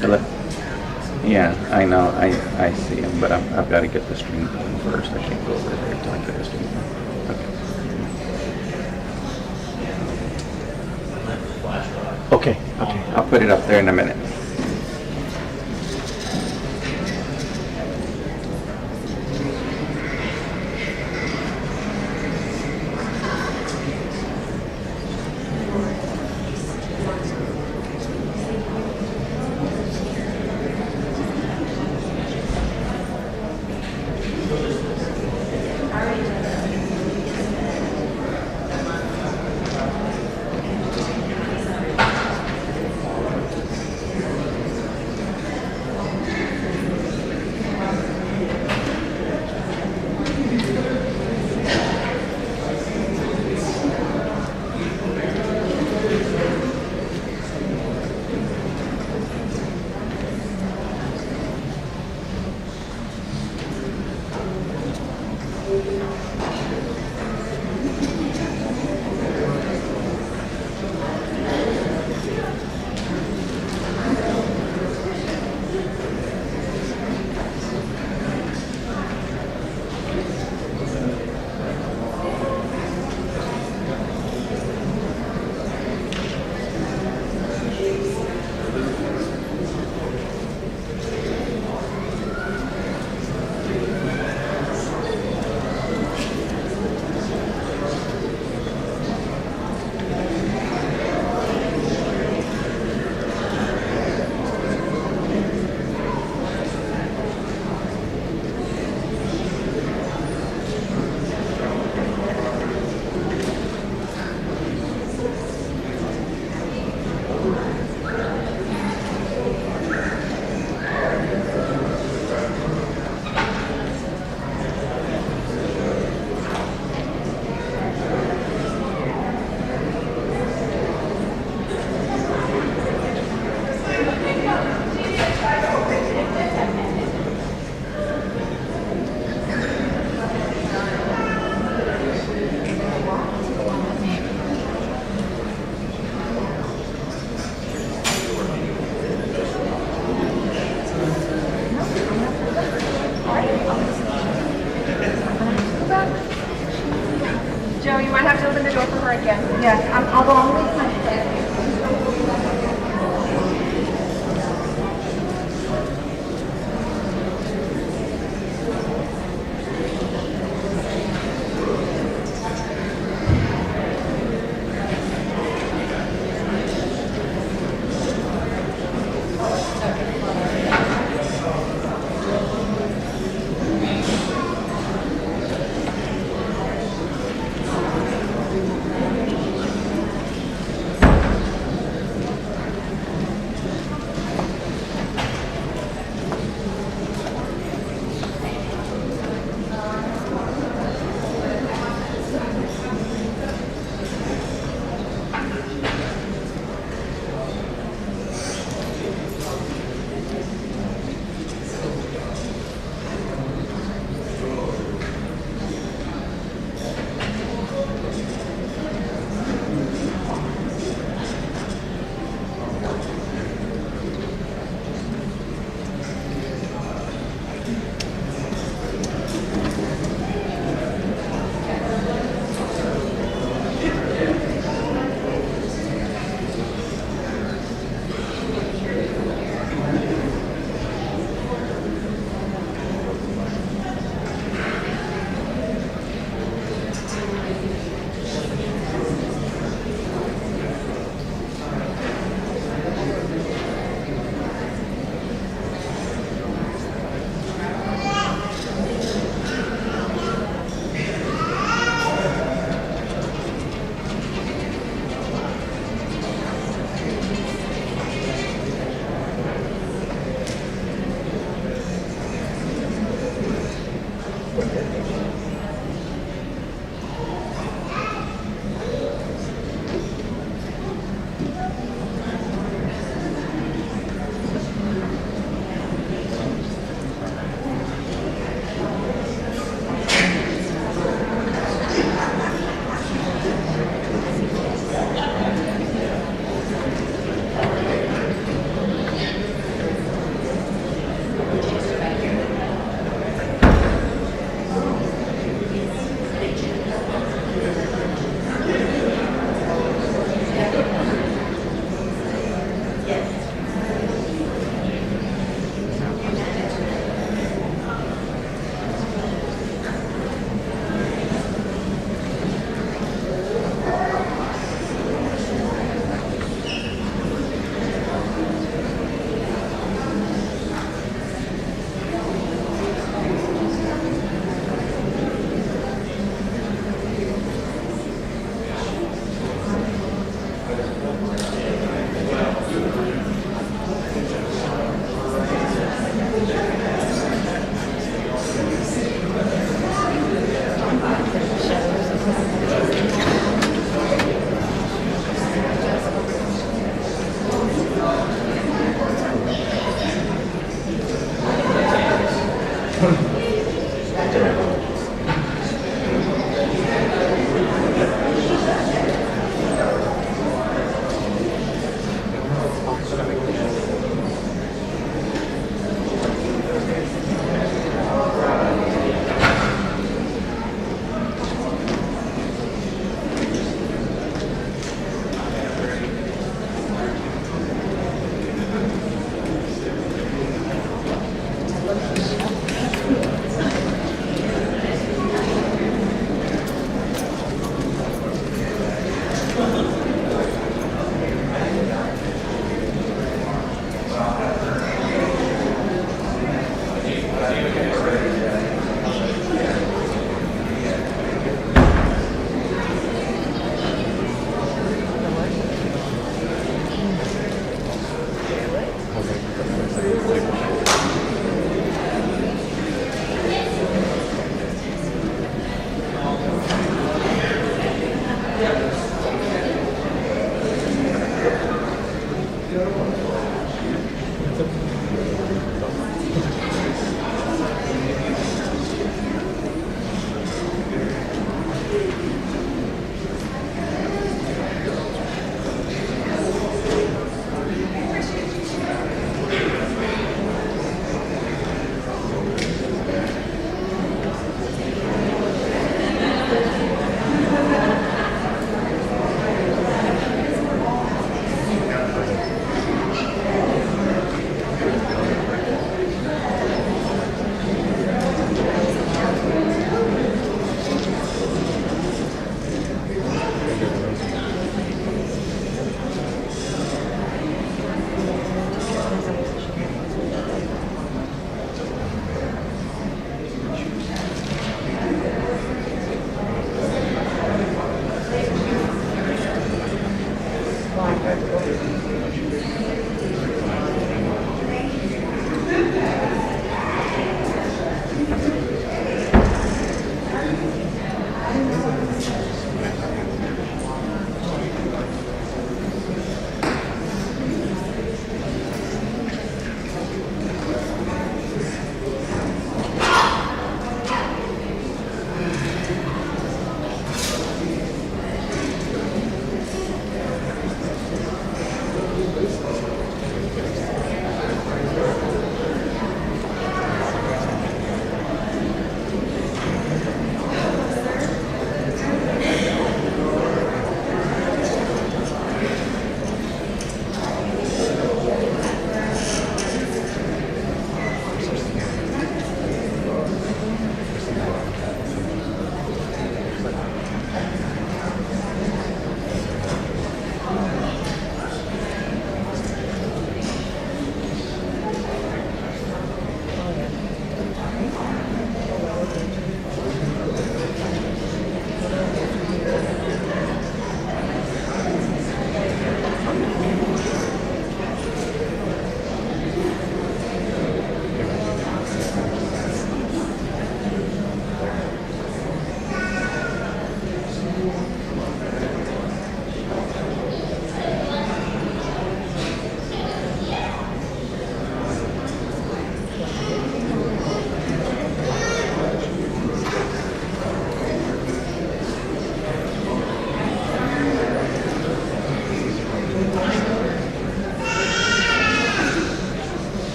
Hello? Yeah, I know. I see him, but I've got to get the stream going first. I can't go over there until I get the stream going. Okay. Okay. I'll put it up there in a minute.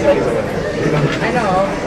I know.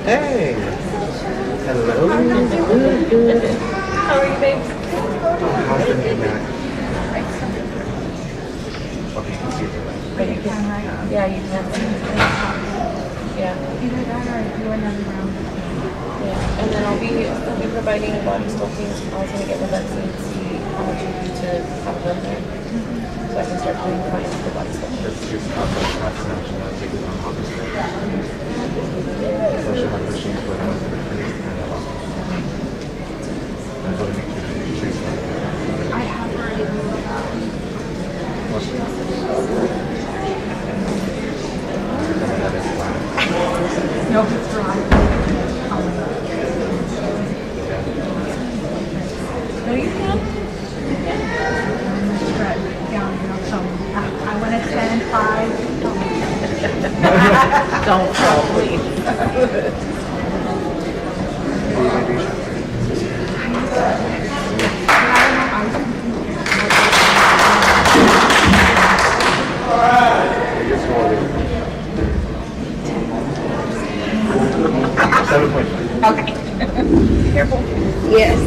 Hey. Hello. Good. How are you, babe? How's the name back? Yeah, you can. Yeah. Either that or do another round. Yeah. And then I'll be providing body sculpting. I was gonna get with that and see how much you need to have done there. So I can start doing my body sculpting. Let's do complex vaccination. I'll take it on August 3rd. So she'll have machines for them. I'm going to make sure that you choose one. I have already ruled out. Nope, it's dry. No, you can. Right down, so I went at 10, 5. Don't call, please. Okay. Careful. Yes.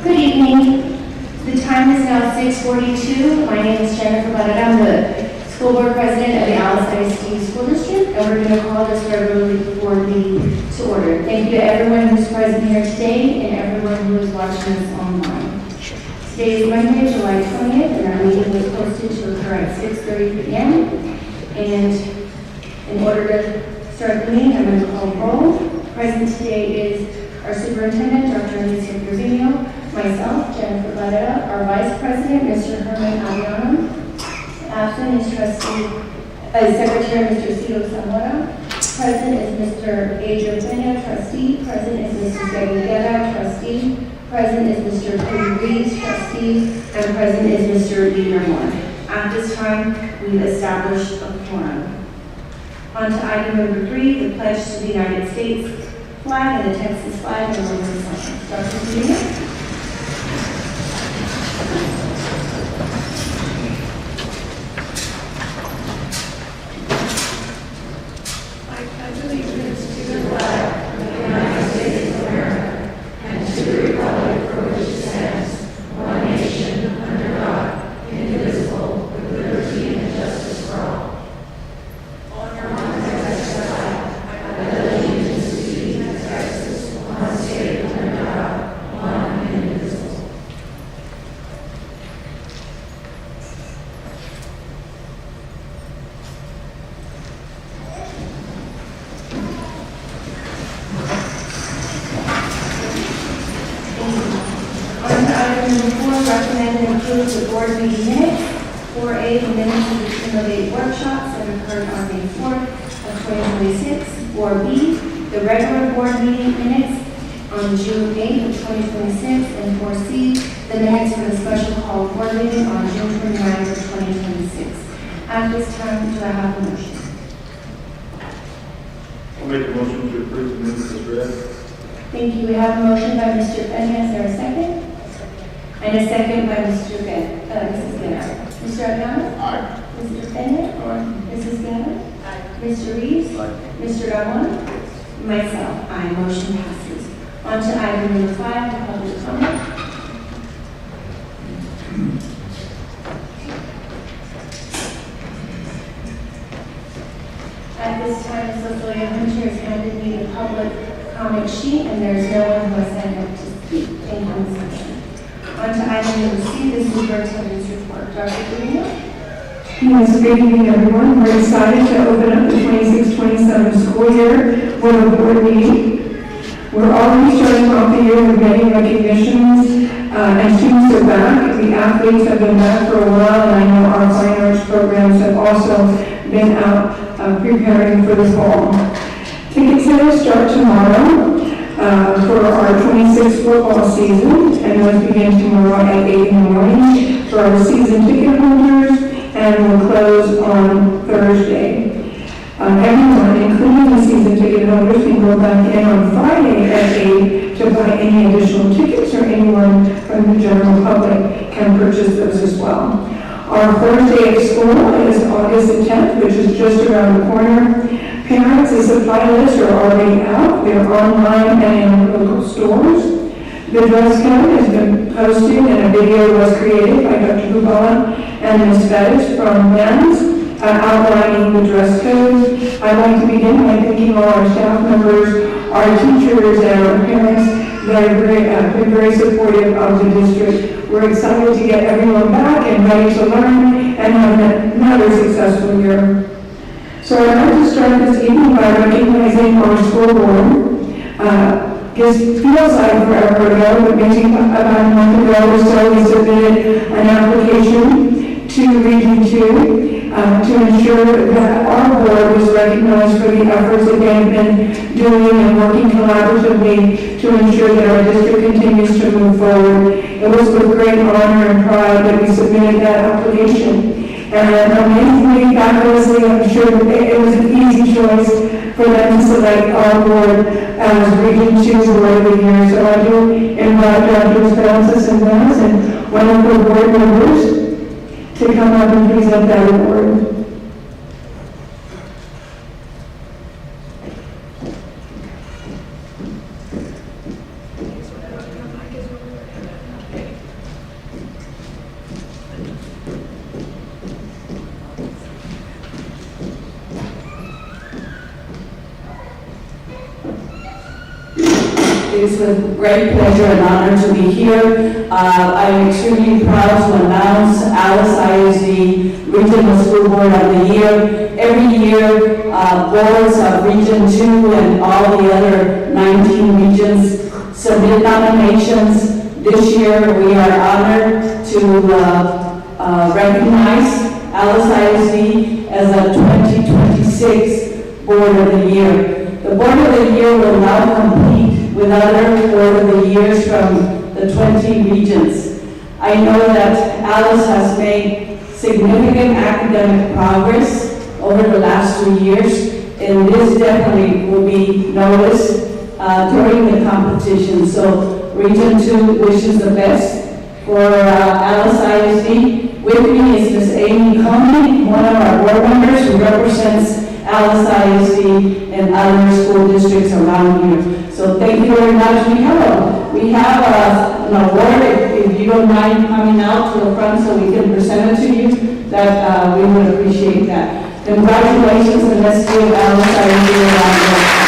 Good evening. The time is now 6:42. My name is Jennifer Barrera. I'm the school board president of the AISD School District, and we're going to call this regular board meeting to order. Thank you to everyone who's present here today and everyone who is watching us online. Today is Monday, July 20th, and our meeting was posted to occur at 6:30 p.m. And in order to start the meeting, I'm going to call roll. Present today is our superintendent, Dr. Alicia Trevino, myself, Jennifer Barrera, our vice president, Mr. Herman Aviano. Absent is Secretary Mr. Cito Zamora. Present is Mr. Adrian Pena, trustee. Present is Mrs. Debbie Guerra, trustee. Present is Mr. Cody Reeves, trustee. And present is Mr. Leader Moore. At this time, we've established a quorum. On to item number 3, the pledge to the United States flag and the Texas flag and the Roman sign. Dr. Trevino. Recommend and approve the board meeting minutes. 4A, the minutes of the Stimulate workshops that occurred on May 4th of 2026. 4B, the regular board meeting minutes on June 8th of 2026. And 4C, the minutes for the special call board meeting on June 29th of 2026. At this time, do I have a motion? I'll make a motion to approve the minutes as read. Thank you. We have a motion by Mr. Pena. Is there a second? And a second by Mrs. Guerra. Mr. Aviano? Aye. Mr. Pena? Aye. Mrs. Guerra? Mr. Reeves? Mr. Ramon? Myself. Aye. Motion passes. On to item number 5, the public comment. At this time, Cecilia Hunter has handed me the public comment sheet, and there's no one who has signed up to speak. Thank you, Ms. Hunter. On to item number C, the superintendent's report. Dr. Trevino? Yes, good evening, everyone. We're excited to open up the 26-27 school year with a board meeting. We're already starting off the year with many recognitions, and students are back. The athletes have been back for a while, and I know our fine arts programs have also been out preparing for the fall. Ticket sales start tomorrow for our 26 football season, and those begin tomorrow at 8 in the morning for our season ticket holders, and will close on Thursday. ticket holders can go back in on Friday at 8 to buy any additional tickets, or anyone from the general public can purchase those as well. Our first day of school is August the 10th, which is just around the corner. Parents, the supply lists are already out. They're online and in local stores. The dress code has been posted and a video was created by Dr. Bubala and Ms. Fettis from men's outlining the dress code. I'd like to begin by thanking all our staff members, our teachers, and our parents that have been very supportive of the district. We're excited to get everyone back and ready to learn and have another successful year. So I'd like to start this evening by recognizing our school board. It feels like forever ago, but maybe about a month ago or so, we submitted an application to Region 2 to ensure that our board was recognized for the efforts that they have been doing and working collaboratively to ensure that our district continues to move forward. It was with great honor and pride that we submitted that application. And amazingly, fabulously, I'm sure that it was an easy choice for them to select our board as Region 2 Board of the Year. So I do invite Dr. Francis and Dennis and one of the board members to come up and present that award. It is with great pleasure and honor to be here. I am extremely proud to announce Alice ISD Regional School Board of the Year. Every year, boards of Region 2 and all the other 19 regions submit nominations. This year, we are honored to recognize Alice ISD as a 2026 Board of the Year. The Board of the Year will now compete with other Board of the Years from the 20 regions. I know that Alice has made significant academic progress over the last 2 years, and this definitely will be noticed during the competition. So Region 2 wishes the best for Alice ISD. With me is Ms. Amy Coney, one of our board members who represents Alice ISD and other school districts around here. So thank you very much. We have an award, if you don't mind coming out to the front so we can present it to you, that we would appreciate that. Congratulations, and let's give Alice ISD a round of applause.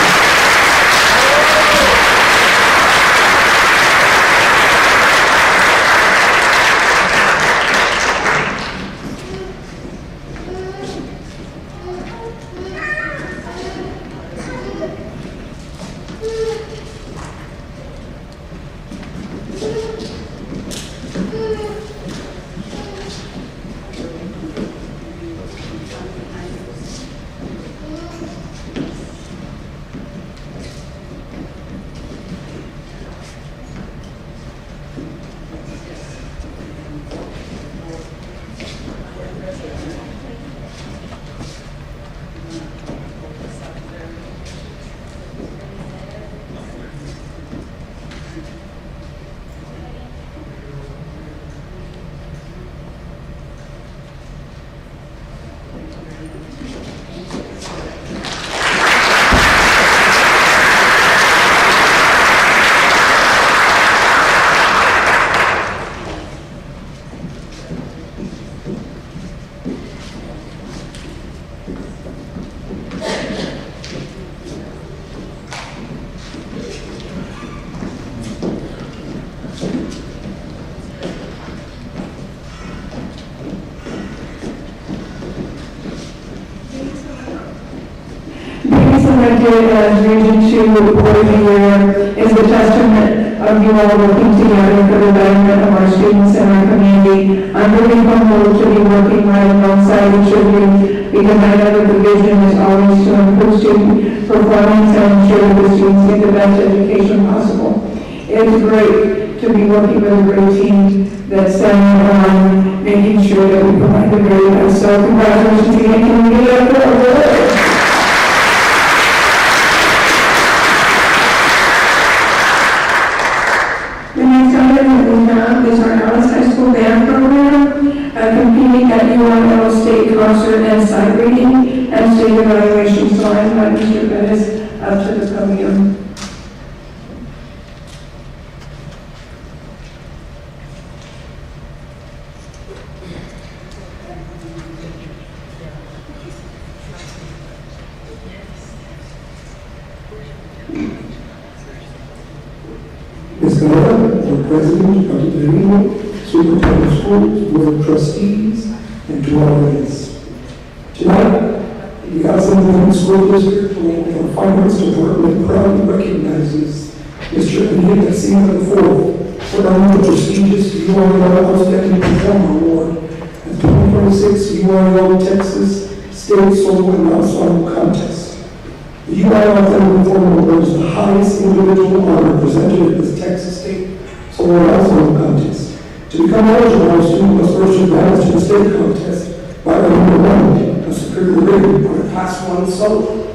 Selected as Region 2 Board of the Year is a testament of you all working together for the betterment of our students and our community. I'm really humbled to be working right alongside each of you because I know that the vision is always to improve student performance and ensure that the students get the best education possible. It's great to be working with a great team that's centered on making sure that we provide the very best. So congratulations again. Can we give it up for our board? roster and site reading and state evaluation. So I invite Mr. Bettis up to the podium. Ms. Guerrero, Board President, Dr. Benino, Superintendent of Schools, Board of Trustees, and to all audience. Tonight, the Alexander School District for Finance Department proudly recognizes Mr. Anita Garcia IV for earning the prestigious URL Outstanding Performer Award at the 2026 URL Texas State Solo and Ensemble Contest. The URL Outstanding Performer Award is the highest individual honor presented at the Texas State Solo and Ensemble Contest. To become eligible, a student must first advance to the state contest by earning a superior rating on a Class 1 solo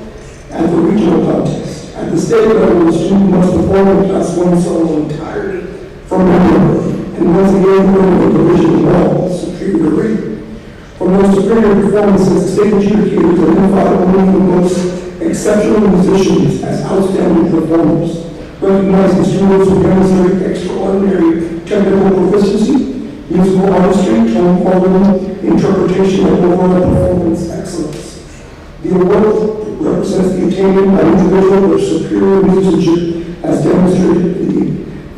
at the regional contest. At the state level, the student must perform a Class 1 solo entirely from memory, and once again earn a division 1 superior rating. For most superior performances, the state adjudicators identify only the most exceptional musicians as outstanding performers, recognizing students who demonstrate extraordinary technical proficiency, musical artistry, tone quality, interpretation, and overall performance excellence. The award represents the attainment by individual or superior musicianship as demonstrated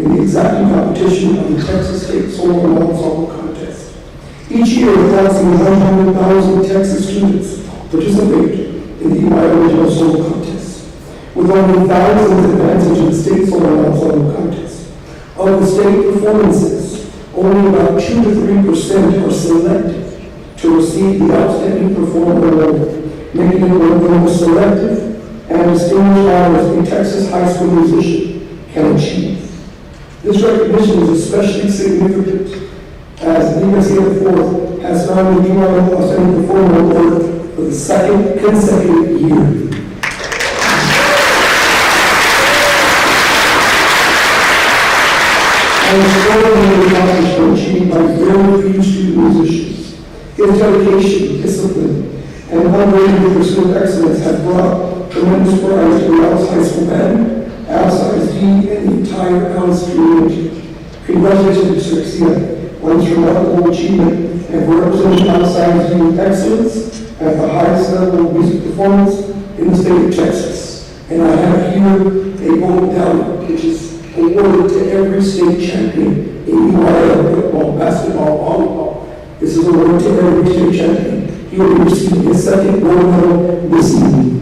in the exacting competition of the Texas State Solo and Ensemble Contest. Each year, approximately 100,000 Texas students participate in the Original Solo Contest, with only thousands advancing to the State Solo and Ensemble Contest. Of the state performances, only about 2 to 3% are selected to receive the Outstanding Performer Award, making it one of the most selective and distinguished honors a Texas high school musician can achieve. This recognition is especially significant as the USC has earned the URL Outstanding Performer Award for the second consecutive year. An extraordinary accomplishment achieved by very few student musicians. His dedication, discipline, and unwavering pursuit of excellence have brought tremendous pride to the Alice High School band, AISD, and the entire Alice community. Congratulations, Mr. Garcia, on this remarkable achievement and for representing AISD with excellence at the highest level of music performance in the state of Texas. And I have here a gold medallion, which is awarded to every state champion in URL, football, basketball, volleyball. This is awarded to every state champion. He will be receiving his second gold medal this evening.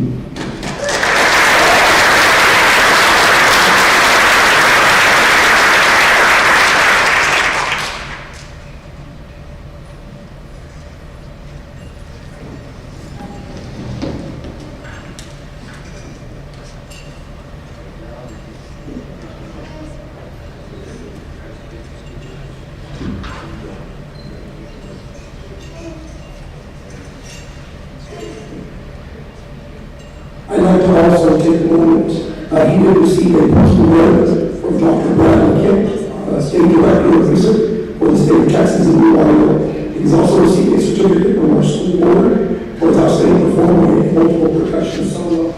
I'd like to also take a moment. He did receive a personal letter from Dr. Bradley Kemp, State Director of Research for the state of Texas and New York. He's also received a certificate from our school board for his outstanding performance in multiple percussion solo.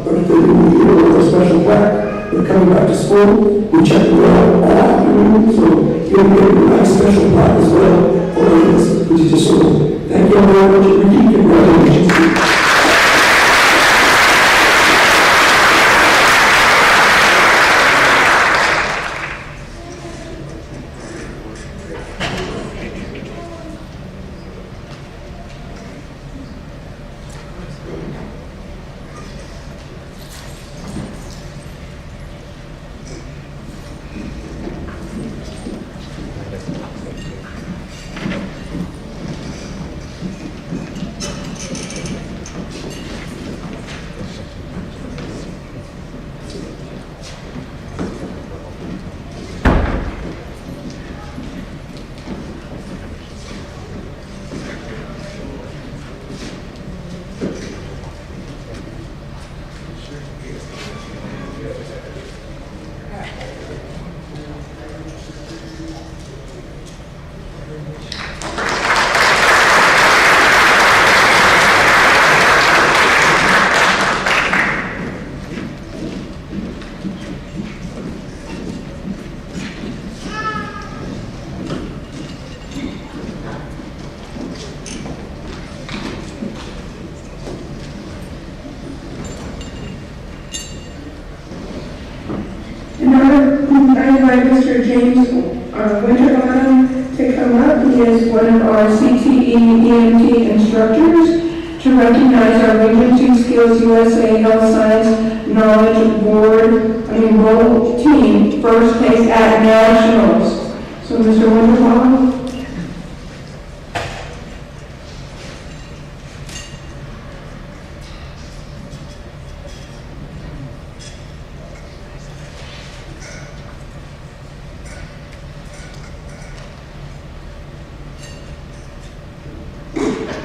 But if they didn't hear with a special plaque, they're coming back to school. We checked it out all afternoon, so he'll get a nice special plaque as well for us, which is just so good. Thank you very much, and repeat congratulations. James Winterbottom to come up. He is one of our CTE EMT instructors to recognize our Region 2 Skills USA Health Science Knowledge Roll team first place at Nationals. So Mr. Winterbottom.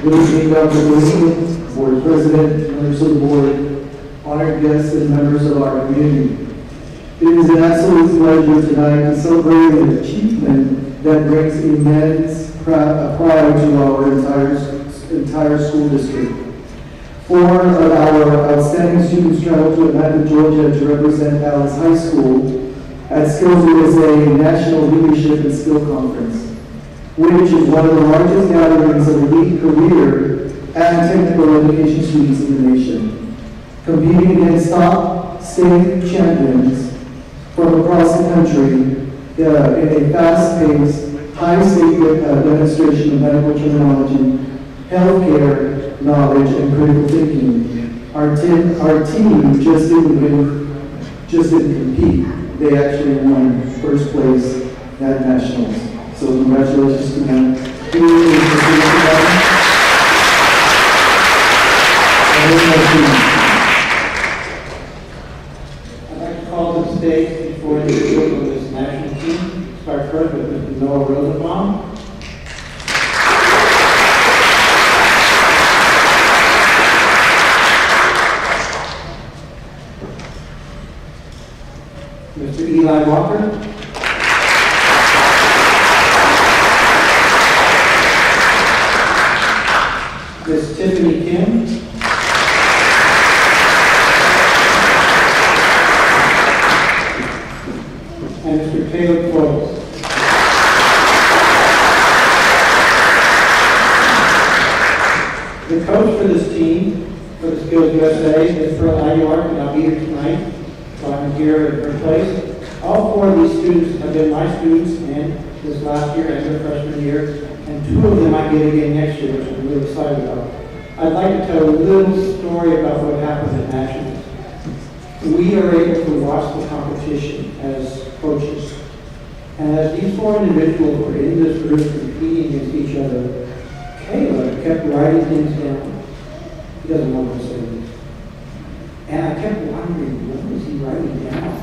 Good evening, Dr. Wilson, Board President, members of the Board, honored guests, and members of our community. It is an absolute pleasure tonight to celebrate an achievement that brings immense pride to our entire school district. 4 of our outstanding students traveled to Atlanta, Georgia to represent Dallas High School at Skills USA National Leadership and Skill Conference, which is one of the largest gatherings of elite career and technical education students in the nation, competing against top state champions from across the country in a fast-paced, high-stake demonstration of medical terminology, healthcare knowledge, and critical thinking. Our team just didn't compete; they actually won first place at nationals. So congratulations to them. I'd like to call to the stage before the group of this national team. Start first with Mr. Noah Rosenbaum. Mr. Eli Walker. Ms. Tiffany Kim. And Mr. Caleb Close. The coach for this team, for the Skills USA, is Pearl Aguilar, and I'll be here tonight, so I'm here at her place. All 4 of these students have been my students and this last year and their freshman year, and 2 of them I get again next year, which I'm really excited about. I'd like to tell a little story about what happened at Nationals. We are able to watch the competition as coaches. And as these 4 individuals were in this group competing against each other, Caleb kept writing things down. He doesn't know what to say. And I kept wondering, what was he writing down?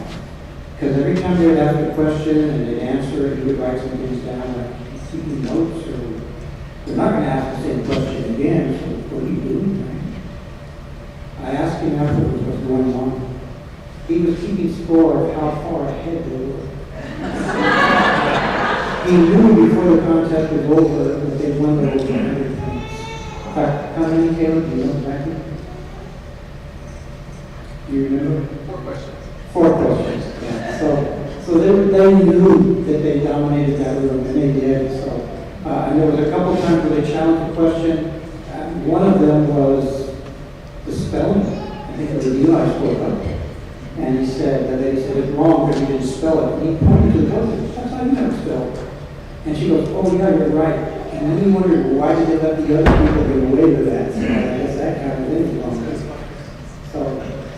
Because every time they would ask a question and they'd answer it, he would write some things down, like he's keeping notes, or we're not going to ask the same question again, so what are you doing? I asked him afterwards what's going on. He was keeping score of how far ahead they were. He knew before the contest was over that they won the over 100 points. In fact, how many, Caleb? Do you know exactly? Do you remember? 4 questions. 4 questions. Yeah. So they knew that they dominated that room, and they did. So, and there was a couple times where they challenged the question. One of them was the spelling. I think it was Eli spoke up. And he said, that they said it's wrong because he didn't spell it. And he pointed to the book. That's how you never spell it. And she goes, oh yeah, you're right. And then he wondered, why did they let the other people get away with that? So I guess that kind of is wrong. So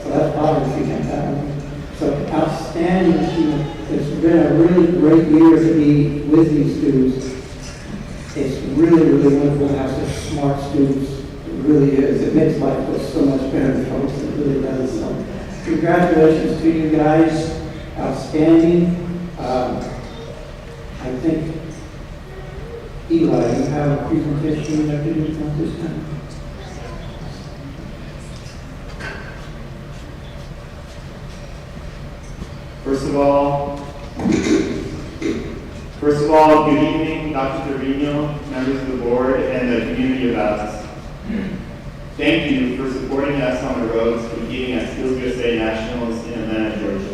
that's probably that one. So outstanding student. It's been a really great year to be with these students. It's really, really wonderful to have such smart students. It really is. It makes life feel so much better, folks. It really does. So congratulations to you guys. Outstanding. I think, Eli, you have a presentation you'd like to do at this time? First of all, good evening, Dr. Trevino, members of the board, and the community of Dallas. Thank you for supporting us on the roads competing at Skills USA Nationals in Atlanta, Georgia.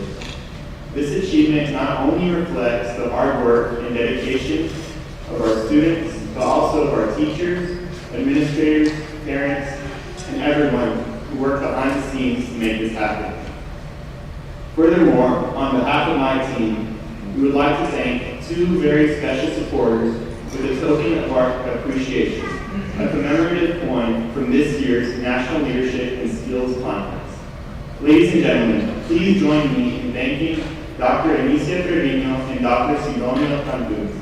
This achievement not only reflects the hard work and dedication of our students, but also of our teachers, administrators, parents, and everyone who worked behind the scenes to make this happen. Furthermore, on behalf of my team, we would like to thank two very special supporters with a token of our appreciation, a commemorative coin from this year's National Leadership and Skills Conference. Ladies and gentlemen, please join me in thanking Dr. Anicia Trevino and Dr. Sidonio Cantú.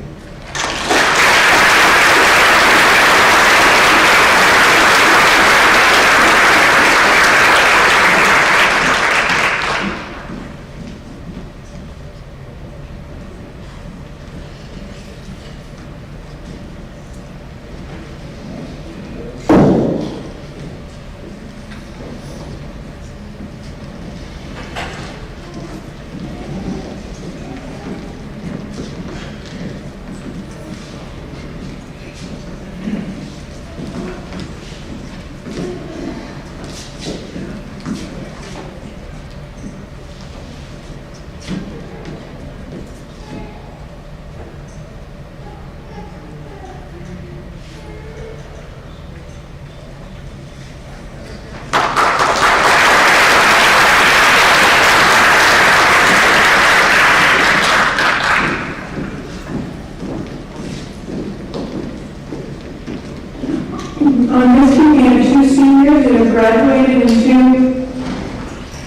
On this team, we have two seniors that have graduated and two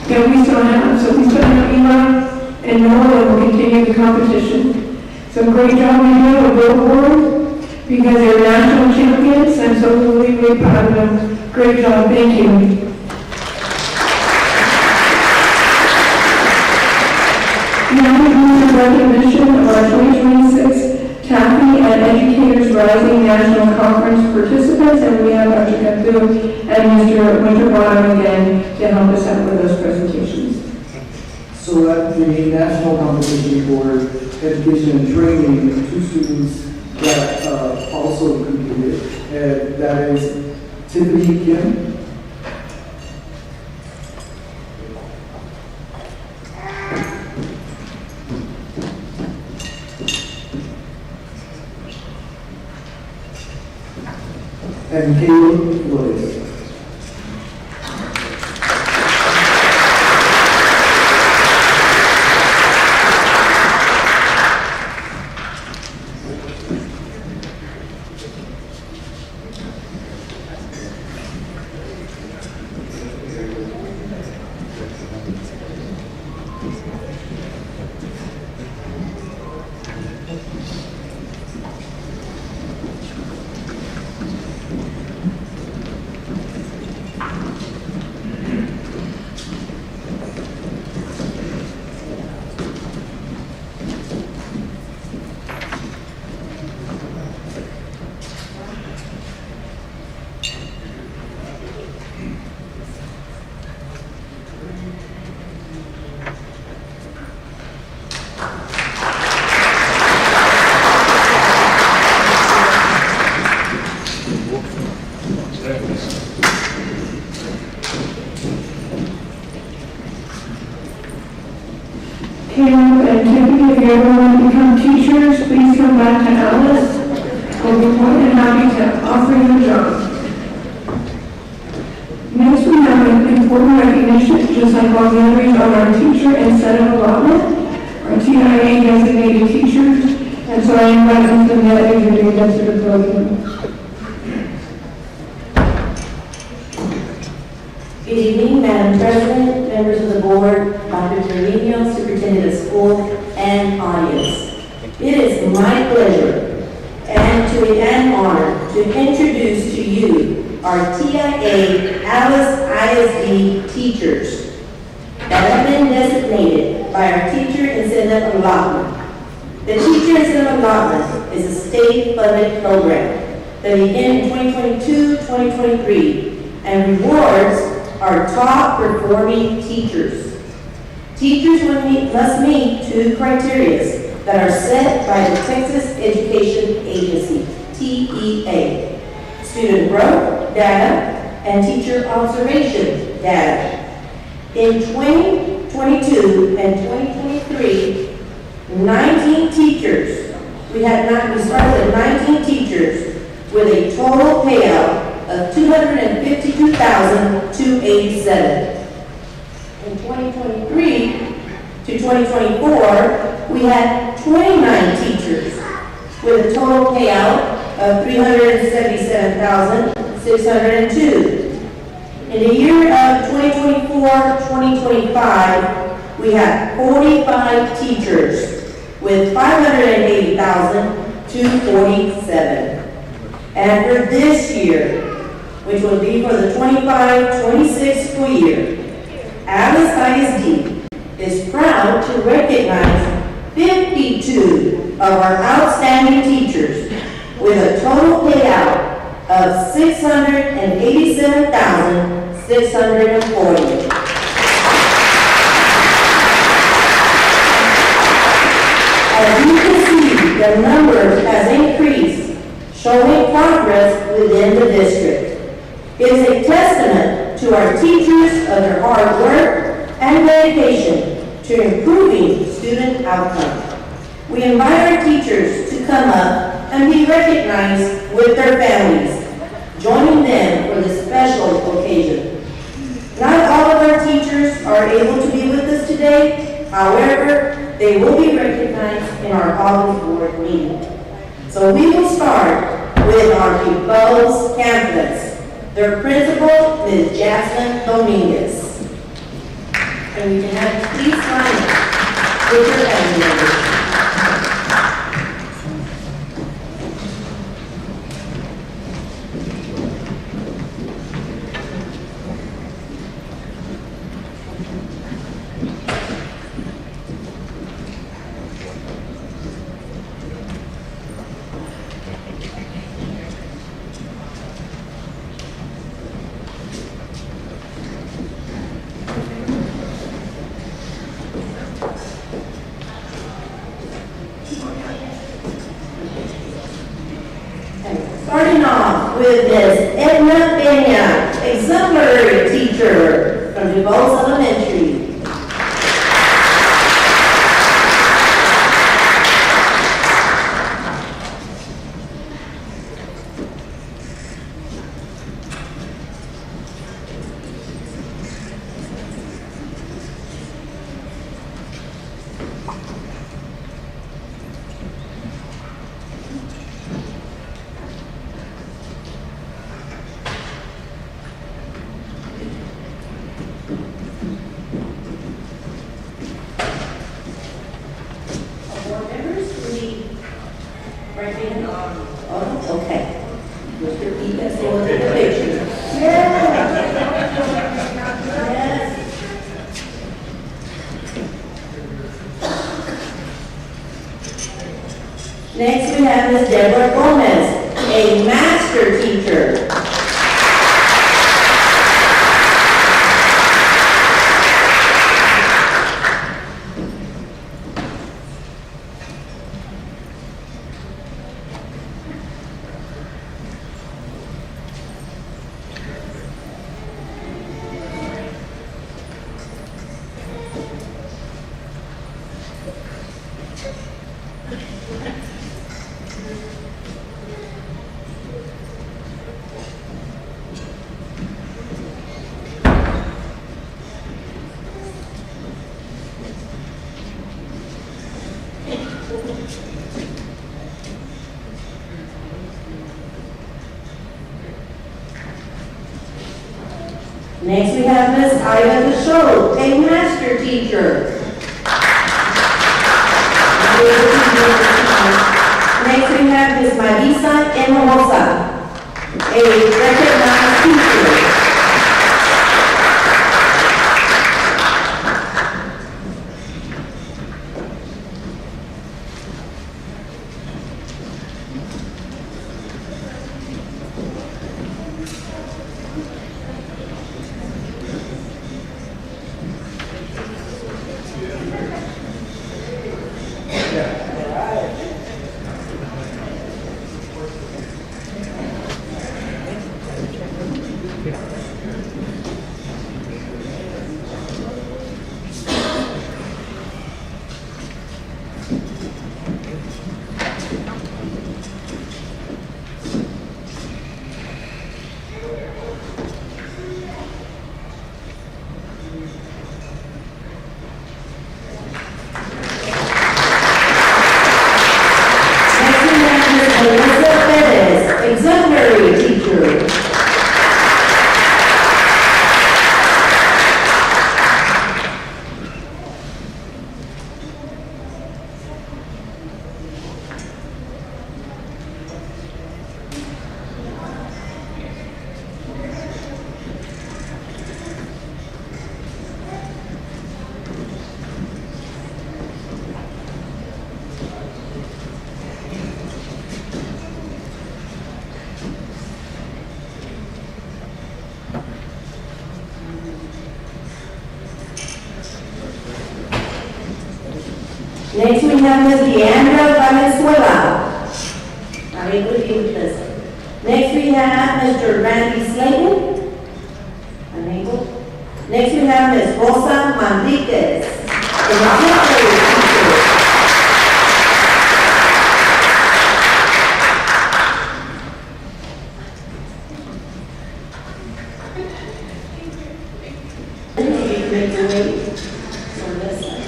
that we still have. So we still have Eli and Noah that will continue the competition. So great job we do at Billboard because they're national champions, and so we're really, really proud of them. Great job, thank you. Now we move to recognition of our 2026 Taffy and Educators Rising National Conference participants, and we have Dr. Cantú and Mr. Winterbottom again to help us out with those presentations. So at the national competition for education and training, two students that also competed, and that is Tiffany Kim and Caleb Flores. Caleb and Tiffany, if you ever want to become teachers, please come back to Alice. We'll be more than happy to offer you a job. Next, we have an important recognition, just like all the others, on our teacher incentive allotment, our TIA designated teachers, and so I invite Mr. Net to the podium. Good evening, Madam President, members of the board, Dr. Trevino, Superintendent of Schools, and audience. It is my pleasure and honor to introduce to you our TIA Alice ISD teachers that have been designated by our teacher incentive allotment. The teacher incentive allotment is a state-funded program that began in 2022-2023 and rewards our top performing teachers. Teachers must meet two criteria that are set by the Texas Education Agency, TEA: student growth data and teacher observation data. In 2022 and 2023, 19 teachers, we started with 19 teachers with a total payout of $252,287. In 2023 to 2024, we had 29 teachers with a total payout of $377,602. In the year of 2024-2025, we had 45 teachers with $580,247. And for this year, which will be for the 25-26 school year, Alice ISD is proud to recognize 52 of our outstanding teachers with a total payout of $687,640. As you can see, the number has increased, showing progress within the district. It is a testament to our teachers of their hard work and dedication to improving student outcomes. We invite our teachers to come up and be recognized with their families, joining them for this special occasion. Not all of our teachers are able to be with us today. However, they will be recognized in our August board meeting. So we will start with our proposed candidates. Their principal, Ms. Jasmine Dominguez. And we can have you please sign it with your family members. Starting off with Ms. Edna Peña, exemplary teacher from DuBose Elementary. Board members, we right in on. Oh, okay. Mr. P. Let's go with the picture. Yes. Next, we have Ms. Deborah Gomez, a master teacher. Next, we have Ms. Ida Deschaux, a master teacher. Next, we have Ms. Marisa Enosa, a recognized teacher. Next we have Ms. Deandra Valenzuela. Are able to be with us. Next we have Mr. Randy Slayton. Unable. Next we have Ms. Rosa Manriquez. Exemplary teacher. Make your way on this side.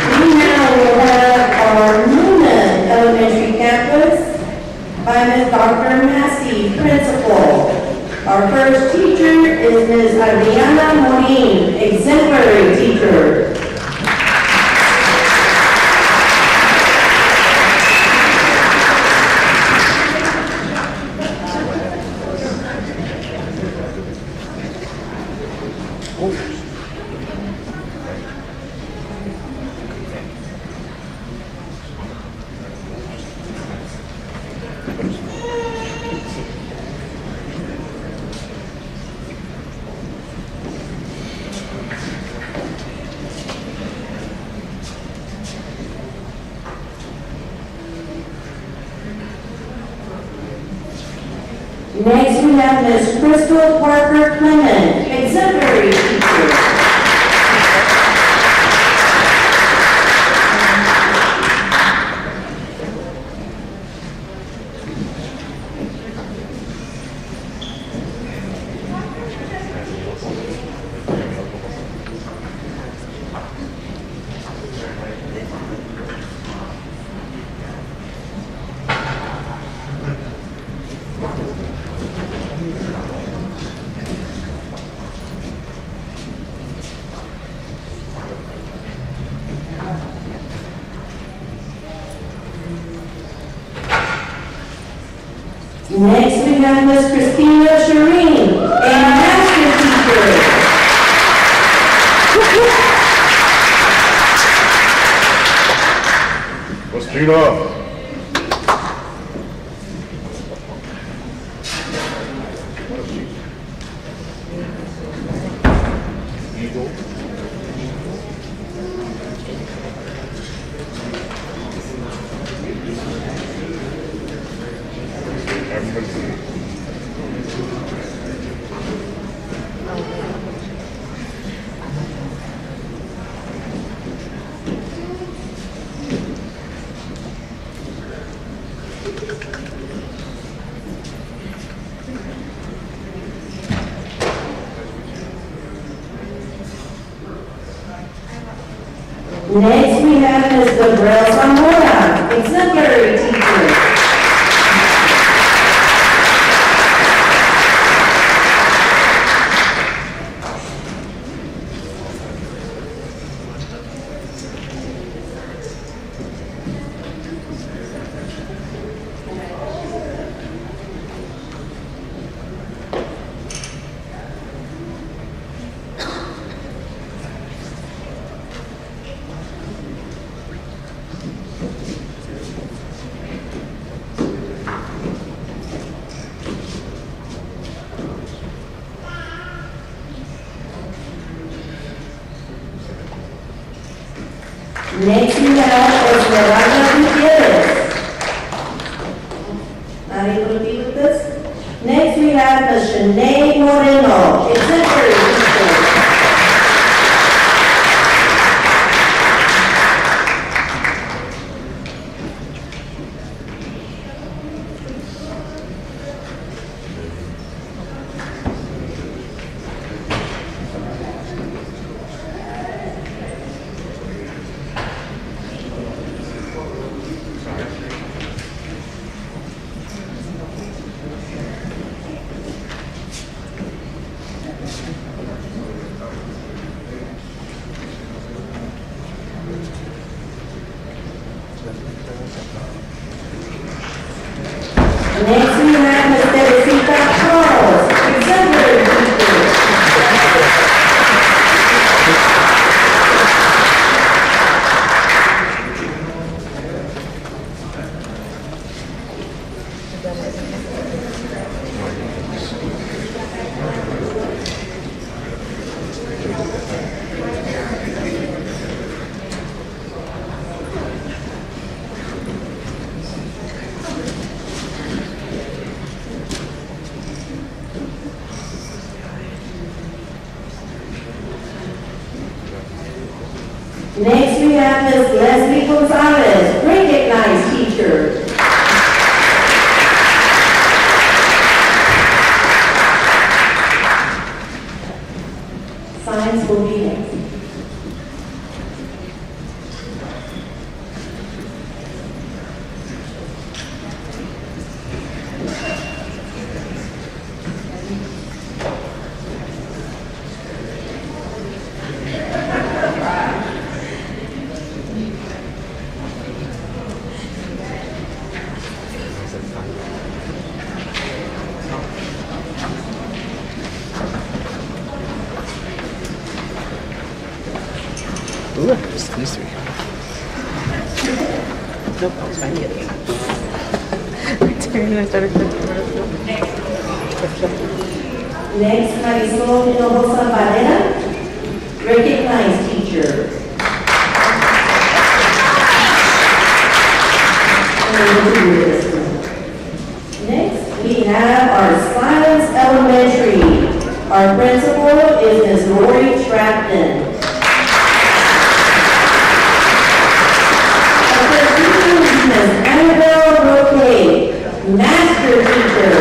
We now will have our Newman Elementary Campus by Ms. Dr. Massey, Principal. Our first teacher is Ms. Adriana Morin, Exemplary Teacher. Next, we have Ms. Crystal Parker Clement, Exemplary Teacher. Next, we have Ms. Christina Shireen, a master teacher. Let's tune up. Next, we have Ms. Gabrielle Zamora, Exemplary Teacher. Next, we have Esmeralda Gutierrez. Not able to be with us. Next, we have Ms. Shanae Moreno, Exemplary Teacher. Next, we have Ms. Teresita Charles, Exemplary Teacher. Next, we have Ms. Leslie Gonzalez, recognized teacher. Signs will be next. Ooh, there's three. Nope, I was fine getting it. I started Next, Marisol Hinojosa Varela, recognized teacher. Next, we have our Silence Elementary. Our principal is Ms. Lori Trapton. Ms. Annabelle Roque, master teacher.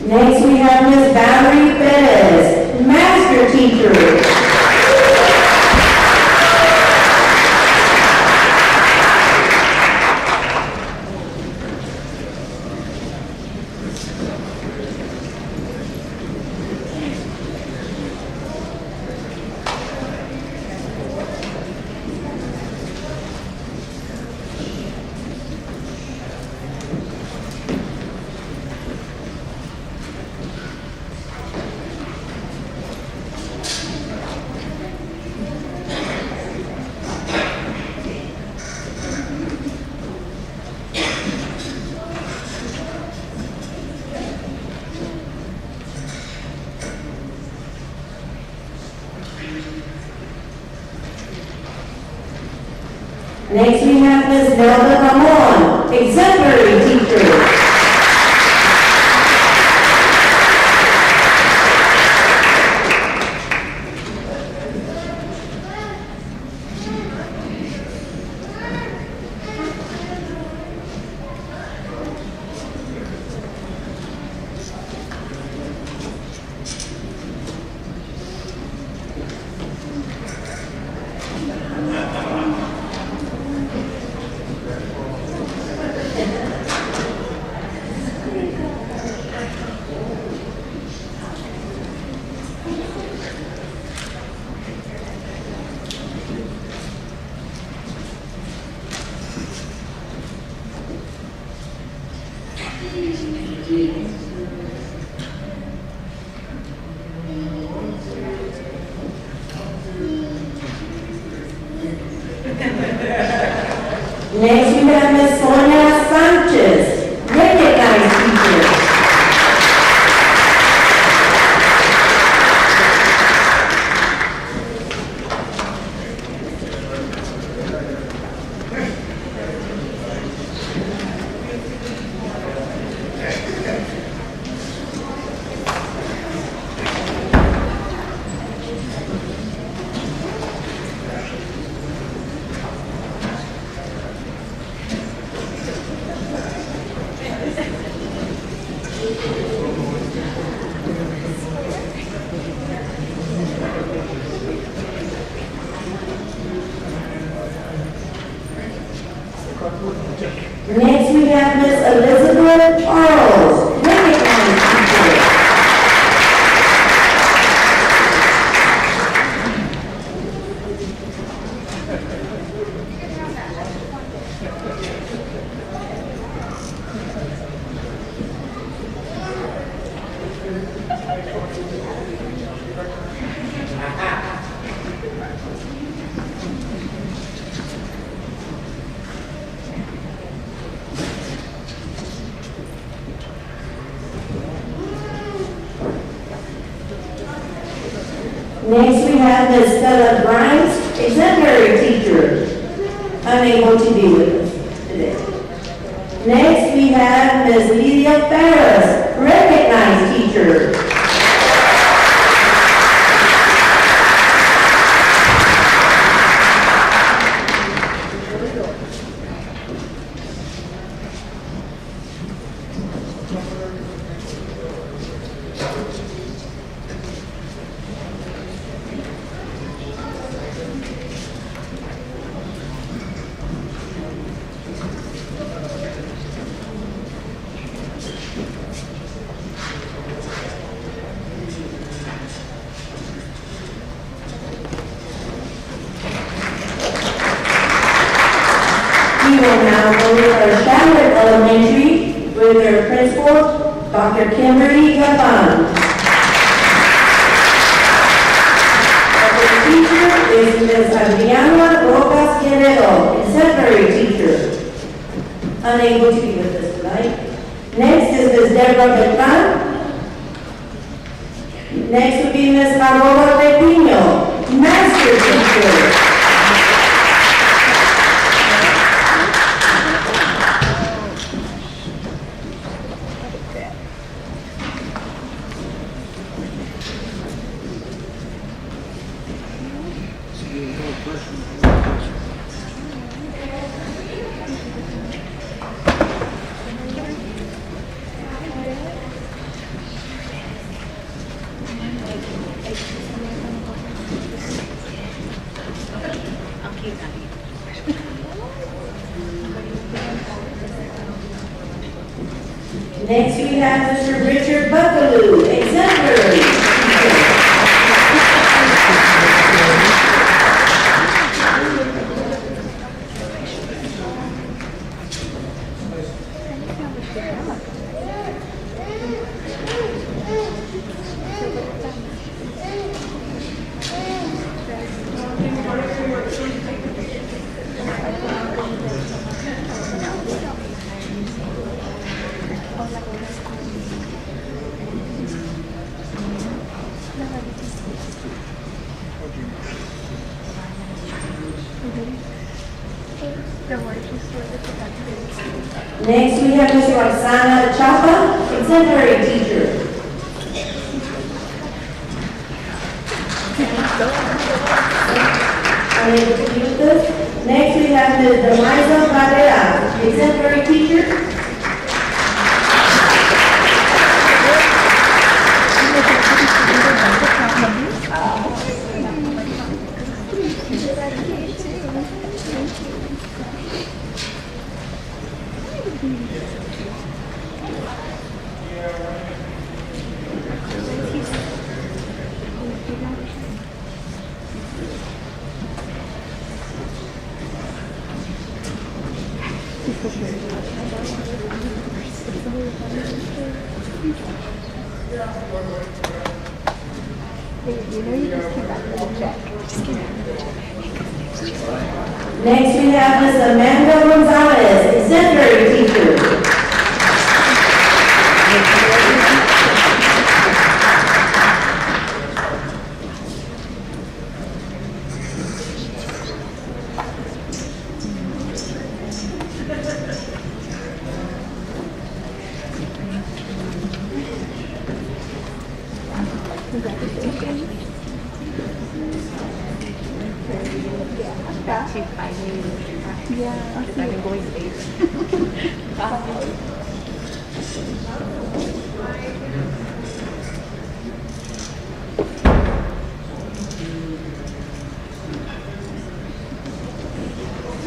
Next, we have Ms. Valerie Perez, master teacher. Next, we have Ms. Nelda Ramon, exemplary teacher. Next, we have Ms. Sonia Sanchez, recognized teacher. Next, we have Ms. Stella Grimes, exemplary teacher, unable to be with us today. Next, we have Ms. Lydia Ferris, recognized teacher. We will now go with our Shallot Elementary with their principal, Dr. Kimberly Gabon. Our teacher is Ms. Adriana Rojas Guerrero, exemplary teacher, unable to be with us tonight. Next is Ms. Deborah Beltran. Next would be Ms. Aurora Repino, master teacher. Next, we have Mr. Richard Buckaloo, exemplary teacher. Next, we have Ms. Roxana Chapa, exemplary teacher. Unable to be with us. Next, we have Ms. Deliza Barrera, exemplary teacher. Next, we have Ms. Amanda Gonzalez, exemplary teacher.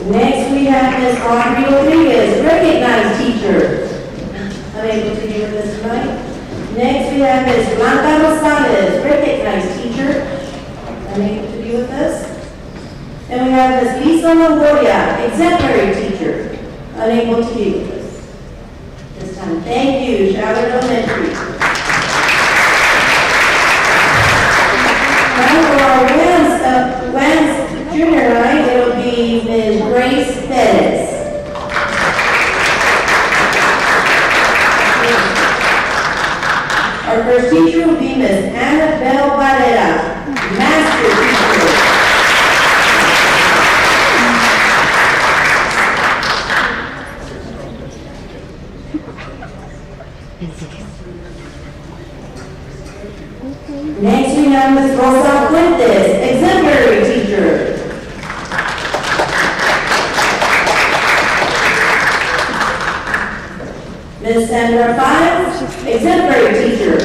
Next, we have Ms. Audrey Rodriguez, recognized teacher. Unable to be with us tonight. Next, we have Ms. Blanca Rosales, recognized teacher. Unable to be with us. And we have Ms. Lisa Longoria, exemplary teacher. Unable to be with us this time. Thank you, Charlotte Elementary. Our first teacher will be Miss Annabelle Barrera, master teacher. Next we have Ms. Rosa Fuentes, exemplary teacher. Ms. Sandra Fives, exemplary teacher.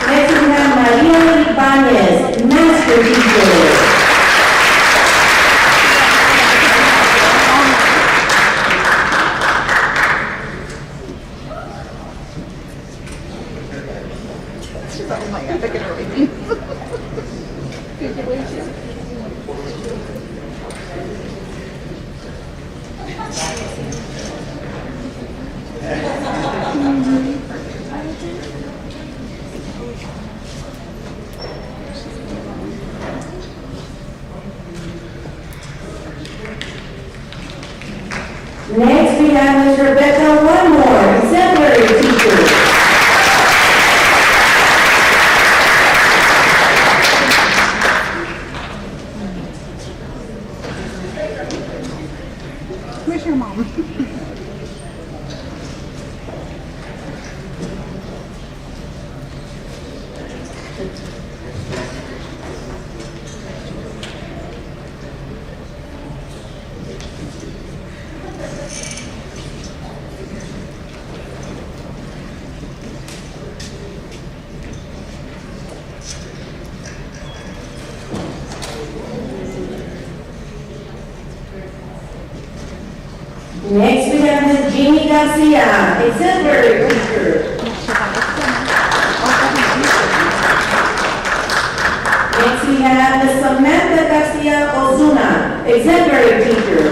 Next we have Maria Ibanez, master teacher. Next, we have Ms. Rebecca One-More, exemplary teacher. Where's your mom? Next, we have Ms. Jeannie Garcia, exemplary teacher. Next, we have Ms. Samantha Garcia Ozuna, exemplary teacher.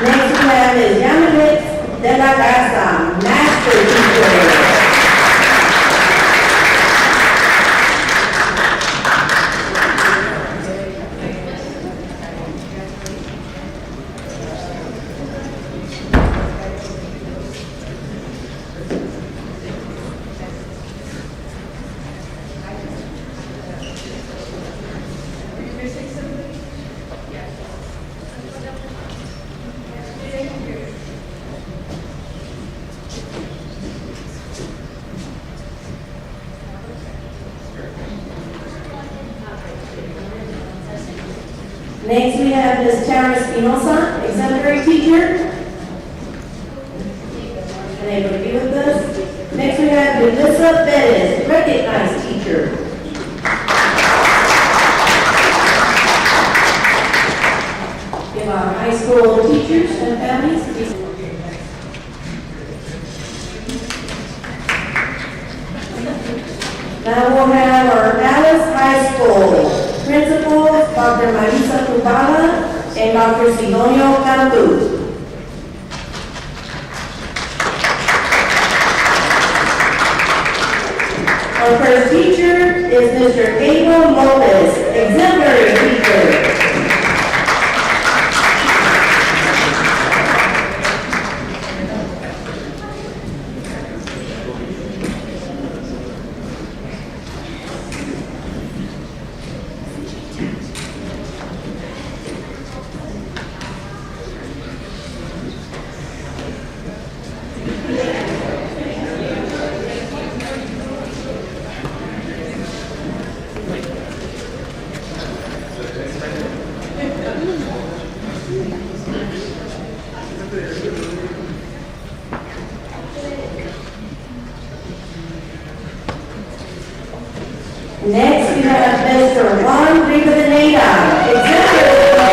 Next, we have Ms. Yamilet de la Garza, master teacher. Next, we have Ms. Tara Espinosa, exemplary teacher. Unable to be with us. Next, we have Melissa Bettis, recognized teacher. Give our high school teachers and families. Now we'll have our Dallas High School principals, Dr. Marisa Kubala and Dr. Sidonio Cantu. Our first teacher is Mr. Abel Lopez, exemplary teacher. Next, we have Mr. Juan Rivadeneira, exemplary teacher.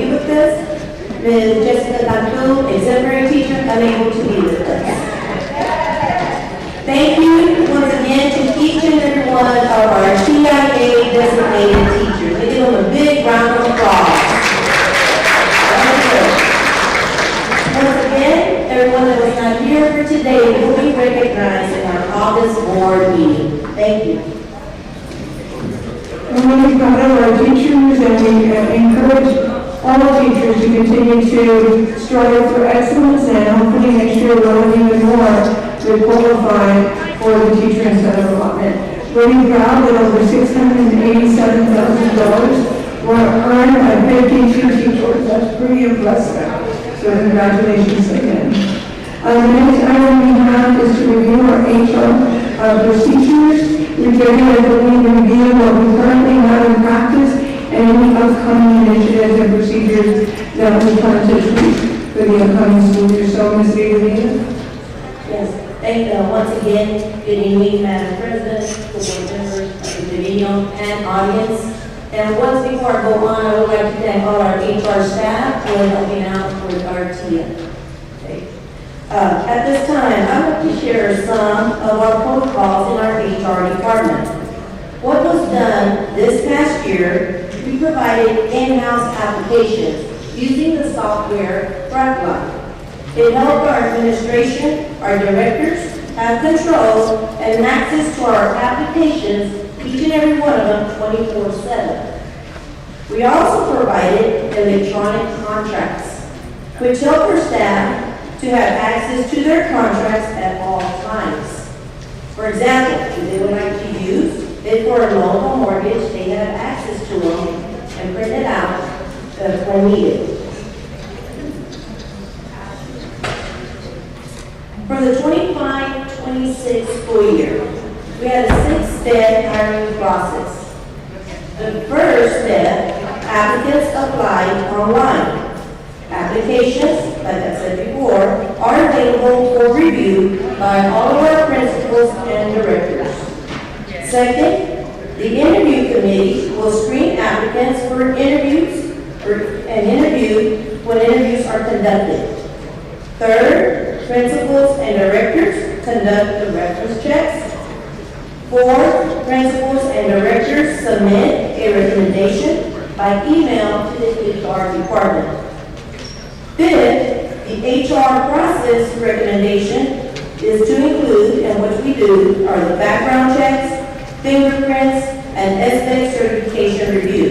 be with us. Ms. Jessica Cantu, exemplary teacher, unable to be with us. Thank you once again to each and every one of our TIA designated teachers. We give them a big round of applause. Once again, everyone that was not here for today will be recognized in our August board meeting. Thank you. I'm really proud of our teachers, and we encourage all teachers to continue to strive for excellence, and hopefully next year we'll have even more to qualify for the teacher incentive allotment. Really proud that over $687,000 were earned by 52 teachers. That's pretty impressive. So congratulations again. The next item we have is to review our HR procedures. We regularly review what we currently have in practice and any upcoming initiatives and procedures that we plan to tweak for the upcoming school year. So, Ms. Violina? Yes, thank you once again. Good evening, Madam President, board members, Dr. Trevino, and audience. And once before I go on, I would like to thank all our HR staff for helping out with our TIA. Okay. At this time, I want to share some of our protocols in our HR department. What was done this past year, we provided in-house applications using the software Frontline. It helped our administration, our directors, have control and access to our applications, each and every one of them 24/7. We also provided electronic contracts, which help our staff to have access to their contracts at all times. For example, if they would like to use it for a loan or mortgage, they have access to them and print it out when needed. For the 25-26 school year, we had a 6-step hiring process. The first step, applicants applied online. Applications, like I said before, are available for review by all of our principals and directors. Second, the interview committee will screen applicants for interviews and interview when interviews are conducted. Third, principals and directors conduct the reference checks. Fourth, principals and directors submit a recommendation by email to the HR department. Fifth, the HR process recommendation is to include, and what we do, are the background checks, fingerprints, and SBEC certification review.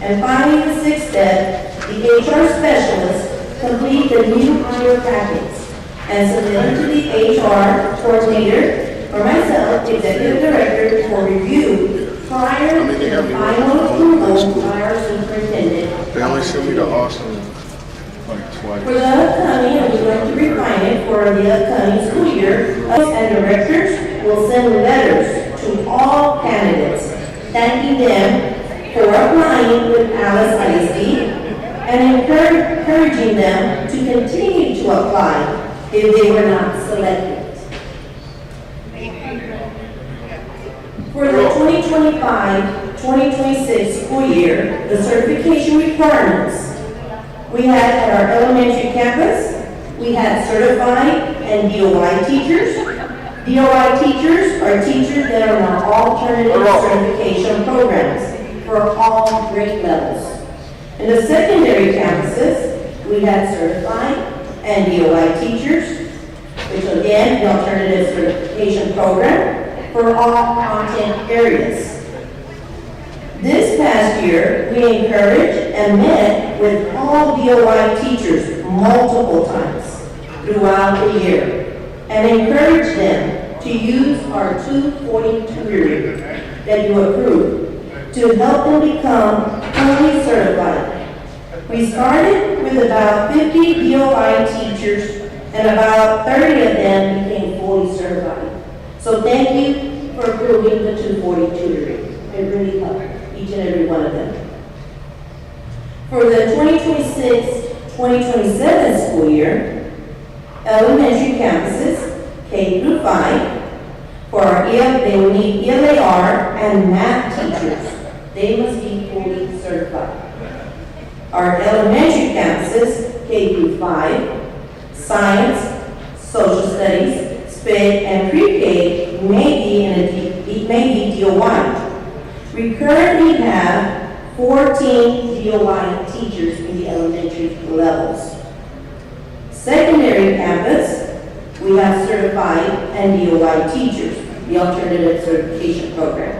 And finally, the 6th step, the HR specialist complete the new hire packets and submit them to the HR coordinator or myself, executive director, for review prior to the final approval by our superintendent. They only send me to Austin like twice. For the upcoming, and we'd like to refine it for the upcoming school year, us and directors will send letters to all candidates thanking them for applying with AISD and encouraging them to continue to apply if they were not selected. For the 2025-2026 school year, the certification requirements we had at our elementary campus, we had certified and DOI teachers. DOI teachers are teachers that are on alternative certification programs for all grade levels. In the secondary campuses, we had certified and DOI teachers, which again, the alternative certification program for all content areas. This past year, we encouraged and met with all DOI teachers multiple times throughout the year and encouraged them to use our 240 tutoring that you approved to help them become fully certified. We started with about 50 DOI teachers and about 30 of them became fully certified. So thank you for approving the 240 tutoring. It really helped each and every one of them. For the 2026-2027 school year, elementary campuses, K through 5, for our they will need ELAR and math teachers. They must be fully certified. Our elementary campuses, K through 5, science, social studies, SPED, and pre-K may be DOY. We currently have 14 DOY teachers in the elementary levels. Secondary campus, we have certified and DOY teachers, the alternative certification program.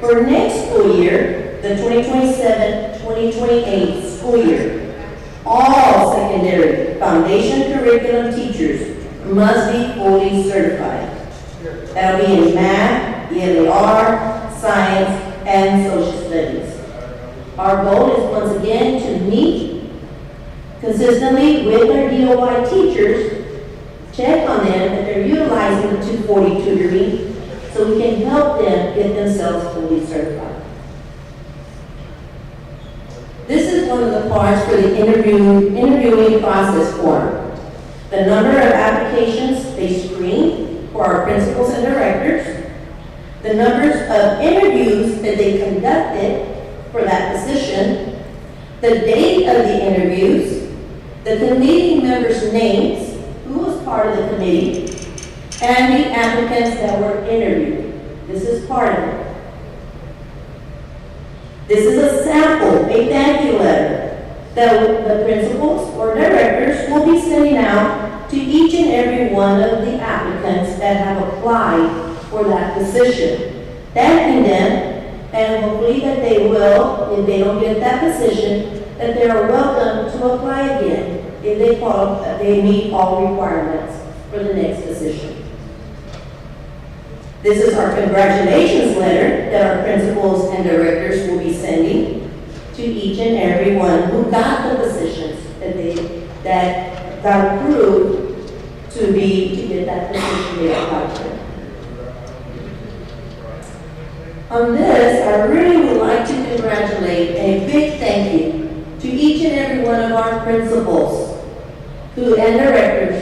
For next school year, the 2027-2028 school year, all secondary foundation curriculum teachers must be fully certified. That'll be in math, ELAR, science, and social studies. Our goal is once again to meet consistently with our DOY teachers, check on them that they're utilizing the 240 tutoring so we can help them get themselves fully certified. This is one of the parts for the interviewing process form. The number of applications they screen for our principals and directors, the numbers of interviews that they conducted for that position, the date of the interviews, the committee members' names, who was part of the committee, and the applicants that were interviewed. This is part of it. This is a sample, a thank you letter that the principals or directors will be sending out to each and every one of the applicants that have applied for that position. Thanking them, and hopefully that they will, if they don't get that position, that they are welcome to apply again if they meet all requirements for the next position. This is our congratulations letter that our principals and directors will be sending to each and every one who got the positions that got approved to get that position they applied for. On this, I really would like to congratulate a big thank you to each and every one of our principals and directors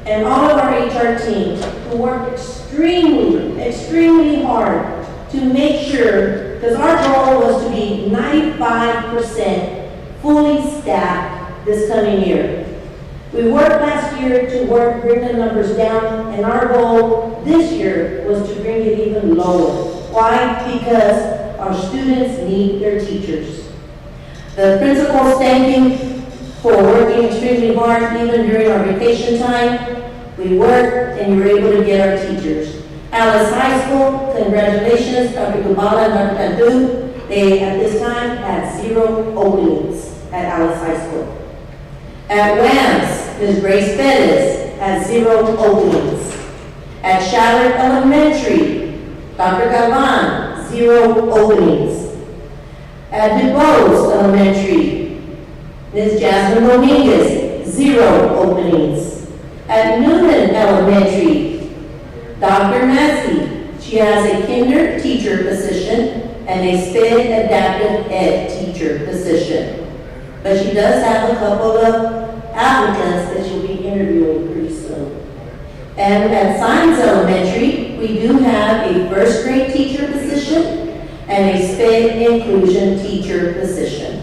and all of our HR teams who worked extremely hard to make sure, because our goal was to be 95% fully staffed this coming year. We worked last year to bring the numbers down, and our goal this year was to bring it even lower. Why? Because our students need their teachers. The principals, thank you for working extremely hard even during our vacation time. We worked and you were able to get our teachers. Alice High School, congratulations, Dr. Kubala and Dr. Padu. They, at this time, had 0 openings at Alice High School. At WAMS, Ms. Grace Bettis had 0 openings. At Shallard Elementary, Dr. Galvan, 0 openings. At DuBose Elementary, Ms. Jasmine Dominguez, 0 openings. At Newman Elementary, Dr. Massey, she has a kinder teacher position and a SPED adaptive ed teacher position. But she does have a couple of applicants that she'll be interviewing pretty soon. And at Science Elementary, we do have a first grade teacher position and a SPED inclusion teacher position.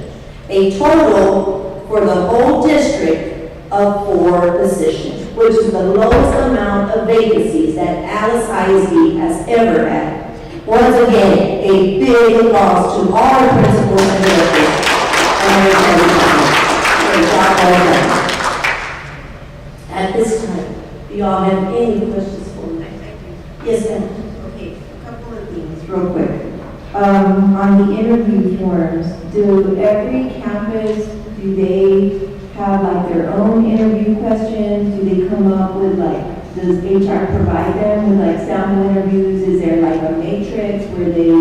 A total for the whole district of 4 positions, which is the lowest amount of vacancies that Alice ISD has ever had. Once again, a big applause to all our principals and directors and their job well done. At this time, do y'all have any questions for me? Yes, ma'am. Okay, a couple of things real quick. On the interview forms, do every campus, do they have like their own interview questions? Do they come up with does HR provide them with like sample interviews? Is there like a matrix where they?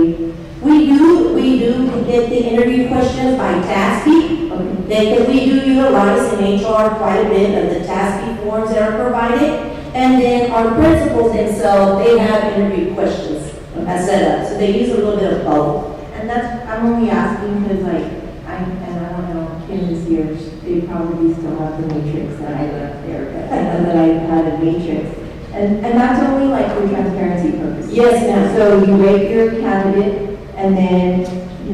We do get the interview questions by TASP. Okay. We do utilize in HR quite a bit of the TASP forms that are provided. And then our principals themselves, they have interview questions set up. So they use a little bit of both. And I'm only asking because I don't know, Kim is here, they probably still have the matrix that I left there, but I know that I had a matrix. And that's only like for transparency purposes. Yes, ma'am. So you rate your candidate, and then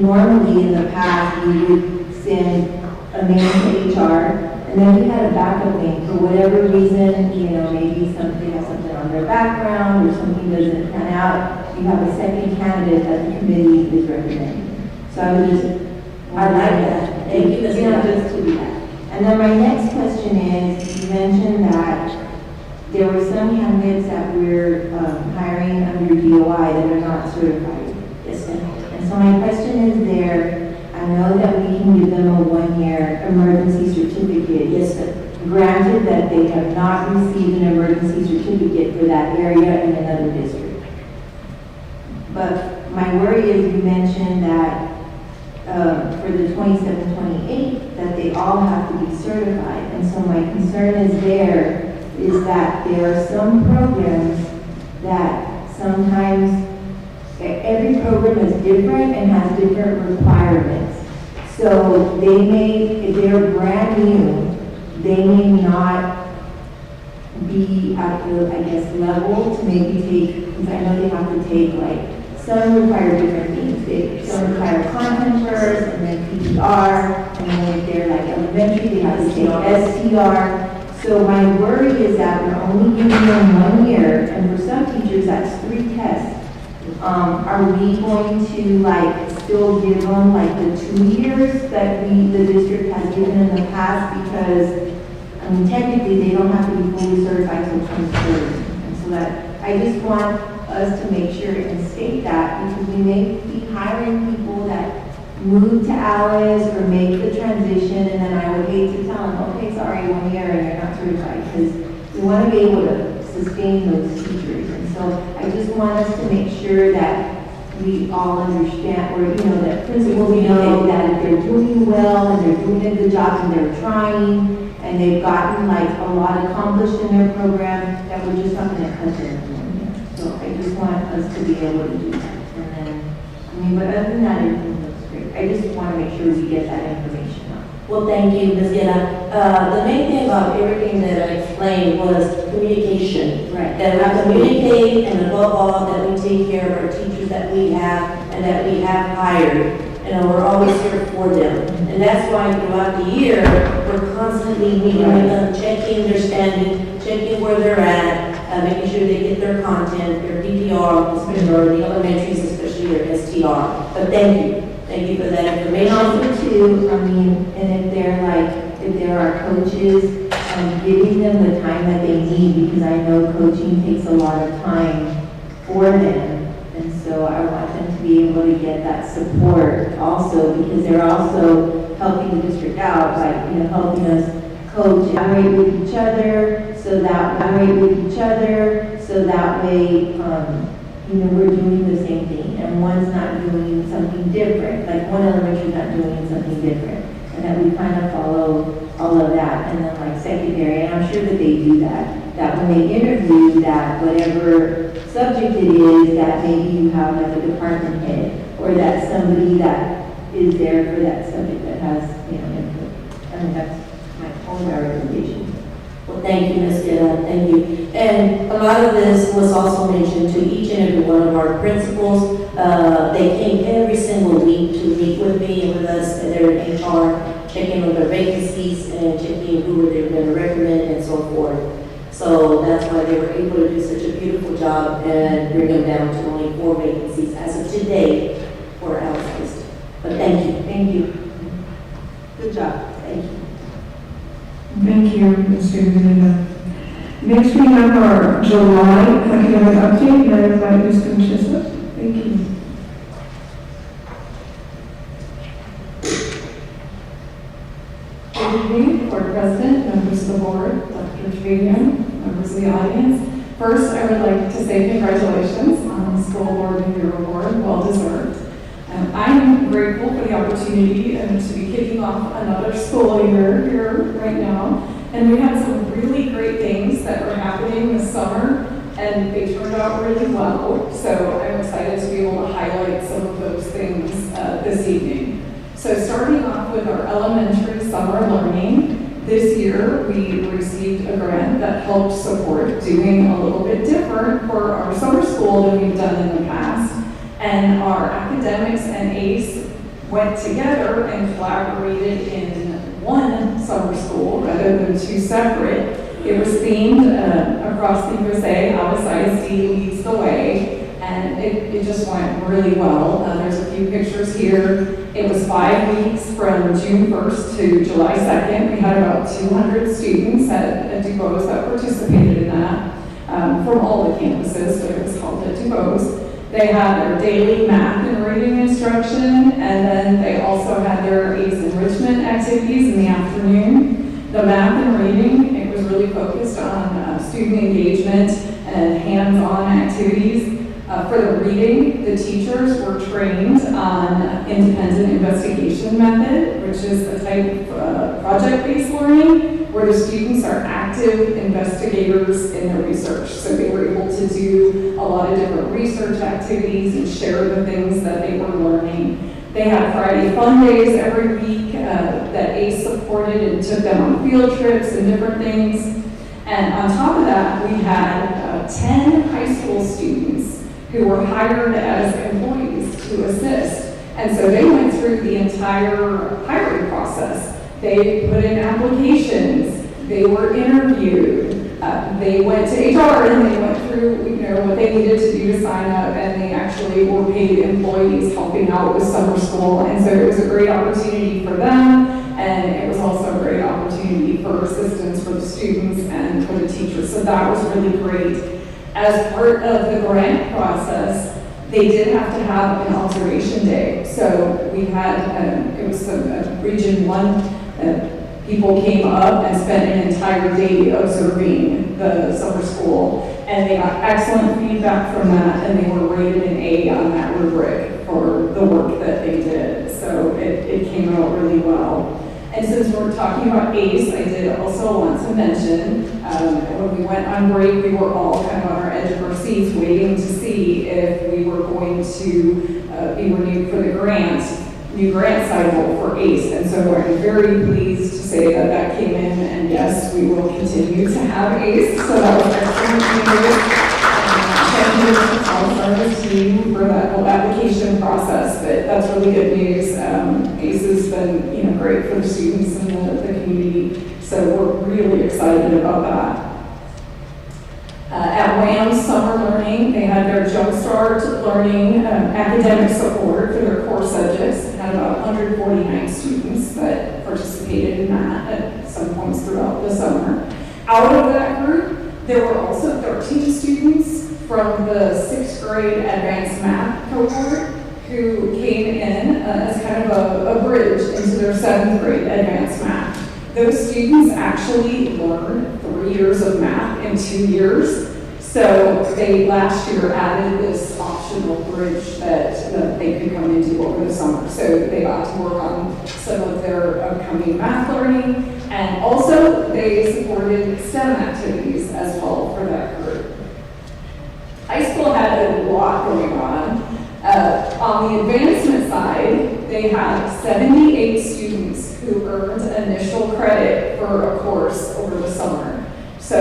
normally in the past, we would send a name to HR, and then we had a backup name for whatever reason, you know, maybe something has something on their background or something doesn't pan out, you have a second candidate that the committee is recommending. So I would just, I like that. Thank you, Ms. You know, Miller. just to do that. And then my next question is, you mentioned that there were some candidates that we're hiring under DOI that are not certified. Yes, ma'am. And so my question is there, I know that we can give them a 1-year emergency certificate. Yes, ma'am. Granted that they have not received an emergency certificate for that area in another district. But my worry is you mentioned that for the 27-28, that they all have to be certified. And so my concern is that there are some programs that sometimes, every program is different and has different requirements. So they may, if they're brand new, they may not be at the, I guess, level to maybe take, because I know they have to take like, some require different things. Some require content first, and then PPR, and then if they're like elementary, they have to take STR. So my worry is that we're only giving them 1 year, and for some teachers, that's 3 tests. Are we going to like still give them like the 2 years that the district has given in the past? Because, I mean, technically, they don't have to be fully certified until 2030. And so that, I just want us to make sure and state that, because we may be hiring people that move to Alice or make the transition, and then I would hate to tell them, okay, sorry, 1 year and you're not certified, because we want to be able to sustain those teachers. And so I just want us to make sure that we all understand, or, you know, that principals know that if they're doing well and they're doing a good job and they're trying and they've gotten like a lot accomplished in their program, that we're just not going to cut them in 1 year. So I just want us to be able to do that. And then, I mean, but other than that, everything looks great. I just want to make sure we get that information out. Well, thank you, Ms. Guerra. The main thing about everything that I explained was communication. Right. That we communicate, and above all, that we take care of our teachers that we have and that we have hired. And we're always here for them. And that's why throughout the year, we're constantly meeting with them, checking their standing, checking where they're at, making sure they get their content, their PPR, especially or the elementaries, especially their STR. But thank you. Thank you for that And information. also too, I mean, and if they're like, if there are coaches, giving them the time that they need, because I know coaching takes a lot of time for them. And so I want them to be able to get that support also, because they're also helping the district out by, you know, helping us coach, collaborate with each other, so that way, you know, we're doing the same thing, and one's not doing something different, like one elementary's not doing something different, and that we kind of follow all of that. And then like secondary, and I'm sure that they do that when they interview, that whatever subject it is, that maybe you have like a department head, or that somebody that is there for that subject that has, you know, input. I mean, that's my own recommendation. Well, thank you, Ms. Guerra. Thank you. And a lot of this was also mentioned to each and every one of our principals. They came every single week to meet with me and with us, and they're in HR, checking on their vacancies and checking who they were going to recommend and so forth. So that's why they were able to do such a beautiful job and bring them down to only 4 vacancies as of today for our AISD. But thank you. Thank you. Good job. Thank you. Thank you, Mr. Vinita. Next, we have our July academic update, and I invite Mr. Mishisa. Thank you. Good evening, Board President, members of the board, Dr. Trevino, members of the audience. First, I would like to say congratulations on the School Board and your award, well deserved. I'm grateful for the opportunity to be kicking off another school year here right now. And we had some really great things that were happening this summer, and they turned out really well. So I'm excited to be able to highlight some of those things this evening. So starting off with our elementary summer learning, this year we received a grant that helped support doing a little bit different for our summer school than we've done in the past. And our academics and ACE went together and collaborated in one summer school rather than two separate. It was themed across the USA. AISD leads the way, and it just went really well. There's a few pictures here. It was 5 weeks from June 1st to July 2nd. We had about 200 students at DuBose that participated in that from all the campuses, but it was held at DuBose. They had their daily math and reading instruction, and then they also had their ACE enrichment activities in the afternoon. The math and reading, it was really focused on student engagement and hands-on activities. For the reading, the teachers were trained on independent investigation method, which is a type of project-based learning where the students are active investigators in their research. So they were able to do a lot of different research activities and share the things that they were learning. They had Friday fun days every week that ACE supported and took them on field trips and different things. And on top of that, we had 10 high school students who were hired as employees to assist. And so they went through the entire hiring process. They put in applications, they were interviewed, they went to HR and they went through what they needed to do to sign up, and they actually were paid employees helping out with summer school. And so it was a great opportunity for them, and it was also a great opportunity for assistance for the students and for the teachers. So that was really great. As part of the grant process, they did have to have an observation day. So we had, it was Region 1, people came up and spent an entire day observing the summer school. And they got excellent feedback from that, and they were rated an A on that rubric for the work that they did. So it came out really well. And since we're talking about ACE, I did also want to mention, when we went on break, we were all kind of on our edge of our seats waiting to see if we were going to be renewed for the new grant cycle for ACE. And so I'm very pleased to say that that came in, and yes, we will continue to have ACE. So that was excellent news. Thank you to the team for that whole application process, but that's really good news. ACE has been great for the students and the community, so we're really excited about that. At WAM's Summer Learning, they had their Jumpstart Learning academic support for their core subjects. They had about 149 students that participated in that at some points throughout the summer. Out of that group, there were also 13 students from the 6th grade advanced math cohort who came in as kind of a bridge into their 7th grade advanced math. Those students actually learned 3 years of math in 2 years. So they last year added this optional bridge that they could come into over the summer. So they got to work on some of their upcoming math learning, and also they supported STEM activities as well for that group. High school had a lot going on. On the advancement side, they had 78 students who earned initial credit for a course over the summer. So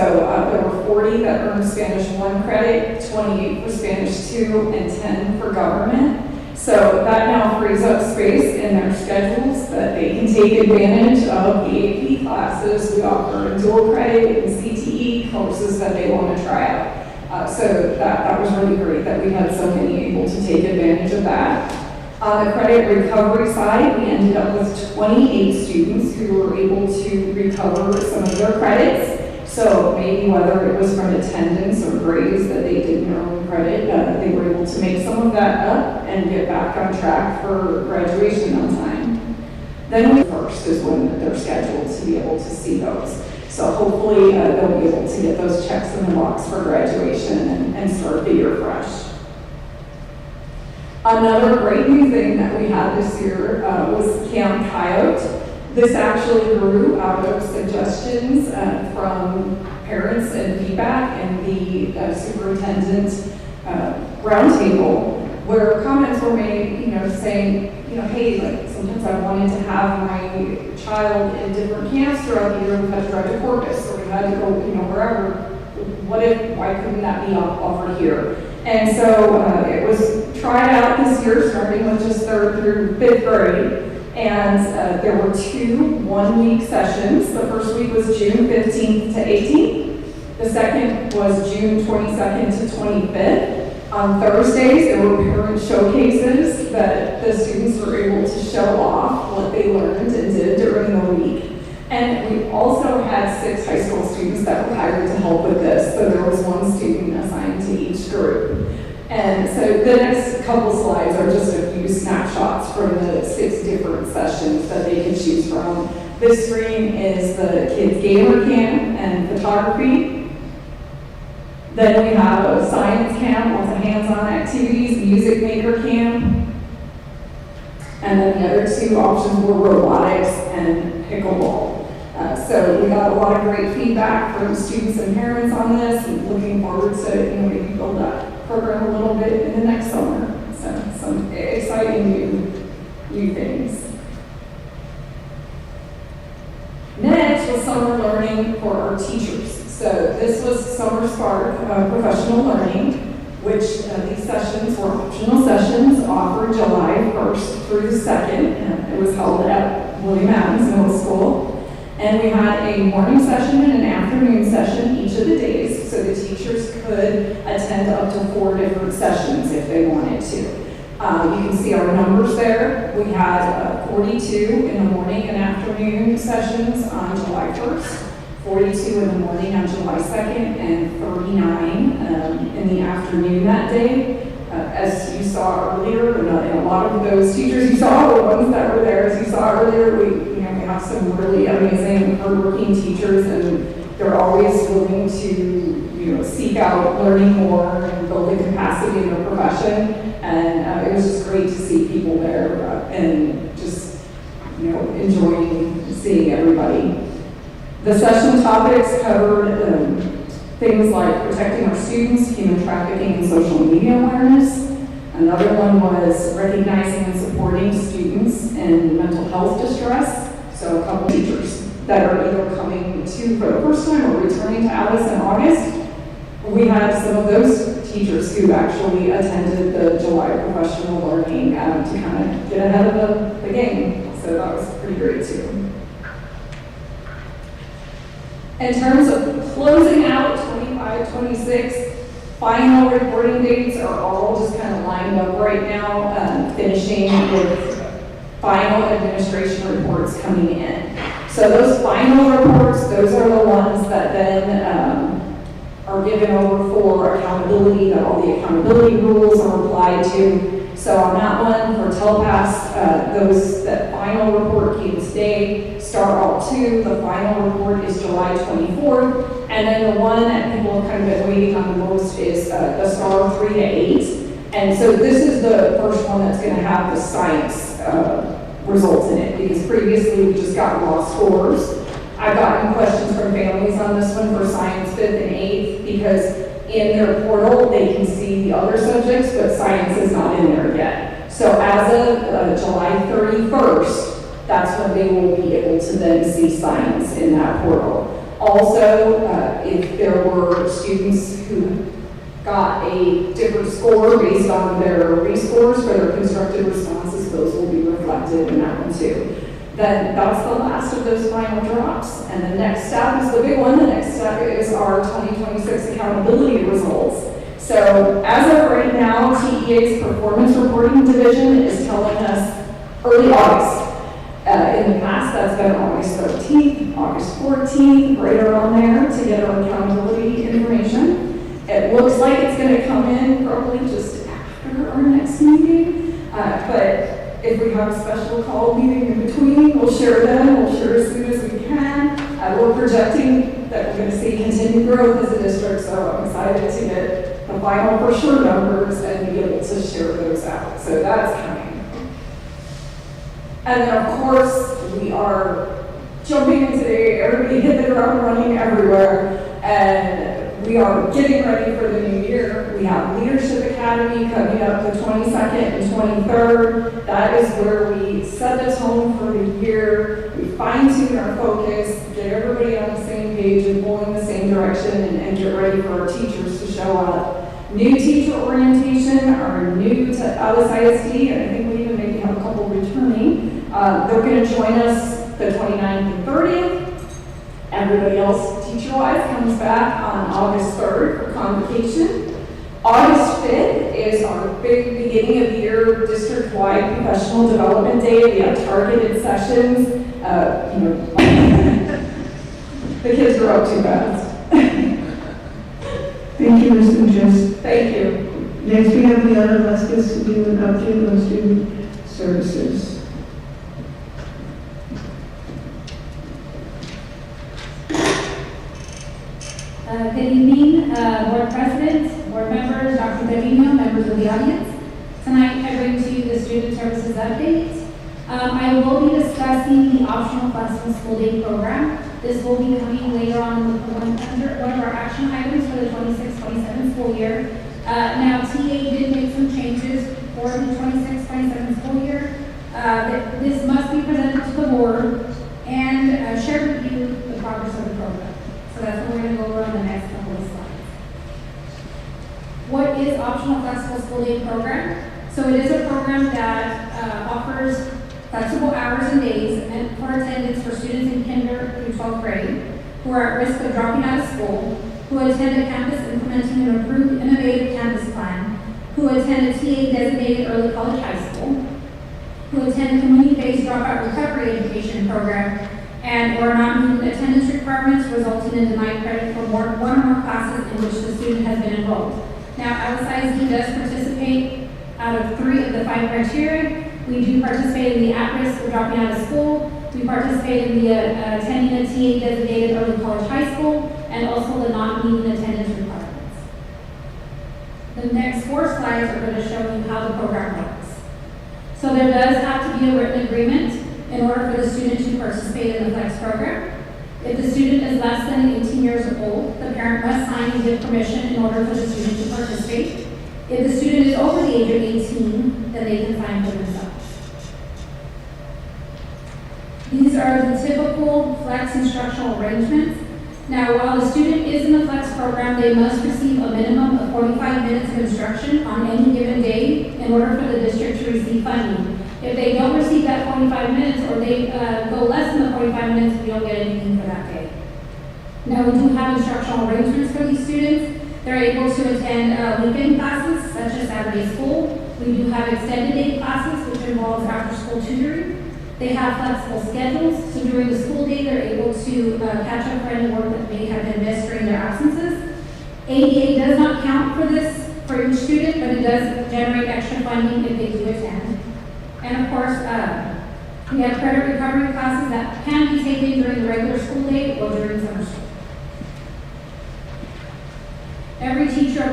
there were 40 that earned Spanish 1 credit, 28 for Spanish 2, and 10 for government. So that now frees up space in their schedules that they can take advantage of the AP classes. We offer dual credit and CTE courses that they want to try out. So that was really great that we had so many able to take advantage of that. On the credit recovery side, we ended up with 28 students who were able to recover some of their credits. So maybe whether it was from attendance or grades that they didn't earn credit, they were able to make some of that up and get back on track for graduation on time. Then the 1st is when they're scheduled to be able to see those. So hopefully they'll be able to get those checks in the box for graduation and start the year fresh. Another great new thing that we had this year was Camp Coyote. This actually grew out of suggestions from parents and feedback in the superintendent roundtable, where comments were made, saying, hey, like sometimes I wanted to have my child in different camps throughout the year. We had to drive to Corpus, or we had to go, wherever. Why couldn't that be offered here? And so it was tried out this year, starting with just 3rd through 5th grade. And there were 2 one-week sessions. The first week was June 15th to 18th. The second was June 22nd to 25th. On Thursdays, there were parent showcases that the students were able to show off what they learned and did during the week. And we also had 6 high school students that were hired to help with this. So there was 1 student assigned to each group. And so the next couple slides are just a few snapshots from the 6 different sessions that they could choose from. This screen is the kids' gamer camp and photography. Then we have a science camp, lots of hands-on activities, music maker camp. And then the other 2 options were robotics and pickleball. So we got a lot of great feedback from students and parents on this, and looking forward to maybe build that program a little bit in the next summer. So some exciting new things. Next was summer learning for our teachers. So this was Summer Spark Professional Learning, which these sessions were optional sessions offered July 1st through the 2nd. It was held at William Adams Middle School. And we had a morning session and an afternoon session each of the days, so the teachers could attend up to 4 different sessions if they wanted to. You can see our numbers there. We had 42 in the morning and afternoon sessions on July 1st, 42 in the morning on July 2nd, and 39 in the afternoon that day. As you saw earlier, and a lot of those teachers you saw, the ones that were there, as you saw earlier, we have some really amazing, hardworking teachers, and they're always willing to, seek out learning more and building capacity in their profession. And it was just great to see people there and just, enjoying seeing everybody. The session topics covered things like protecting our students, human trafficking, and social media awareness. Another one was recognizing and supporting students in mental health distress. So a couple teachers that are either coming to for the first time or returning to Alice in August. We had some of those teachers who actually attended the July professional learning to kind of get ahead of the game. So that was pretty great too. In terms of closing out 25, 26, final reporting dates are all just kind of lined up right now, finishing with final administration reports coming in. So those final reports, those are the ones that then are given over for accountability, that all the accountability rules are applied to. So on that one, for TELPAS, that final report came today. Star Alt 2, the final report is July 24th. And then the one that people have kind of been waiting on the most is the Star 3 to 8. And so this is the first one that's going to have the science results in it, because previously we just got raw scores. I've gotten questions from families on this one for science 5th and 8th, because in their portal they can see the other subjects, but science is not in there yet. So as of July 31st, that's when they will be able to then see science in that portal. Also, if there were students who got a different score based on their rescores for their constructive responses, those will be reflected in that one too. Then that's the last of those final drops. And the next step is the big one. The next step is our 2026 accountability results. So as of right now, TEA's performance reporting division is telling us early August. In the past, that's been August 13th, August 14th, right around there to get our accountability information. It looks like it's going to come in probably just after our next meeting, but if we have a special call meeting in between, we'll share them. We'll share as soon as we can. We're projecting that we're going to see continued growth as a district, so I'm excited to get the final for sure numbers and be able to share those out. So that's coming. And then, of course, we are jumping into the air. We hit the ground running everywhere, and we are getting ready for the new year. We have Leadership Academy coming up the 22nd and 23rd. That is where we set the tone for the year. We fine-tune our focus, get everybody on the same page and pulling the same direction, and get ready for our teachers to show up. new teacher orientation are new to Alice ISD, and I think we even maybe have a couple returning. They're going to join us the 29th and 30th. Everybody else, teacher-wise, comes back on August 3rd for convocation. August 5th is our big beginning of year district-wide professional development day. We have targeted sessions. The kids grow up too fast. Thank you, Ms. Uches. Thank you. Next, we have Liana Vasquez to do an update on student services. Good evening, Board President, Board members, Dr. Trevino, members of the audience. Tonight, I bring to you the Student Services Update. I will be discussing the optional flexible school day program. This will be coming later on under one of our action items for the 26-27 school year. Now, TA did make some changes for the 26-27 school year. This must be presented to the board and share with you the progress of the program. So that's what we're going to go over on the next couple of slides. What is optional flexible school day program? So it is a program that offers flexible hours and days and for attendance for students in kinder through 12th grade who are at risk of dropping out of school, who attend a campus implementing an approved innovative campus plan, who attend a TA designated early college high school, who attend a community-based dropout recovery education program, and or not meeting attendance requirements resulting in denied credit for one or more classes in which the student has been enrolled. Now, Alice ISD does participate out of 3 of the 5 criteria. We do participate in the at-risk of dropping out of school. We participate in the attending a TA designated early college high school, and also the not meeting attendance requirements. The next 4 slides are going to show you how the program works. So there does have to be a written agreement in order for the student to participate in the FLEX program. If the student is less than 18 years old, the parent must sign and give permission in order for the student to participate. If the student is over the age of 18, then they can sign for themselves. These are the typical FLEX instructional arrangements. Now, while the student is in the FLEX program, they must receive a minimum of 45 minutes of instruction on any given day in order for the district to receive funding. If they don't receive that 45 minutes or they go less than the 45 minutes, we don't get anything for that day. Now, we do have instructional arrangements for these students. They're able to attend weekend classes, such as Saturday school. We do have extended day classes, which involves after-school tutoring. They have flexible schedules, so during the school day, they're able to catch up for any work that may have been missed during their absences. ADA does not count for this for each student, but it does generate extra funding if they do attend. And of course, we have credit recovery classes that can be taken during the regular school day or during summer school. Every teacher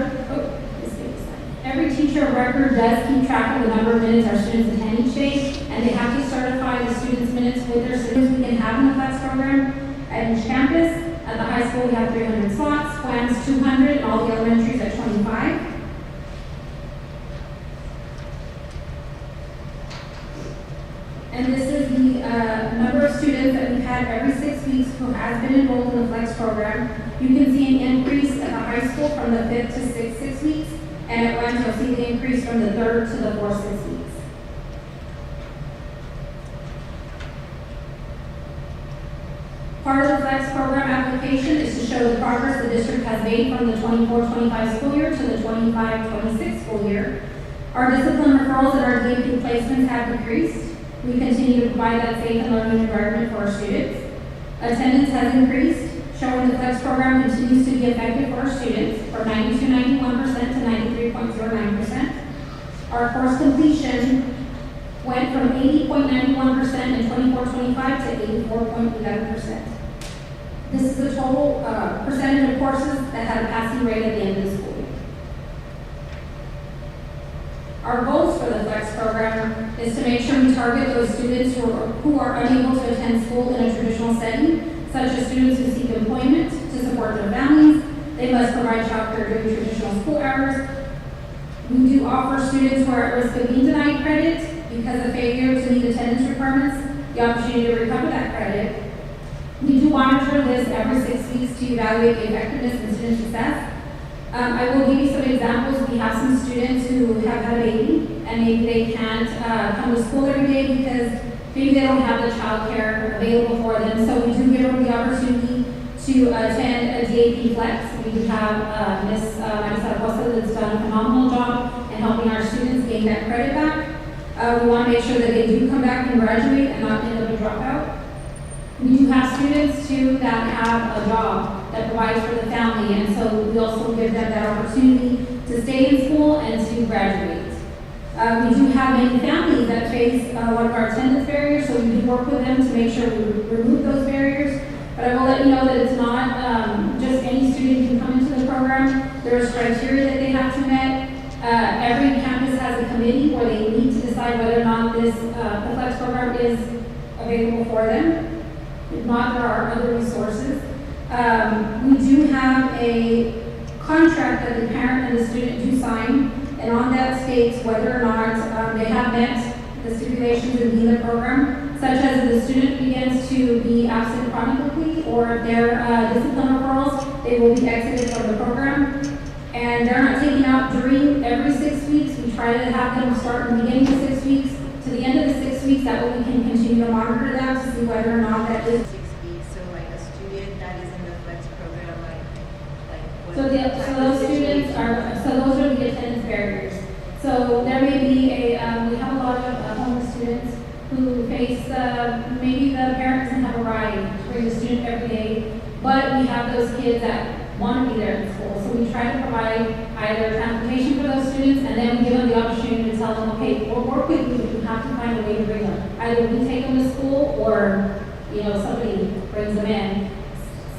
of record does keep track of the number of minutes our students attend each day, and they have to certify the students' minutes with their students we can have in the FLEX program at each campus. At the high school, we have 300 slots, plans 200, and all the elementaries at 25. And this is the number of students that we've had every 6 weeks who has been enrolled in the FLEX program. You can see an increase at the high school from the 5th to 6th 6 weeks, and at Wentz, you'll see the increase from the 3rd to the 4th 6 weeks. Part of the FLEX program application is to show the progress the district has made from the 24-25 school year to the 25-26 school year. Our discipline referrals and our DAP placements have decreased. We continue to provide that safe and learning environment for our students. Attendance has increased, showing the FLEX program continues to be effective for our students from 92.91% to 93.09%. Our course completion went from 80.91% in 24-25 to 84.11%. This is the total percentage of courses that had a passing rate at the end of the school year. Our goals for the FLEX program is to make sure we target those students who are unable to attend school in a traditional setting, such as students who seek employment to support their families. They must provide childcare during traditional school hours. We do offer students who are at risk of being denied credit because of failure to meet attendance requirements the opportunity to recover that credit. We do monitor this every 6 weeks to evaluate the effectiveness and student success. I will give you some examples. We have some students who have had a baby and maybe they can't come to school every day because maybe they don't have the childcare available for them. So we do give them the opportunity to attend a DAP Flex. We do have Ms. Marisa Acosta that's done a phenomenal job in helping our students gain that credit back. We want to make sure that they do come back and graduate and not end up a dropout. We do have students too that have a job that provides for the family, and so we also give them that opportunity to stay in school and to graduate. We do have many families that face one of our attendance barriers, so we do work with them to make sure we remove those barriers. But I will let you know that it's not just any student can come into the program. There's criteria that they have to meet. Every campus has a committee where they need to decide whether or not this the Flex program is available for them. If not, there are other resources. We do have a contract that the parent and the student do sign, and on that states whether or not they have met the stipulations in the program, such as if the student begins to be absent chronically or if they're discipline referrals, they will be exited from the program. And they're not taken out during every 6 weeks. We try to have them start in the beginning of 6 weeks to the end of the 6 weeks. That way we can continue to monitor that to see whether or not that is. 6 weeks, so like a student that is in the Flex program, what? So those students are, so those are the attendance barriers. So there may be we have a lot of homeless students who face, maybe the parent doesn't have a ride to bring the student every day, but we have those kids that want to be there in school. So we try to provide either transportation for those students, and then we give them the opportunity to tell them, okay, we'll work with you, but you have to find a way to bring them. Either we take them to school or, somebody brings them in.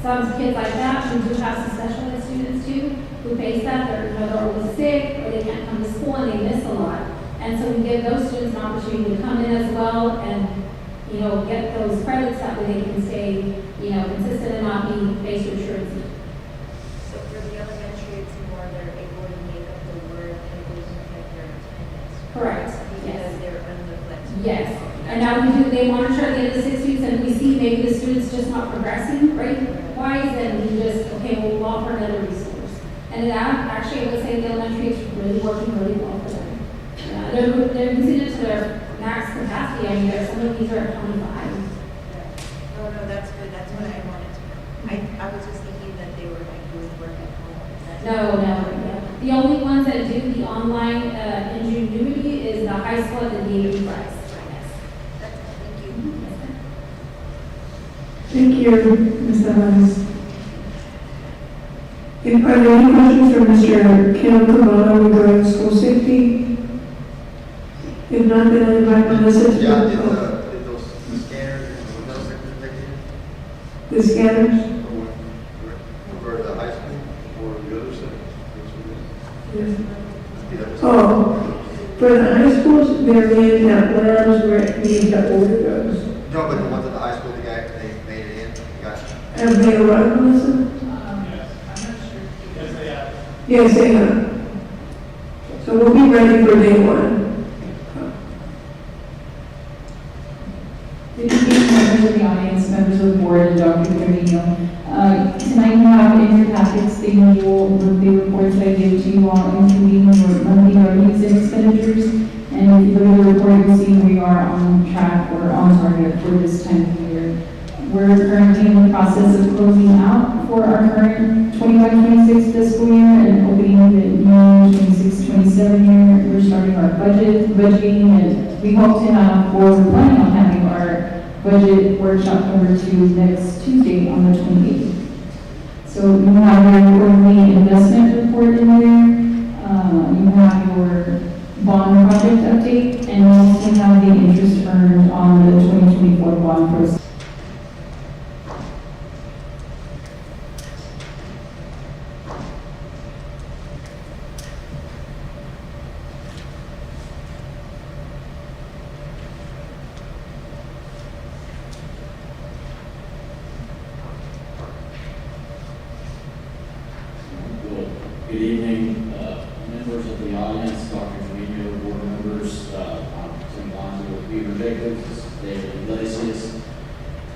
Some kids like that, we do have some special ed students too, who face that. They're always sick, or they can't come to school and they miss a lot. And so we give those students an opportunity to come in as well and, get those credits that way they can stay, consistent and not be faced with truancy. So for the elementary, it's more they're able to make up the work and it doesn't affect their attendance. Correct. Because Yes. they're under Flex. Yes. And now they monitor at the end of the 6 weeks, and we see maybe the student's just not progressing, right? Wise, then we just, we'll offer another resource. And that, actually, I would say the elementary is really working really well for them. Yeah, they're using it to their max capacity. I mean, some of these are at 25. No, that's good. That's what I wanted to know. I was just thinking that they were doing work at home. No. Yeah. The only ones that do the online ingenuity is the high school and the DAV class. Thank you, Ms. Evans. Are there any questions for Mr. Kim Cavano regarding school safety? If not, then I invite Melissa to. Yeah, did those scanners, The scanners? for the high school or the other center? Yes. Oh, for the high schools, they're in that labs where it needs to order those. No, but the ones at the high school, they made it in, they got it. Have they arrived, Melissa? Yes, they have. So we'll be ready for day one. Good evening, members of the audience, members of the board, and Dr. Trevino. Tonight you have in your packets the annual monthly reports that I give to you all, including your monthly revenues and expenditures. And if you look at the report, you'll see we are on track or on target for this time of year. We're currently in the process of closing out for our current 25-26 fiscal year and opening the new 26-27 year. We're starting our budgeting, and we hope to have, or we're planning on having our budget workshop number 2 next Tuesday on the 28th. So you have your quarterly investment report in there. You have your bond project update, and you also have the interest earned on the 2024 bond proceeds. Good evening, members of the audience, Dr. Trevino, board members. I'm Tim Lonzo with Beaver Jacobs, David Iglesias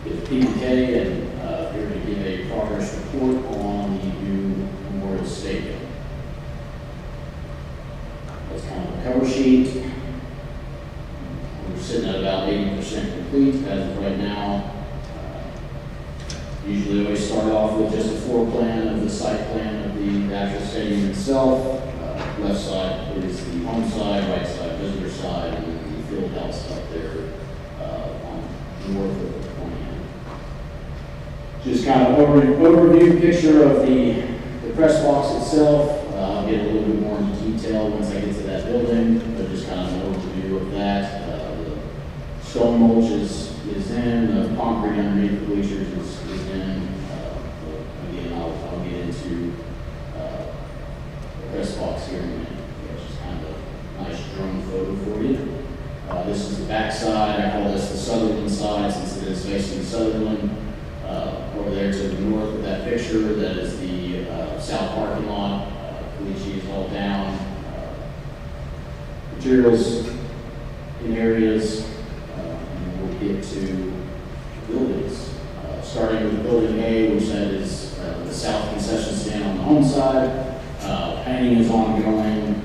with PK, and here to give a progress report on the new Memorial Stadium. Cover sheet, we're sitting at about 80% complete as of right now. Usually always start off with just a floor plan of the site plan of the actual stadium itself. Left side is the home side, right side visitor side, and then the field house up there on north of the plan. Just kind of overview picture of the press box itself. I'll get a little bit more into detail once I get to that building, but just kind of an overview of that. The stone mulch is in, the concrete underneath the bleachers is in. Again, I'll get into the press box here in a minute. Yeah, just kind of a nice drone photo for you. This is the back side. I call this the Sutherland side since it is facing Sutherland. Over there to the north of that picture, that is the south parking lot. Caliche is all down. Materials in areas, and we'll get to buildings. Starting with building A, which that is the south concession stand on the home side. Painting is ongoing.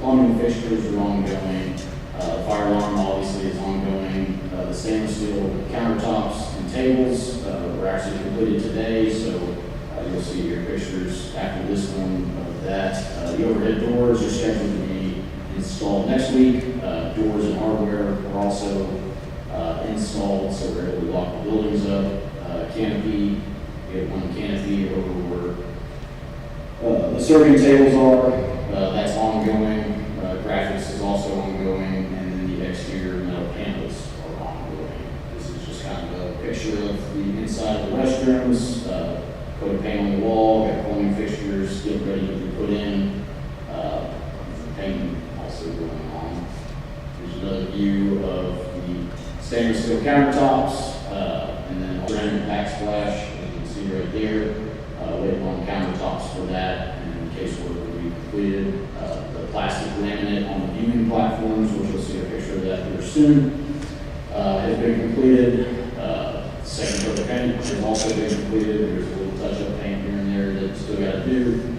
Plumbing fixtures are ongoing. Fire alarm obviously is ongoing. The stainless steel countertops and tables were actually completed today, so you'll see your pictures after this one of that. The overhead doors are scheduled to be installed next week. Doors and hardware are also installed, so we're able to lock the buildings up. Canopy, we have one canopy over where the serving tables are. That's ongoing. Graphics is also ongoing, and then the exterior metal panels are ongoing. This is just kind of a picture of the inside of the restrooms. Put a paint on the wall, got plumbing fixtures, get ready to be put in. Painting also going on. There's another view of the stainless steel countertops, and then ceramic backsplash, as you can see right there. Waiting on countertops for that, and casework will be completed. The plastic laminate on the viewing platforms, which you'll see a picture of that here soon, has been completed. Second coat of paint has also been completed. There's a little touch-up paint here and there that still got to do.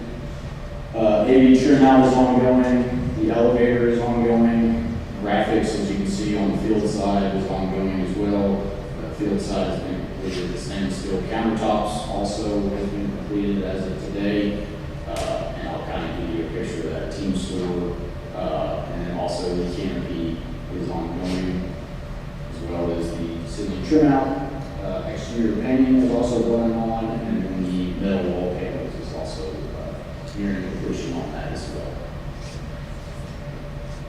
AV trim out is ongoing. The elevator is ongoing. Graphics, as you can see on the field side, is ongoing as well. The field side has been completed. The stainless steel countertops also has been completed as of today. And I'll kind of give you a picture of that team store. And then also the canopy is ongoing, as well as the ceiling trim out. Exterior painting is also going on, and then the metal wall panels is also nearing completion on that as well.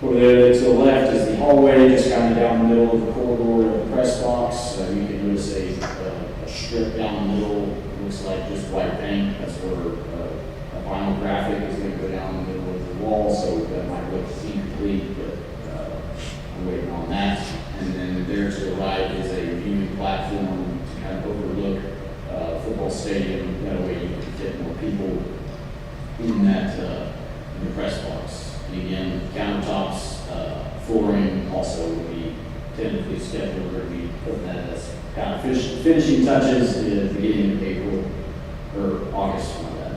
Over there to the left is the hallway, just kind of down the middle of the corridor of the press box. You can notice a strip down the middle, looks like just white paint. That's where a vinyl graphic is going to go down the middle of the wall, so that might look incomplete, but I'm waiting on that. And then there to the right is a viewing platform to kind of overlook football stadium. That way you can fit more people in that in the press box. And again, countertops, flooring also will be tentatively scheduled. We're going to be putting that as kind of finishing touches at the beginning of April or August on that.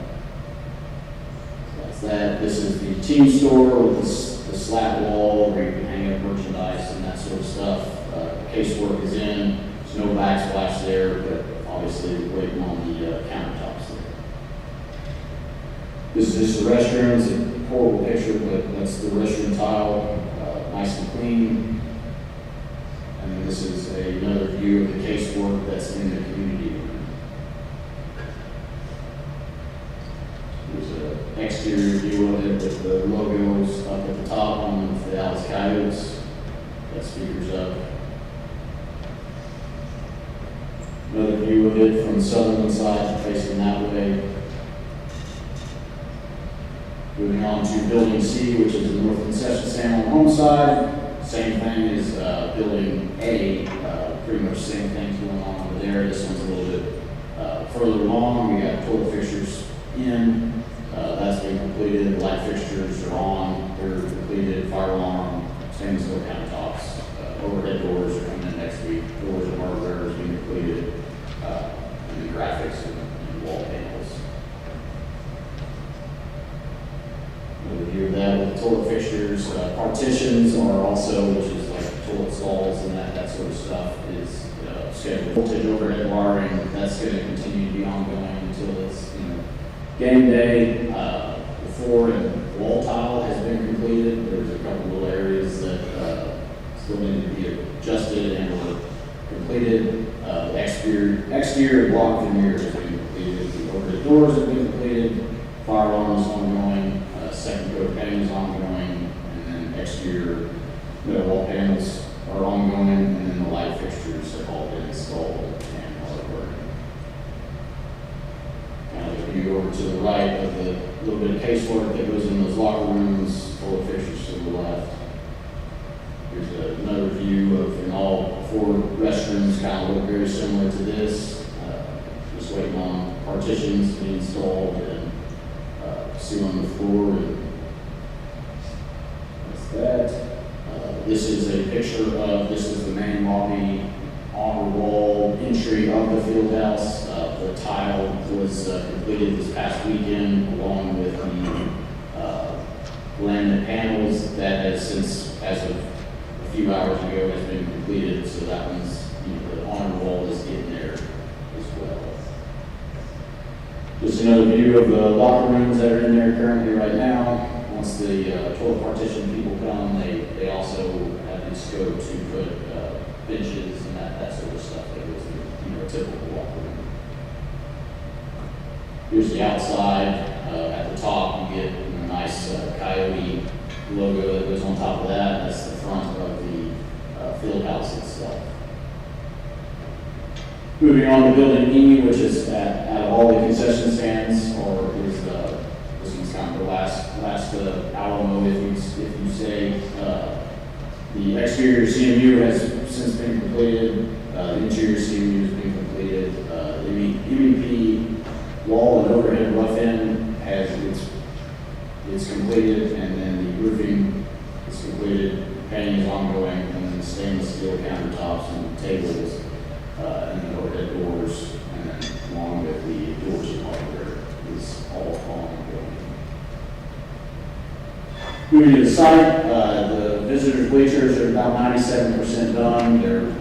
So that's that. This is the team store with the slat wall where you can hang up merchandise and that sort of stuff. Casework is in. There's no backsplash there, but obviously we're waiting on the countertops there. This is just the restrooms. A horrible picture, but that's the restroom tile, nice and clean. And then this is another view of the casework that's in the community room. There's an exterior view of it with the logos up at the top on the Dallas Coyotes. Got speakers up. Another view of it from the Sutherland side, facing that way. Moving on to building C, which is the north concession stand on the home side. Same thing as building A, pretty much same things going on over there. This one's a little bit further along. We got toilet fixtures in. That's been completed. Light fixtures are on. They're completed. Fire alarm, stainless steel countertops. Overhead doors are coming in next week. Doors and hardware is being completed. And the graphics and wall panels. Another view of that with the toilet fixtures. Partitions are also, which is like toilet stalls and that sort of stuff is scheduled. Voltage overhead wiring, that's going to continue to be ongoing until it's, game day. The floor and wall tile has been completed. There's a couple little areas that still need to be adjusted and were completed. Exterior block veneer has been completed. The overhead doors have been completed. Fire alarm is ongoing. Second coat painting is ongoing. And then exterior metal wall panels are ongoing. And then the light fixtures have all been installed and are working. Kind of a view over to the right of the little bit of casework that goes in those locker rooms, full of fixtures to the left. Here's another view of, and all 4 restrooms kind of look very similar to this. Just waiting on partitions to be installed and sealing the floor. And that's that. This is a picture of, this is the main lobby honor wall entry of the field house. The tile was completed this past weekend along with the laminate panels that has since, as of a few hours ago, has been completed. So that one's, the honor wall is getting there as well. Just another view of the locker rooms that are in there currently right now. Once the toilet partition people come, they also have the scope to put benches and that sort of stuff that goes in a typical locker room. Here's the outside. At the top, you get a nice coyote logo that goes on top of that. That's the front of the field house itself. Moving on to building E, which is at all the concession stands, or is this one's kind of the last Alamo, if you say. The exterior CMU has since been completed. The interior CMU has been completed. The MEP wall and overhead rough end has it's completed, and then the roofing is completed. Painting is ongoing, and then the stainless steel countertops and tables. And then overhead doors, and then along with the doors and hardware is all ongoing. Moving to the site, the visitors' bleachers are about 97% done. They're,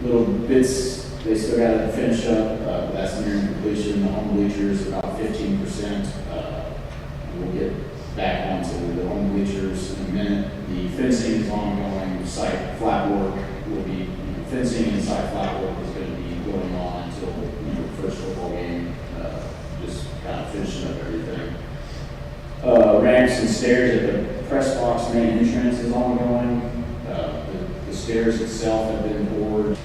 little bits they still got to finish up. That's nearing completion. The home bleachers about 15%. We'll get back onto the home bleachers in a minute. The fencing is ongoing. The site flat work will be. Fencing and site flat work is going to be going on until the first football game, just kind of finishing up everything. Ramps and stairs at the press box main entrance is ongoing. The stairs itself have been poured.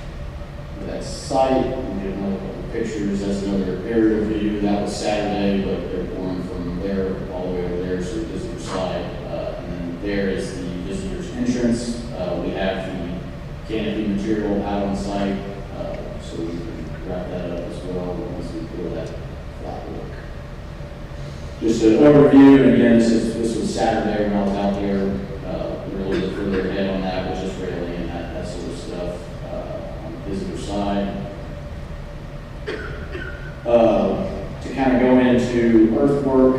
That site, we get another couple of pictures. That's another aerial view. That was Saturday, but they're pouring from there all the way over there, so the visitor side. And then there is the visitor's entrance. We have the canopy material out on site, so we can wrap that up as well once we pull that flat work. Just an overview, and again, this was Saturday when I was out there. We're a little bit further ahead on that, with just railing and that sort of stuff on the visitor side. To kind of go into earthwork,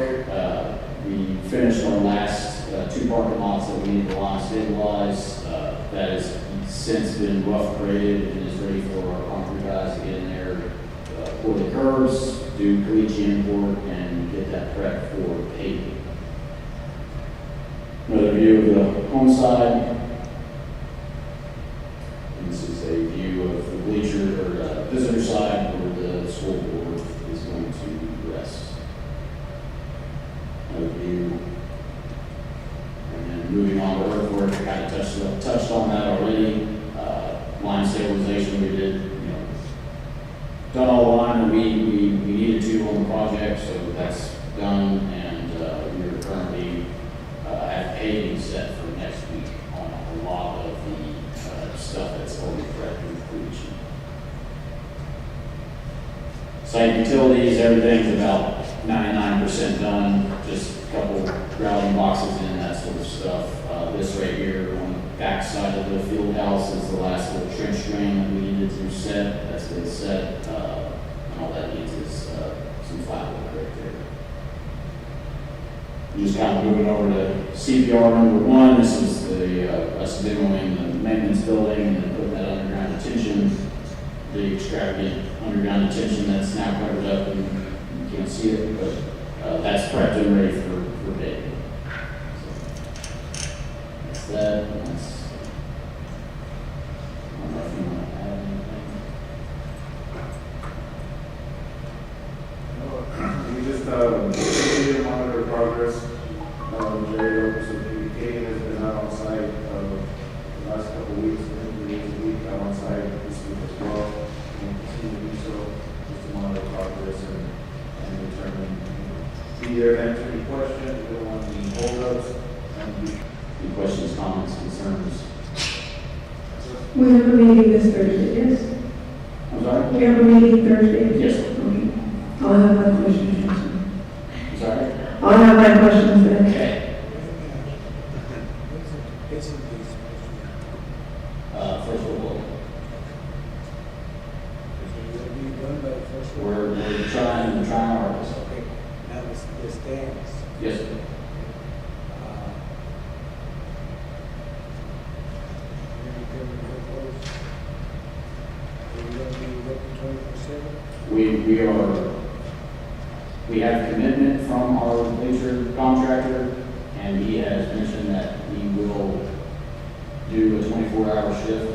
we finished our last 2 parking lots that we need to line stabilize. That has since been rough graded and is ready for our concrete guys to get in there, pour the curbs, do caliche import, and get that prep for paving. Another view of the home side. And this is a view of the bleacher or visitor side where the school board is going to rest. Another view. And then moving on to earthwork, I kind of touched on that already. Line stabilization, we did, done all the line that we needed to on the project, so that's done, and we're currently at paving set for next week on a lot of the stuff that's already prepped with completion. Site utilities, everything's about 99% done, just a couple grouting boxes in, that sort of stuff. This right here on the back side of the field house is the last little trench drain that we needed to set. That's been set, and all that needs is some flat work right there. Just kind of moving over to CPR number 1. This is us demoing the maintenance building and then putting that underground detention, the extravagant underground detention that's now covered up and you can't see it, but that's prepped and ready for bid. So, that's that. That's, I don't know if you want to add anything. We just continue to monitor progress. Jerry Okerson, PBK, has been out on site the last couple of weeks, maybe a week out on site this week as well. And continue to do so, just to monitor progress and determine, be there to answer any questions, we don't want any holdups. Any questions, comments, concerns? We have a meeting this Thursday, yes? I'm sorry? We have a meeting Thursday? Yes. Okay. I'll have my questions answered. I'm sorry? I'll have my questions then. Okay. First of all, we're trying our best. Okay, now the stands. Yes, sir. We have commitment from our bleacher contractor, and he has mentioned that he will do a 24-hour shift.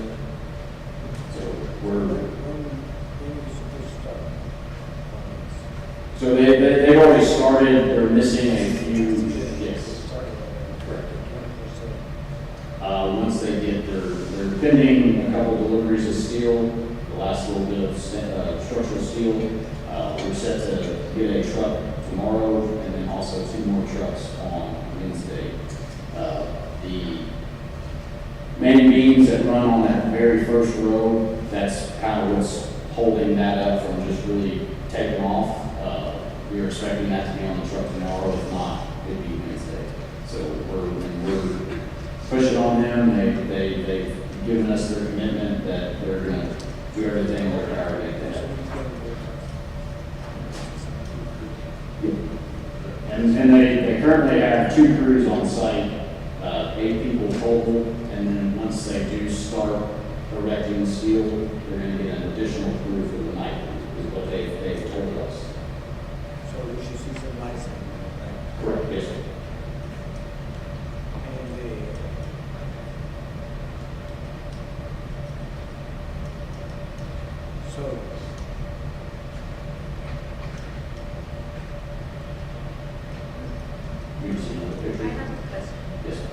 So they've already started. They're missing a few. Yes. Correct. Once they get they're pending a couple deliveries of steel, the last little bit of structural steel. We're set to get a truck tomorrow, and then also 2 more trucks on Wednesday. The main beams that run on that very first row, that's kind of what's holding that up from just really taking off. We are expecting that to be on the truck tomorrow. If not, it'll be Wednesday. So we're pushing on them. They've given us their commitment that they're going to do everything in their power to make that happen. And they currently have 2 crews on site, 8 people total, and then once they do start erecting the steel, they're going to get an additional crew for the night, is what they've told us. So we should see some lights on that. Correct, yes, sir. And so You can see another I picture. have a question. Yes, sir.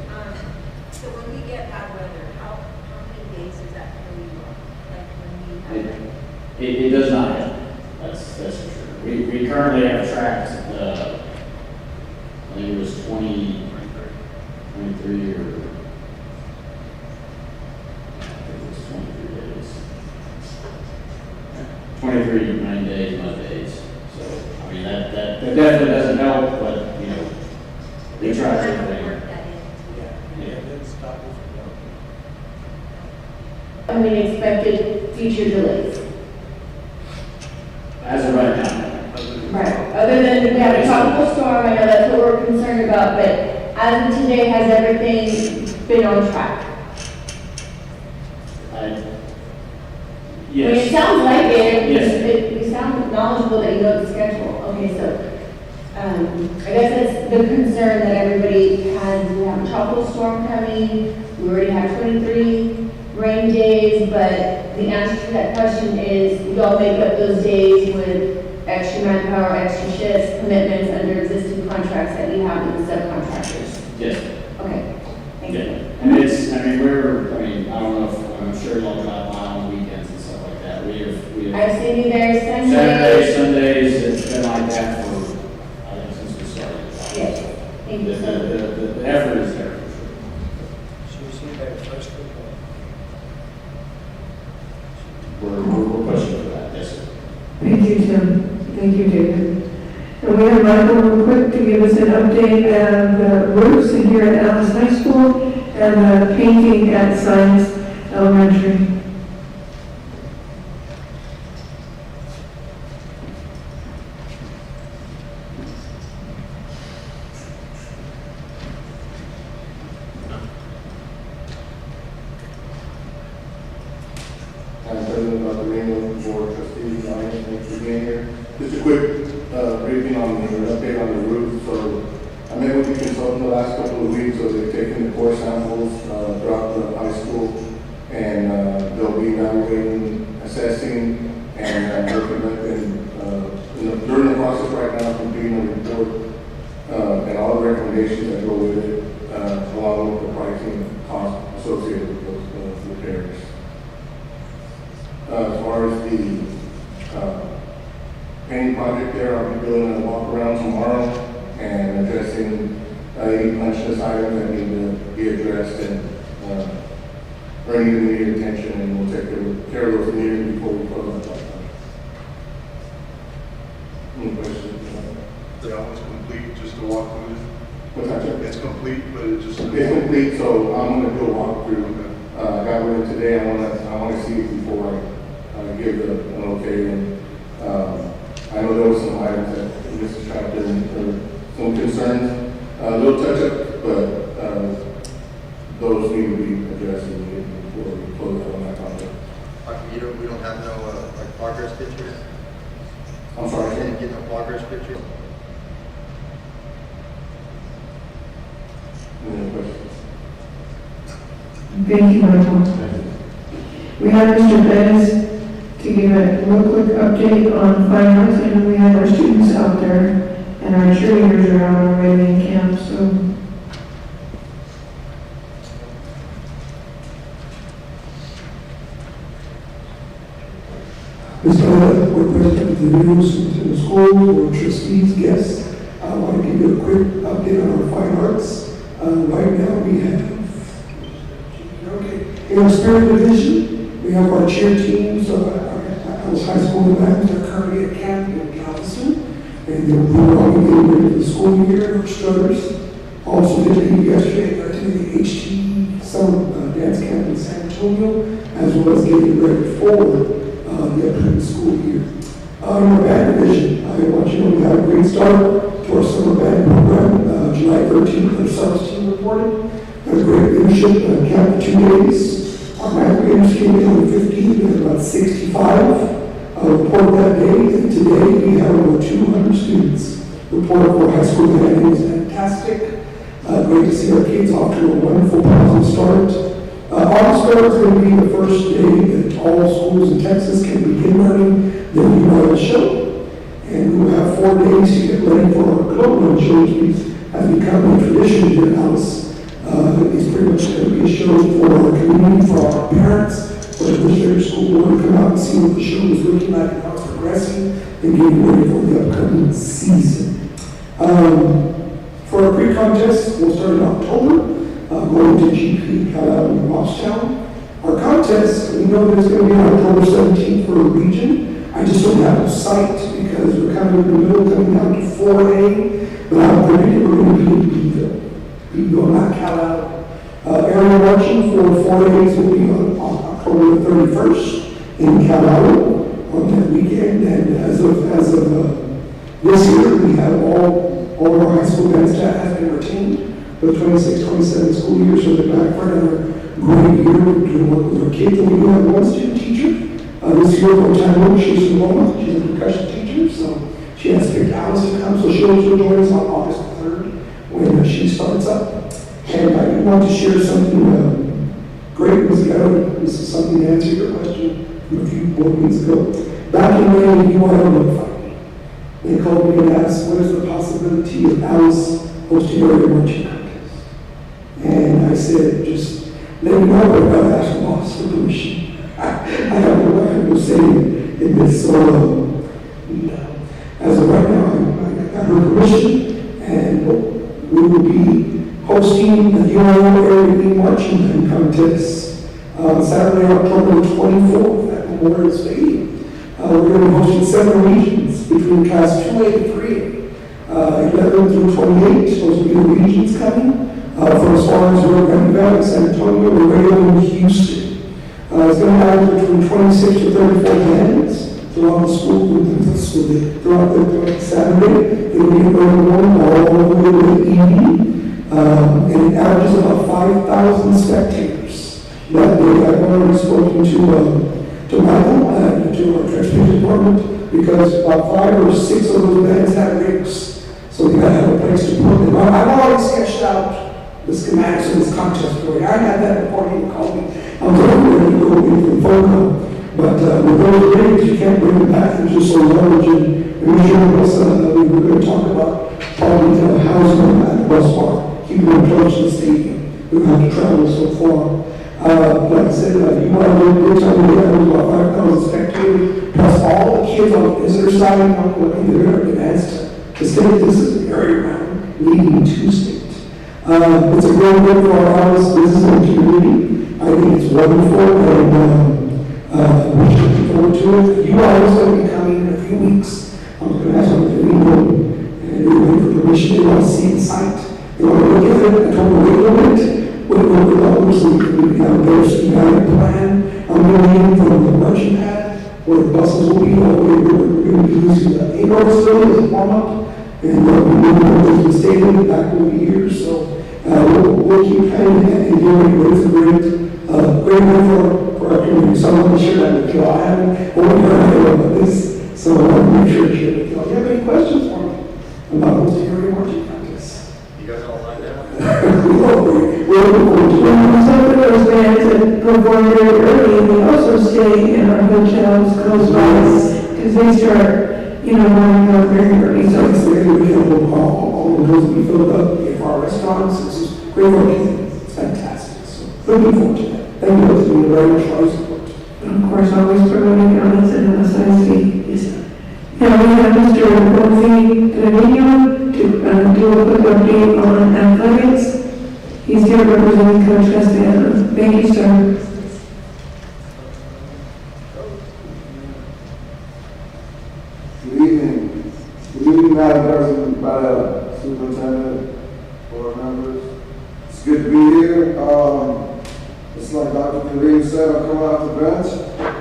So when we get bad weather, how many days is that for you? Like when we have It does not happen. That's for sure. We currently have tracked, I think it was 23 or I think it was 23 days. 23 rain days, mud days. So, I mean, that definitely doesn't help, but, you know, they try everything. yeah, then stop it from I mean, expected future delays. As of right now. Right. Other than we have a tropical storm, I know that's what we're concerned about, but as of today, has everything been on track? Yes. I mean, it sounds like it. Yes. You sound knowledgeable that you know the schedule. Okay, so I guess that's the concern that everybody has. We have a tropical storm coming. We already have 23 rain days, but the answer to that question is we all make up those days with extra manpower, extra shifts, commitments under existing contracts that we have with the subcontractors. Yes. Okay, thank you. And I don't know if, I'm sure y'all drive by on the weekends and stuff like that. We have I've seen you there Saturdays, Sundays, it's been like that for, I think, since we started. Yes, thank you. The effort is there for sure. Should we see that first football? We're pushing for that, yes, sir. Thank you, Tim. Thank you, David. And we have Michael real quick to give us an update of the roofs here at Alice High School and the painting at Science Elementary. Reno, Board Trustees, Ryan, thanks for being here. Just a quick briefing on the update on the roof. So I met with the consultant the last couple of weeks, so they've taken the core samples throughout the high school, and they'll be evaluating, assessing, and they're conducting, during the process right now, completing a report and all the recommendations that go with it, along with the pricing and cost associated with those repairs. As far as the painting project there, I'll be doing a walk around tomorrow and addressing any punch list items that need to be addressed and or need immediate attention, and we'll take care of those immediately before we close out. Any questions? That was complete, just to walk through it? What's that? It's complete, but it just... It's complete, so I'm going to do a walkthrough. I got with it today. I want to see it before I give an okay. And I know there were some items that Mrs. Tractor and some concerns, a little touch-up, but those need to be addressed immediately before we close out on that contract. We don't have no like progress pictures? I'm sorry, I sir? didn't get no progress pictures? Any questions? Thank you, Michael. We have Mr. Perez to give a real quick update on fine arts. I know we have our students out there and our cheerleaders are out already in camp, so. Mr. Board President of the New Superintendent of Schools, Board Trustees, guests, I want to give you a quick update on our fine arts. Right now we have, in our spirit division, we have our cheer teams. Those high school events are currently at camp in Galveston, and they're all getting ready for the school year. Our strutters also did leave yesterday, attending the HT summer dance camp in San Antonio, as well as getting ready for the upcoming school year. In our band division, I want you to know we had a great start to our summer band program. July 13th, our summer team reported. Had a great leadership camp for 2 days. Our ninth graders came in on the 15th, we had about 65 report that day. And today we have over 200 students report for high school band. It was fantastic. Great to see our kids off to a wonderful positive start. August 3rd is going to be the first day that all schools in Texas can begin learning the new show. And we will have 4 days to get ready for our global shows, which has become a tradition here in Alice. It's pretty much going to be a show for our community, for our parents, for the administrative school board to come out and see what the show is looking like and how it's progressing and getting ready for the upcoming season. For our pre-contest, we'll start in October. Going to GP out in Washtown. Our contest, we know that it's going to be on October 17th for a region. I just don't have a site because we're kind of in the middle, coming down to 4A, but I'm predicting we're going to be in Beeville, not Cal. Area marching for 4As will be on October 31st in Cal on that weekend. And as of this year, we have all of our high school band staff has been retained for the 26-27 school year, so they're back for another great year doing work with our kids. And we do have one student teacher this year for time. She's from Loma. She's a percussion teacher, so she has picked Alice to come. So she'll join us on August 3rd when she starts up. And I want to share something great with you. This is something to answer your question from a few board meetings ago. Back in May, you are notified me. They called me and asked, what is the possibility of Alice hosting area marching contest? And I said, just let me know if I asked the boss for permission. I don't know what I was saying in this. So, as of right now, I got her permission, and we will be hosting the URL Area Marching Band Contest Saturday, October 24th at Memorial Stadium. We're going to be hosting 7 regions between class 2A and 3A. 11 through 28, those will be the regions coming. From as far as Rio Grande Valley, San Antonio, Laredo, and Houston. It's going to have between 26 to 34 bands throughout the school throughout the Saturday. It will be an early morning all the way to the evening. And it averages about 5,000 spectators. That day, I've already spoken to Michael. to our transportation department because about 5 or 6 of those vans have rigs. So we gotta have a place to put them. I've already sketched out the schematics of this contest for you. I had that before you called me. I'm going to go in from phone call. But with those rigs, you can't bring them back. They're just so large. And I'm sure we're going to talk about probably housing them at the bus park, keeping them close to the stadium. We don't have to travel so far. Like I said, you want to do a good time to get about 5,000 spectators, plus all the kids on the visitor side, they're going to advance to state. This is an area around leading to state. It's a great win for our office, business, and community. I think it's wonderful, and we're looking forward to it. You are also going to be coming in a few weeks. I'm going to ask them to and we're waiting for permission. They want to see the site. They want to look at it. I told them wait a little bit. We're going to go over so we can have a better schematic plan. I'm going to from the marching pad where the buses will be. We're going to be using the indoor facility as a warm-up. And we'll be moving over to the stadium back over the years. So we'll keep planning and doing it. It's a great win for our community. So I want to share that with you all. I haven't heard about this. So I want to make sure to share with you all. Do you have any questions for me about what's area marching contest? You guys all lined up? We're looking forward to it. Some of those bands that perform very early, they also stay in our hotels close by because they start, running out very early. So It's very available. All the doors will be filled up. We have our restaurants. This is great working. It's fantastic. So looking forward to that. Thank you both for being very much for your support. of course, always promoting elements in MSIC. Yes. Now we have Mr. Jose Trevino to do a quick update on athletics. He's here representing Coach Castellano. Thank you, sir. Good evening. Good evening, Madam President, Madam Superintendent, board members. It's good to be here. It's like Dr. Kareem said, I'm coming off the bench.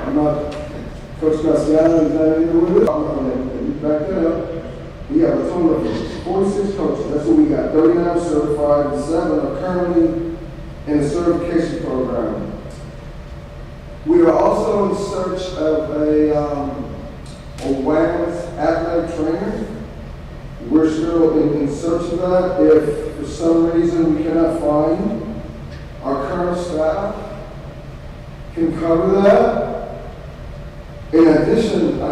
I'm not, Coach Castellano is not here with us. Back that up. We have a total of 46 coaches. That's what we got. 39 certified and 7 are currently in the certification program. We are also in search of a WAMS athletic trainer. We're still in search of that. If for some reason we cannot find our current staff can cover that. In addition, I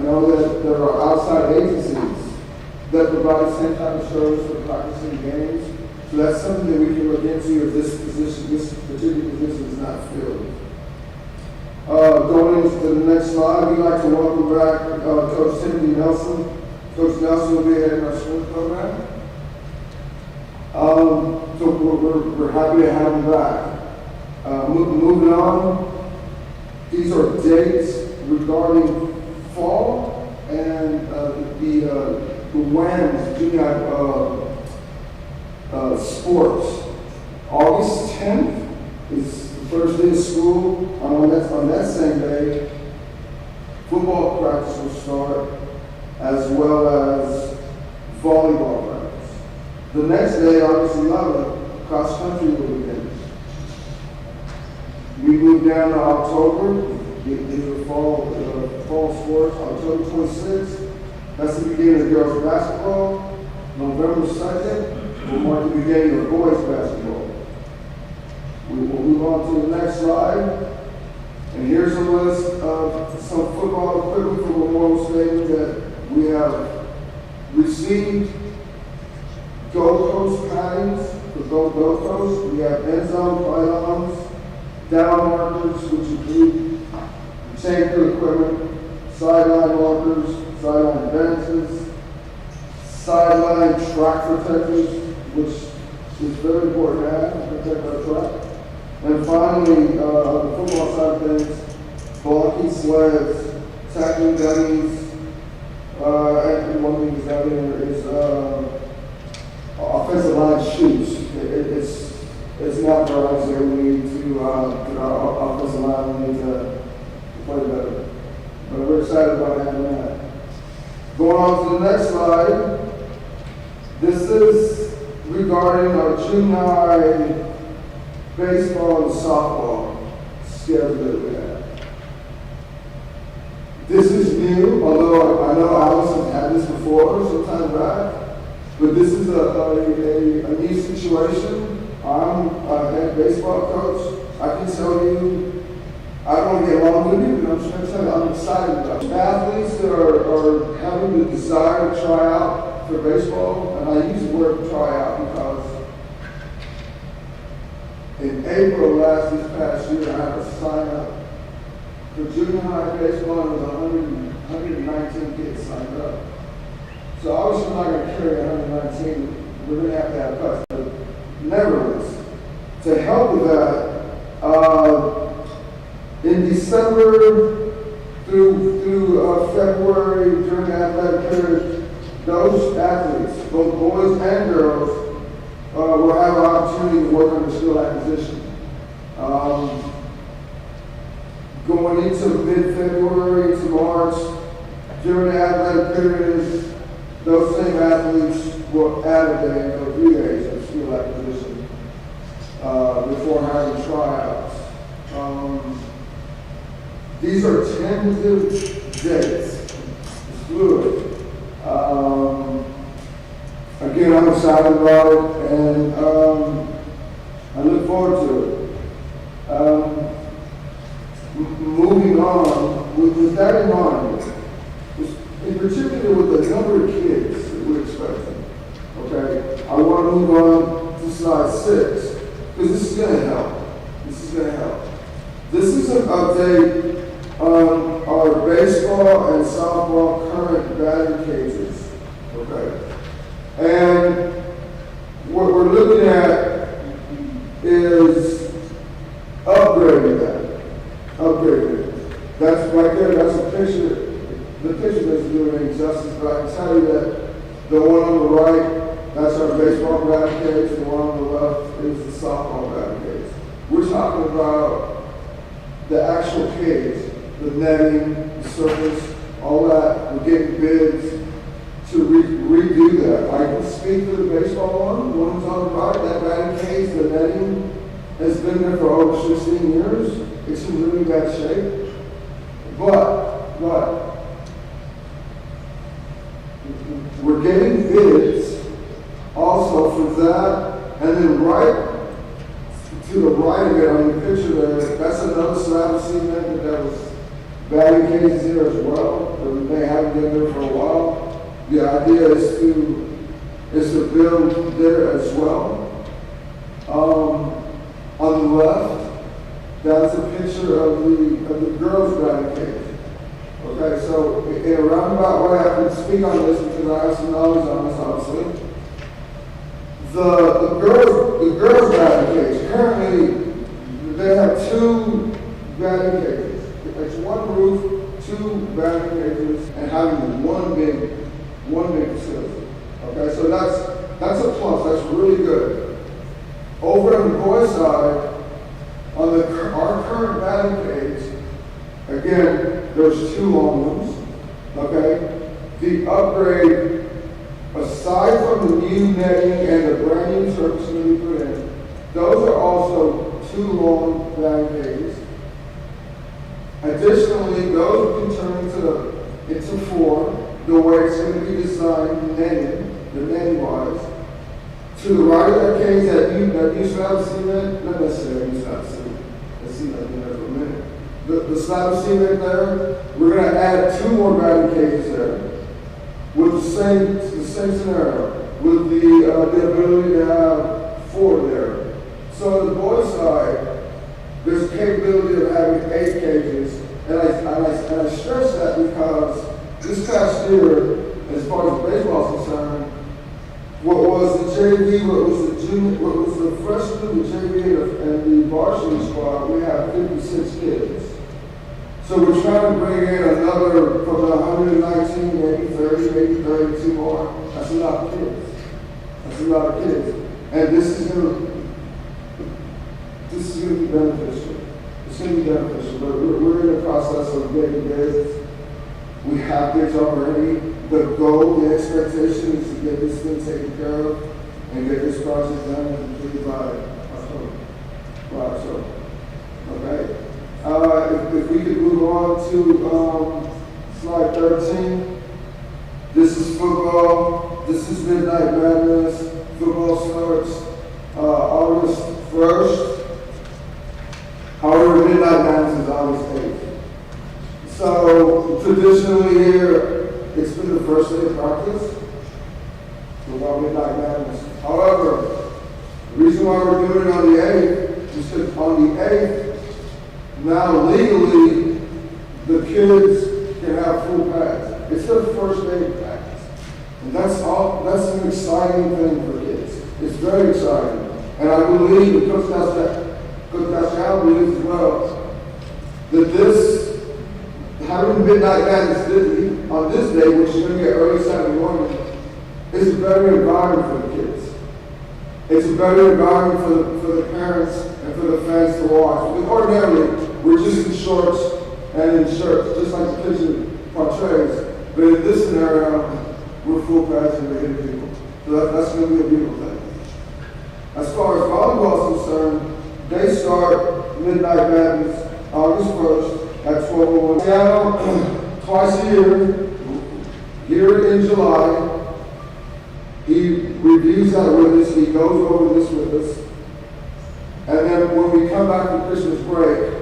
know that there are outside agencies that provide the same type of service for practicing games. So that's something that we can look into if this particular position is not filled. Going into the next slide, we'd like to welcome back Coach Timothy Nelson. Coach Nelson will be heading our swim program. So we're happy to have him back. Moving on, these are dates regarding fall and the WAMS junior sports. August 10th is the first day of school. On that same day, football practice will start, as well as volleyball practice. The next day, August 11th, cross country will begin. We move down to October. These are fall sports. October 26th, that's the beginning of girls basketball. November 2nd will mark the beginning of boys basketball. We will move on to the next slide. And here's a list of some football equipment for Memorial Stadium that we have received. Gold Coast paddings for Gold Coast. We have end zone pylons, down markers, which include safety equipment, sideline markers, sideline benches, sideline track protectors, which is very important to have to protect our track. And finally, on the football side of things, blocking sleds, tackling dummies, and one thing that's out there is offensive line shoots. It's not for us here. We need to get our offensive line. We need to play better. But we're excited about having that. Going on to the next slide. This is regarding our junior high baseball and softball schedule that we have. new, although I know Allison had this before, sometime back. But this is a new situation. I'm a head baseball coach. I can tell you, I don't want to get long with you, but I'm trying to tell you, I'm excited about it. Athletes that are having the desire to try out for baseball, and I use the word try out because in April this past year, I had to sign up for junior high baseball, and there was 119 kids signed up. So obviously we're not going to carry 119. We're going to have cuts. But nevertheless, to help with that, in December through February, during the athletic period, those athletes, both boys and girls, will have an opportunity to work on the skill acquisition. Going into mid-February to March, during the athletic period, those same athletes will add a day or 3 days of skill acquisition before having tryouts. These are tentative dates. It's fluid. Again, I'm excited about it, and I look forward to it. Moving on, with that in mind, in particular with the number of kids that we're expecting, okay, I want to move on to slide 6, because this is going to help. This is going to help. This is an update on our baseball and softball current batting cages, okay? And what we're looking at is upgrading that. That's right there, that's a picture. The picture doesn't do any justice, but I can tell you that the one on the right, that's our baseball batting cage, the one on the left is the softball batting cage. We're talking about the actual cage, the netting, the surface, all that. We're getting bids to redo that. I can speak for the baseball one, the one's on the right, that batting cage, the netting has been there for over 16 years. It's in really bad shape. But we're getting bids also for that, and then right to the right of it on the picture there, that's another slab of cement that was batting cages here as well, that they haven't been there for a while. The idea is to build there as well. On the left, that's a picture of the girls' batting cage. Okay, so in a roundabout way, I can speak on this because I have some knowledge on this, obviously. The girls' batting cage, currently, they have 2 batting cages. It's one roof, 2 batting cages, and having one big facility. Okay, so that's a plus, that's really good. Over on the boys' side, on our current batting cage, again, there's 2 long ones, okay? The upgrade, aside from the new netting and the brand new surface that we put in, those are also 2 long batting cages. Additionally, those can turn into 4, the way it's going to be designed, the netting wise. To the right of that cage, that new slab of cement, not necessarily new slab of cement. Let's see that in there for a minute. The slab of cement there, we're going to add 2 more batting cages there with the same scenario, with the ability to have 4 there. So on the boys' side, there's capability of having 8 cages, and I stress that because this past year, as far as baseball is concerned, what was the JV, what was the junior, what was the freshman, the JV, and the varsity squad, we have 56 kids. So we're trying to bring in another, from the 119, maybe 30, maybe 32 more. That's a lot of kids. That's a lot of kids. And this is going to be beneficial. It's going to be beneficial. We're in the process of getting bids. We have bids already. The goal, the expectation is to get this thing taken care of and get this project done and completed by October. Okay? If we could move on to Slide 13. This is football. This is Midnight Madness. Football starts August 1st. However, Midnight Madness is August 8th. So traditionally here, it's been the first day of practice about Midnight Madness. However, the reason why we're doing it on the 8th is because on the 8th, now legally, the kids can have full pads. It's their first day of practice. And that's an exciting thing for kids. It's very exciting. And I believe, and Coach Dashiell believes as well, that this, having Midnight Madness on this day, which is going to be early Saturday morning, is a better environment for the kids. It's a better environment for the parents and for the fans to watch. Because ordinarily, we're just in shorts and in shirts, just like the picture portrays. But in this scenario, we're full pads and we're hitting people. So that's going to be a beautiful thing. As far as volleyball is concerned, they start Midnight Madness August 1st at 12:01. Seattle, twice a year, here in July, he reviews that with us, he goes over this with us, and then when we come back from Christmas break,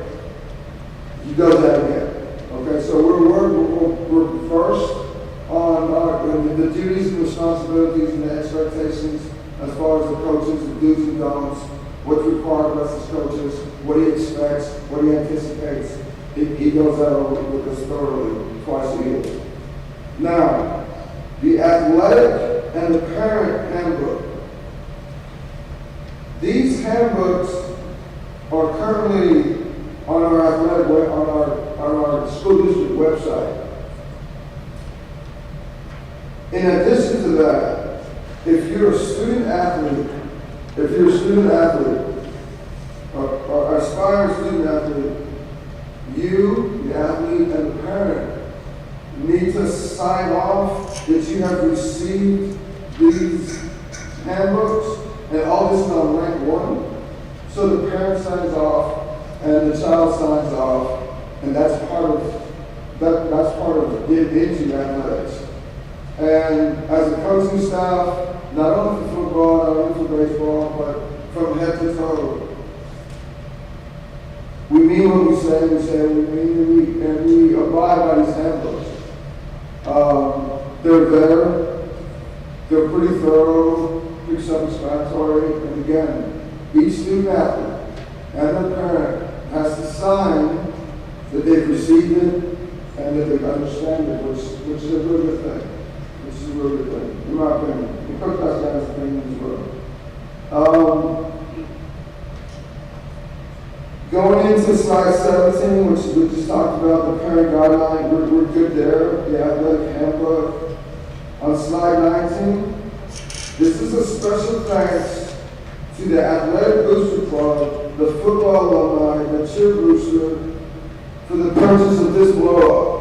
he does that again. Okay, so we're first on the duties and responsibilities and the expectations as far as the coaches, the do's and don'ts, what's required of us as coaches, what he expects, what he anticipates. He goes that over with us thoroughly twice a year. Now, the athletic and the parent handbook. These handbooks are currently on our athletic on our school district website. In addition to that, if you're a student athlete, or aspiring student athlete, you, the athlete, and the parent need to sign off that you have received these handbooks, and all this is on rank 1. So the parent signs off, and the child signs off, and that's part of getting into athletics. And as a coaching staff, not only for football, not only for baseball, but from head to toe, we mean what we say, we mean, and we abide by these handbooks. They're there, they're pretty thorough, pretty self-explanatory, and again, each student athlete and their parent has to sign that they've received it and that they understand it, which is a really good thing. Which is a really good thing, in my opinion. And Coach Dashiell's opinion as well. Going into slide 17, which we just talked about, the parent guideline, we're good there, the athletic handbook. On slide 19, this is a special thanks to the Athletic Booster Club, the football alumni, the cheer booster, for the purchase of this blow-up.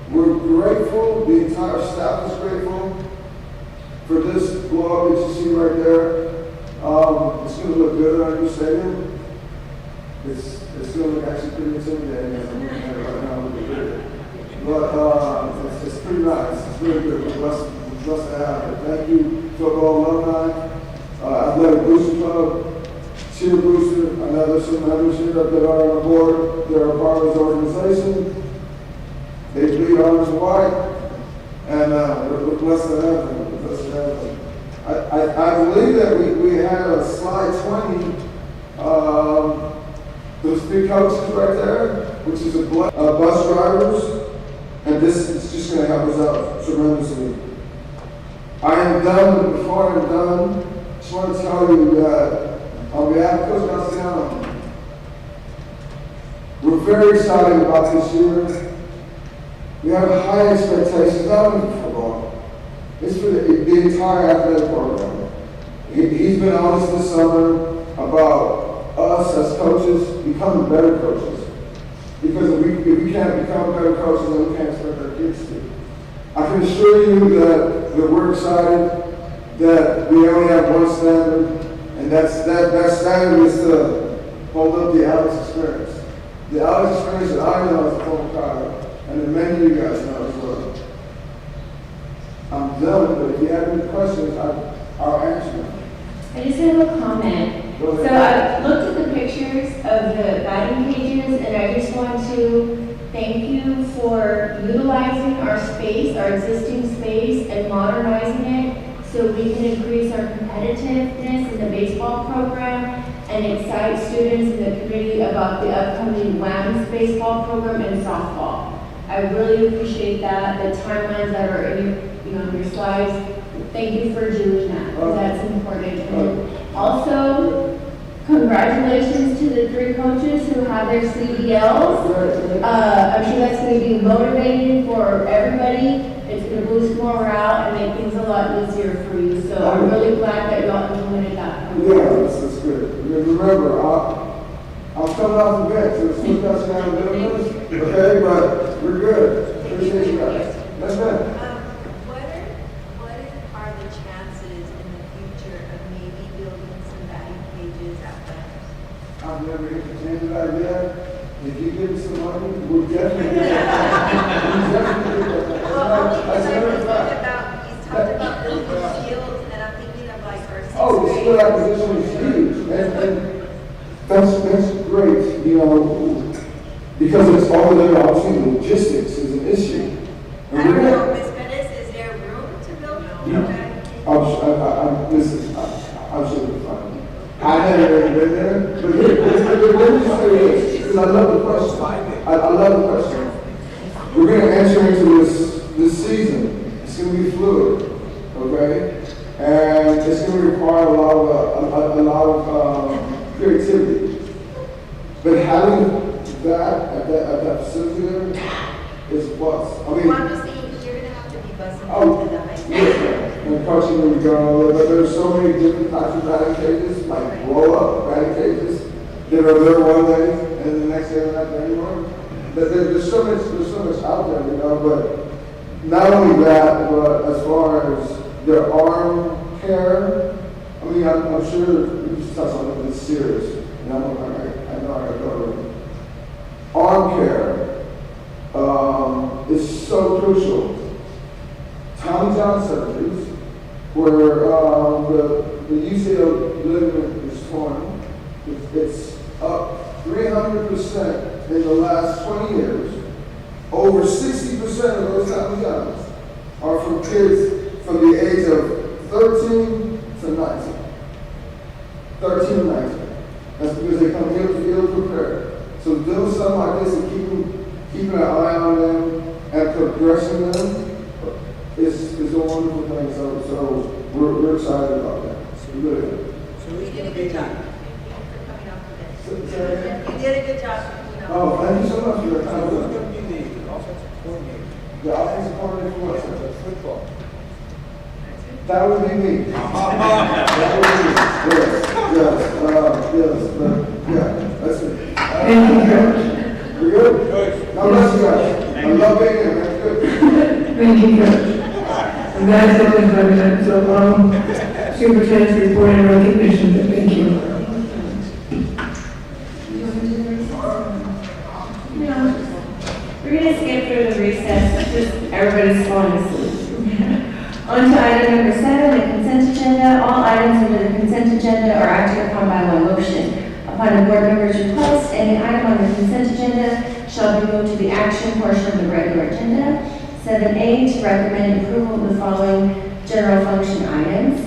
We're grateful, the entire staff is grateful for this blow-up that you see right there. It's going to look good on your stadium. It's going to look actually pretty intimidating as I'm looking at it right now. But it's pretty nice. It's really good. We're blessed to have it. Thank you, football alumni, Athletic Booster Club, Cheer Booster. I know there's some members here that are on board. They're a part of this organization. They bleed orange and white, and we're blessed to have them. We're blessed to have them. I believe that we had a slide 20. Those 3 coaches right there, which is bus drivers, and this is just going to help us out tremendously. I am done, but before I'm done, I just want to tell you that on behalf of Coach Dashiell, we're very excited about this year. We have high expectations, not only for football, it's for the entire athletic program. He's been honest this summer about us as coaches becoming better coaches. Because if we can't become better coaches, then we can't expect our kids to. I can assure you that we're excited that we only have one standard, and that standard is to hold up the Alex experience. The Alex experience that I know as a former child, and that many of you guys know as I'm done, but if you have any questions, I'll answer them. I just have a comment. Go ahead. So I looked at the pictures of the batting cages, and I just want to thank you for utilizing our space, our existing space, and modernizing it so we can increase our competitiveness in the baseball program and excite students in the community about the upcoming WAMS baseball program and softball. I really appreciate that, the timelines that are in your slides. Thank you for doing that, because that's important. And also, congratulations to the 3 coaches who have their CDLs. I'm sure that's going to be motivating for everybody. It's going to boost morale and make things a lot easier for you. So I'm really glad that y'all implemented that. Yeah, that's good. Remember, I'm coming off the bench, so it's 2009 business, okay, but we're good. Appreciate you guys. That's good. What are the chances in the future of maybe building some batting cages at West? I've never entertained that idea. If you give me some money, we'll definitely do that. Well, only because he's talked about building fields, and I'm thinking of like our 6th Oh, the skill acquisition is huge, and that's great, because it's all there, obviously, logistics is an issue. I don't know, Ms. Pettis, is there room to build a batting cage? Listen, I'm sure it'll be fine. I haven't been there, but let me say this, because I love the question. I love the question. We're going to enter into this season. It's going to be fluid, okay? And it's going to require a lot of creativity. But having that at that facility there is a plus. I mean, Well, I'm just saying, you're gonna have to be busing into the high school. yes, and coaching when we go on there, but there's so many different types of batting cages, like blow-up batting cages, that are there one day, and the next day they're not there anymore. There's so much out there, but not only that, but as far as their arm care, I mean, I'm sure you just touch on it, it's serious, and I know I got to go. Arm care is so crucial. Tommy John surgeries, where the UCL ligament is torn, it's up 300% in the last 20 years. Over 60% of those Tommy Johns are from kids from the age of 13 to 19. 13 to 19. That's because they come ill prepared. So doing something like this and keeping an eye on them and progressing them is a wonderful thing. So we're excited about that. So we're good. So you did a good job. For coming off the bench. You did a good job. Oh, thank you so much for your time. Who's going to be the offensive coordinator? The offensive coordinator for what, sir? Football. That would be me. That would be me. Yes, that's it. Thank you, Coach. We're good? God bless you guys. I love being here. That's good. Thank you, Coach. And that's it, Ms. President. So, Superintendent's report and recognition. Thank you. No. We're going to skip through the recess, just everybody's falling asleep. On to item number 7, the consent agenda. All items under the consent agenda are acted upon by one motion. Upon a board member's request, any item on the consent agenda shall be moved to the action portion of the regular agenda. 7A, to recommend approval of the following general function items.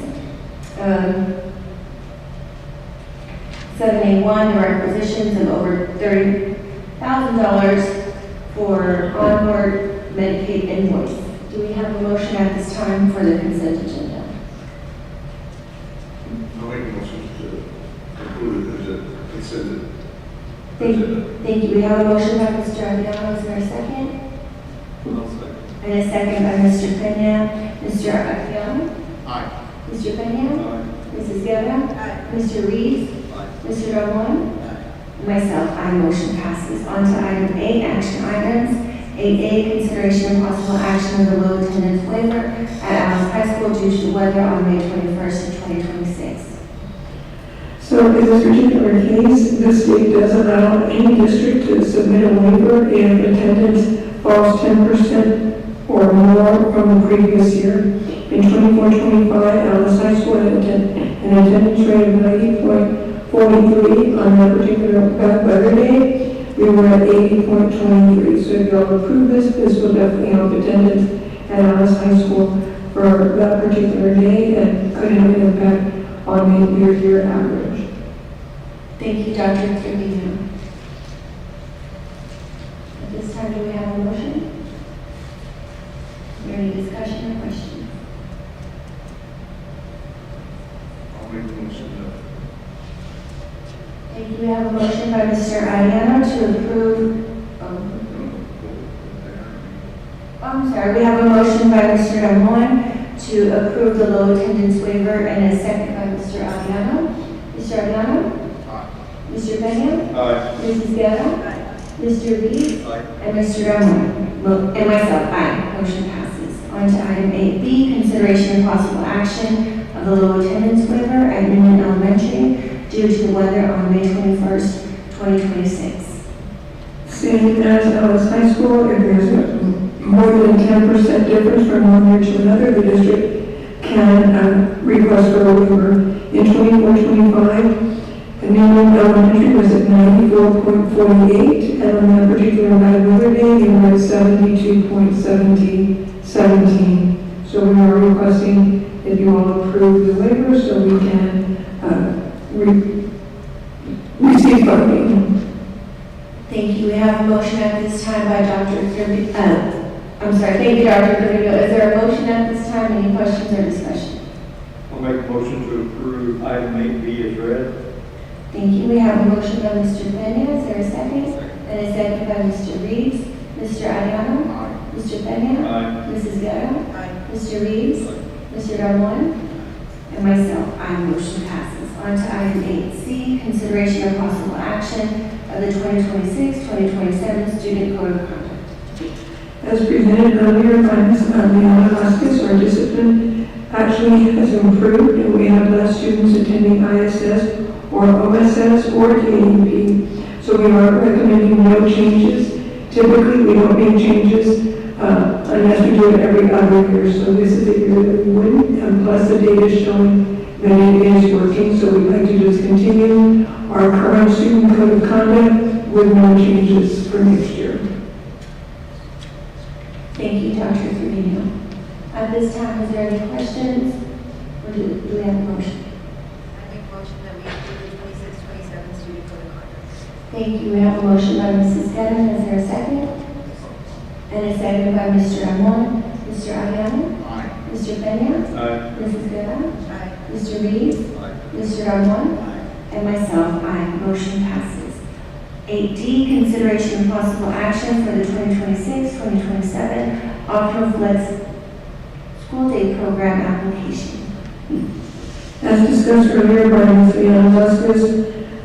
7A1, the requisitions of over $30,000 for onboard Medicaid invoice. Do we have a motion at this time for the consent agenda? I'll make a motion to approve the consent. Thank you. We have a motion by Mr. Aguilar. Is there a second? And a second by Mr. Pena. Mr. Aguilar? Aye. Mr. Pena? Aye. Mrs. Guerra? Aye. Mr. Reeves? Aye. Mr. Ramon? Myself, aye. Motion passes. On to item 8, action items. 8A, consideration of possible action of the low attendance waiver at Allen High School due to weather on May 21st of 2026. So in this particular case, the state does allow any district to submit a waiver if attendance falls 10% or more from the previous year. In 24-25, Alice High School had an attendance rate of 90.43 on that particular weather day. We were at 80.23. So if y'all approve this, this will definitely help attendance at Alice High School for that particular day and could have an impact on the year average. Thank you, Dr. Trevino. At this time, do we have a motion? Is there any discussion or questions? I'll make the motion. Thank you. We have a motion by Mr. Ariano to approve. We have a motion by Mr. Ramon to approve the low attendance waiver and a second by Mr. Ariano. Mr. Ariano? Mr. Peña? Aye. Mrs. Guerra? Mr. Reed? And Mr. Ramon? And myself, aye. Motion passes. On to item 8B, consideration of possible action of the low attendance waiver at Union Elementary due to the weather on May 21st, 2026. Same as Alice High School, if there's more than 10% difference from one year to another, the district can request for a waiver. In 24-25, Union Elementary was at 94.48, and on that particular weather day, they were at 72.17. So we are requesting that you all approve the waiver so we can receive funding. Thank you. We have a motion at this time by Dr. Kirby. Thank you, Dr. Kirby. Is there a motion at this time? Any questions or discussion? I'll make a motion to approve item 8B as read. Thank you. We have a motion by Mr. Peña. Is there a second? And a second by Mr. Reeves. Mr. Ariano? Aye. Mr. Peña? Aye. Mrs. Guerra? Mr. Reeves? Mr. Ramon? And myself, aye. Motion passes. On to item 8C, consideration of possible action of the 2026-2027 Student Code of Conduct. As presented earlier by Ms. Leona Vasquez, our discipline actually has improved, and we have less students attending ISS or OSS or DAUP. So we are recommending no changes. Typically, we don't make changes unless we do it every other year. So this is a year that we wouldn't, and plus the data is showing that it is working. So we'd like to just continue our current student code of conduct with no changes for next year. Thank you, Dr. Trevino. At this time, is there any questions? Or do we have a motion? I make a motion that we approve the 26-27 student code of conduct. Thank you. We have a motion by Mrs. Guerra. Is there a second? And a second by Mr. Ramon. Mr. Ariano? Aye. Mr. Peña? Aye. Mrs. Guerra? Aye. Mr. Reeves? Aye. Mr. Ramon? And myself, aye. Motion passes. 8D, consideration of possible action for the 2026-2027 Optional Flex School Day Program application. As discussed earlier by Ms. Leona Vasquez,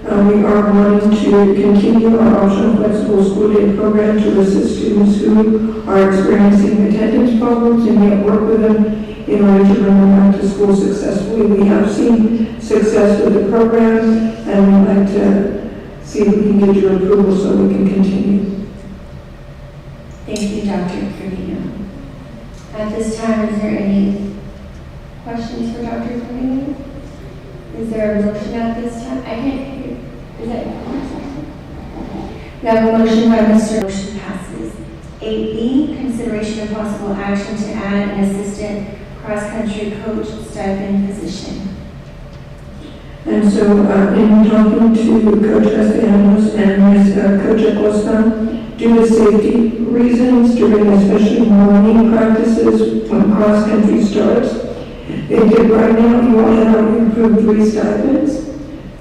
we are wanting to continue our optional flexible school day program to assist students who are experiencing attendance problems and yet work with them in order to bring them back to school successfully. We have seen success with the program, and we'd like to see if we can get your approval so we can continue. Thank you, Dr. Trevino. At this time, is there any questions for Dr. Trevino? Is there a motion at this time? I can't hear. Is that we have a motion by Mr. Motion passes. 8B, consideration of possible action to add an assistant cross-country coach stipend position. And so, in talking to Coach Castellanos and Ms. Coach Acosta, due to safety reasons during especially morning practices when cross-country starts, they did right now, you all have already approved 3 stipends.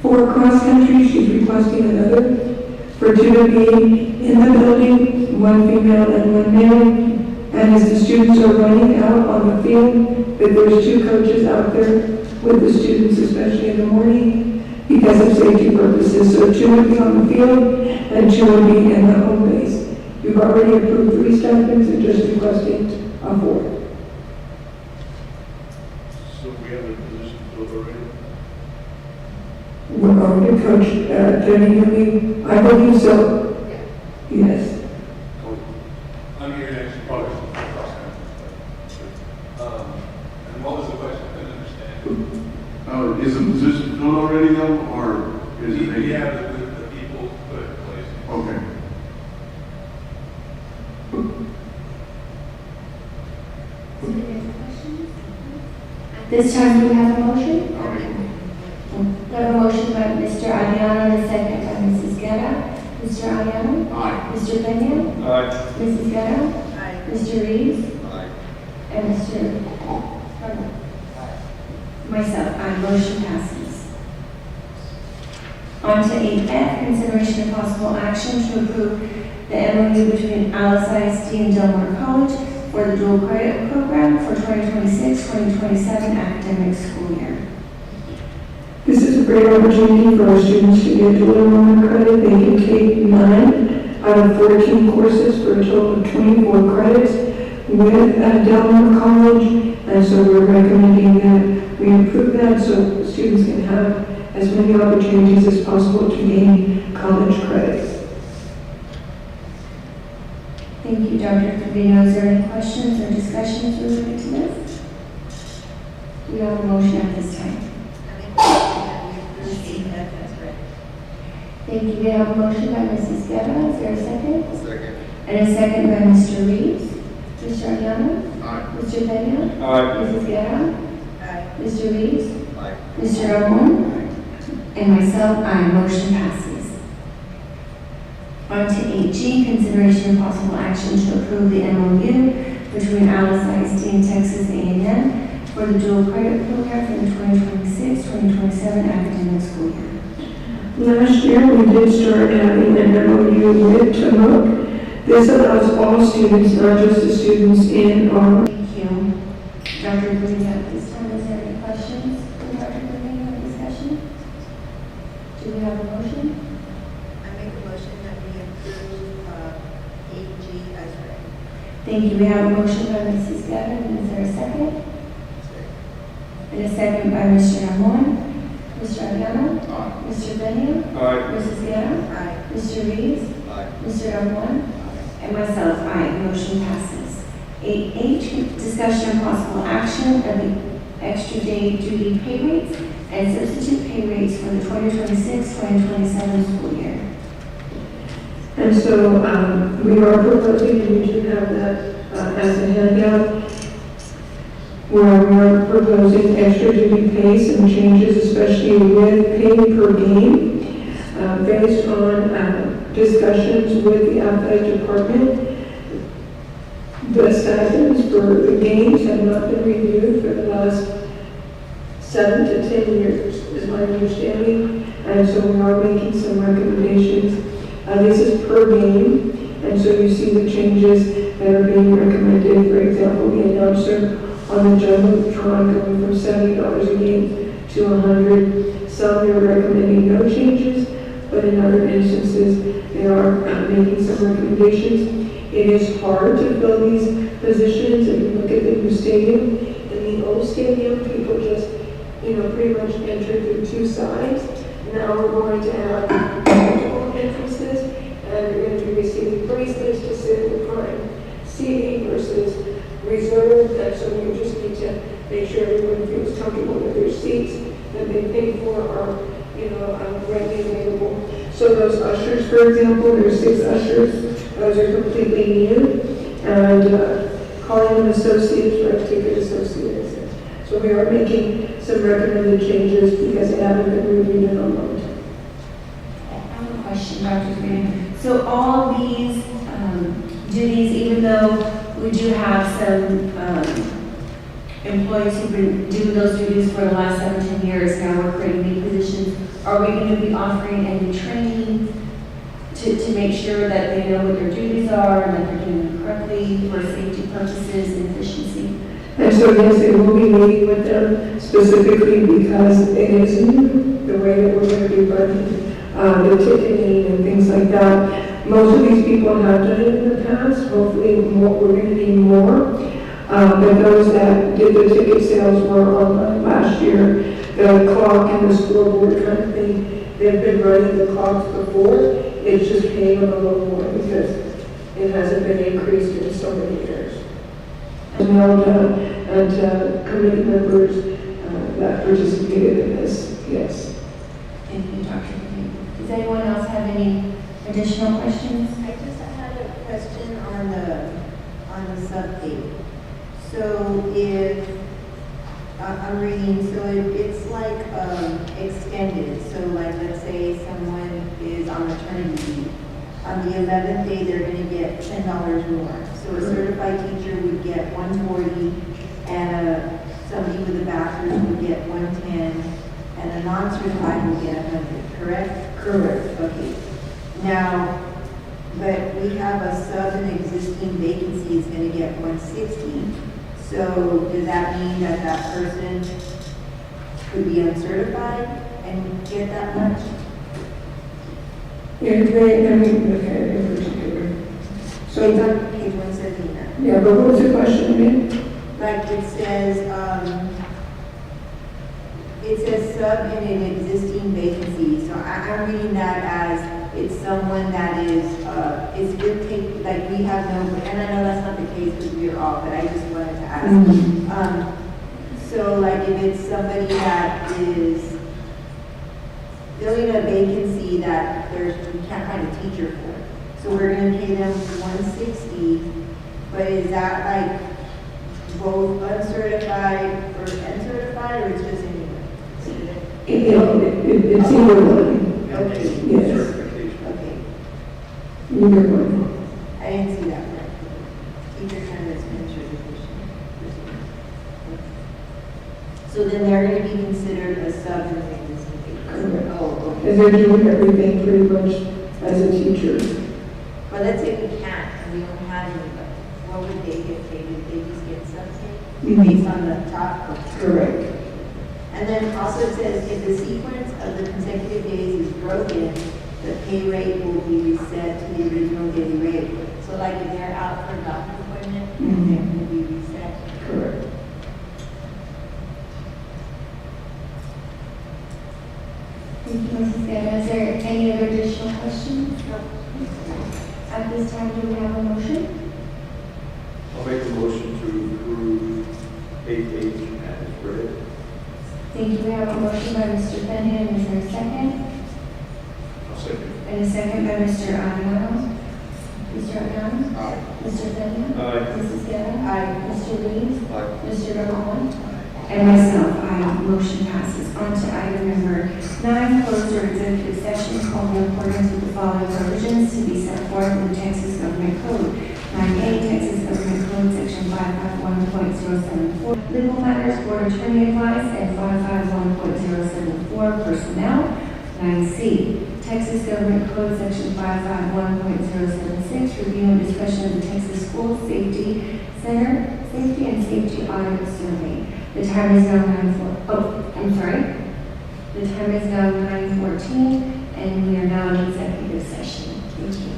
For cross-country, she's requesting another for 2 to be in the building, 1 female and 1 male. And as the students are running out on the field, that there's 2 coaches out there with the students, especially in the morning, because of safety purposes. So 2 would be on the field and 2 would be in the home base. You've already approved 3 stipends and just requested a 4th. So we have a position filled already? We're going to Coach Jenny, I believe so. Yes. I'm here next. And what was the question? I couldn't understand. Is the position filled already though, or is it? We have the people put in place. Okay. This time, do we have a motion? We have a motion by Mr. Ariano and a second by Mrs. Guerra. Mr. Ariano? Aye. Mr. Peña? Aye. Mrs. Guerra? Aye. Mr. Reeves? Aye. And Mr. Myself, aye. Motion passes. On to 8F, consideration of possible action to approve the MOU between Alice ISD and Del Mar College for the dual credit program for 2026-2027 academic school year. This is a great opportunity for our students to get dual enrollment credit. They can take 9 out of 14 courses for a total of 24 credits with Del Mar College. And so we're recommending that we improve that so students can have as many opportunities as possible to gain college credits. Thank you, Dr. Trevino. Is there any questions or discussions related to this? Do we have a motion at this time? Thank you. We have a motion by Mrs. Guerra. Is there a second? Second. And a second by Mr. Reeves. Mr. Ariano? Aye. Mr. Peña? Aye. Mrs. Guerra? Aye. Mr. Reeves? Aye. Mr. Ramon? And myself, aye. Motion passes. On to 8G, consideration of possible action to approve the MOU between Alice ISD and Texas A&M for the dual credit program for the 2026-2027 academic school year. Last year, we did start having an MOU with Timuc. This allows all students, not just the students in our. Thank you. Dr. Green, at this time, is there any questions from Dr. Green or discussion? Do we have a motion? I make a motion that we approve 8G as read. Thank you. We have a motion by Mrs. Gavin. Is there a second? And a second by Mr. Ramon. Mr. Ariano? Aye. Mr. Peña? Aye. Mrs. Guerra? Aye. Mr. Reeves? Aye. Mr. Ramon? And myself, aye. Motion passes. 8H, discussion of possible action of the extra day duty pay rates and substitute pay rates for the 2026-2027 school year. And so we are proposing, and we do have that as a handout, where we are proposing extra duty pay, some changes, especially with pay per game, based on discussions with the athletic department. The stipends for the games have not been reviewed for the last 7 to 10 years, is my understanding. And so we are making some recommendations. This is per game, and so you see the changes that are being recommended. For example, the announcer on the Jumbotron going from $70 a game to $100. Some they're recommending no changes, but in other instances they are making some recommendations. It is hard to fill these positions. If you look at the new stadium, in the old stadium, people just, pretty much entered through 2 sides. Now we're going to have multiple entrances, and they're going to be receiving bracelets to sit in the prime seating versus reserved. And so you just need to make sure everyone feels comfortable with their seats that they pay for are, readily available. So those ushers, for example, there's 6 ushers. Those are completely new, and calling them associates, right, ticket associates. So we are making some recommended changes because they haven't been reviewed in a long time. I have a question, Dr. Green. So all these duties, even though we do have some employees who've been doing those duties for the last 17 years, now we're creating new positions, are we going to be offering any training to make sure that they know what their duties are and that they're doing them correctly for safety purposes and efficiency? And so yes, they will be meeting with them specifically because it is new, the way that we're going to be running the ticketing and things like that. Most of these people have done it in the past. Hopefully we're going to need more. But those that did the ticket sales were online last year. The clock and the scoreboard kind of thing, they've been running the clocks before. It's just paying them a little more because it hasn't been increased in so many years. and committee members that participated in this, yes. Thank you, Dr. McKee. Does anyone else have any additional questions? I just had a question on the sub-date. So if, I'm reading, so it's like extended. So like, let's say someone is on maternity leave. On the 11th day, they're going to get $10 more. So a certified teacher would get $140, and somebody with a bachelor's would get $110, and a non-certified would get $100, correct? Correct. Okay. Now, but we have a sub and existing vacancy is going to get $160. So does that mean that that person could be uncertified and get that much? If they, I mean, okay, in particular. So it's on page 179. Yeah, but what was the question again? Like it says sub in an existing vacancy. So I'm reading that as it's someone that is good take, like we have no, and I know that's not the case because we're all, but I just wanted to ask. Mm-hmm. So like if it's somebody that is filling a vacancy that we can't find a teacher for. So we're gonna pay them $160, but is that like both uncertified or certified, or it's just anyone? It's either one. Okay. Yes. Okay. Either one. I didn't see that part. Teacher candidates finish education. So then they're gonna be considered a sub in the existing vacancy. Correct. Oh, okay. And they're doing everything pretty much as a teacher. But let's say we can't and we don't have anybody. What would they get paid? Would they just get sub pay based on the top? Correct. And then also it says if the sequence of the consecutive days is broken, the pay rate will be reset to the original daily rate. So like if they're out for a doctor's appointment, they're going to be reset. Correct. Thank you, Mrs. Guerra. Is there any other additional questions? No. At this time, do we have a motion? I'll make a motion to approve 8H as read. Thank you. We have a motion by Mr. Benham. Is there a second? I'll second. And a second by Mr. Ariano. Mr. Ariano? Aye. Mr. Benham? Aye. Mrs. Guerra? Aye. Mr. Reeves? Aye. Mr. Ramon? And myself, aye. Motion passes. On to item number 9, closed or executive session called in accordance with the following provisions to be set forth in the Texas Government Code. 9A, Texas Government Code, Section 551.074, Legal Matters, Board Attorney Advice, and 551.074, Personnel. 9C, Texas Government Code, Section 551.076, Review and Discussion of the Texas School Safety Center Safety and Safety Audit Survey. The time is now 9:14, and we are now in executive session. Thank you.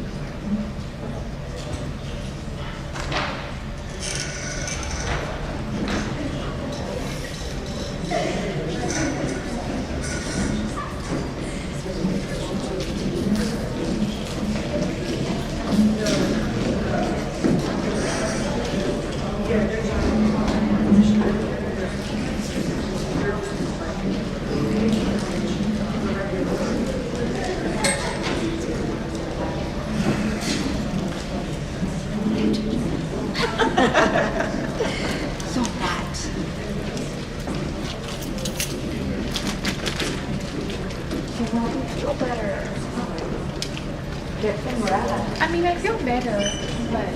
So hot. You won't feel better. Get some rest. I mean, I feel better, but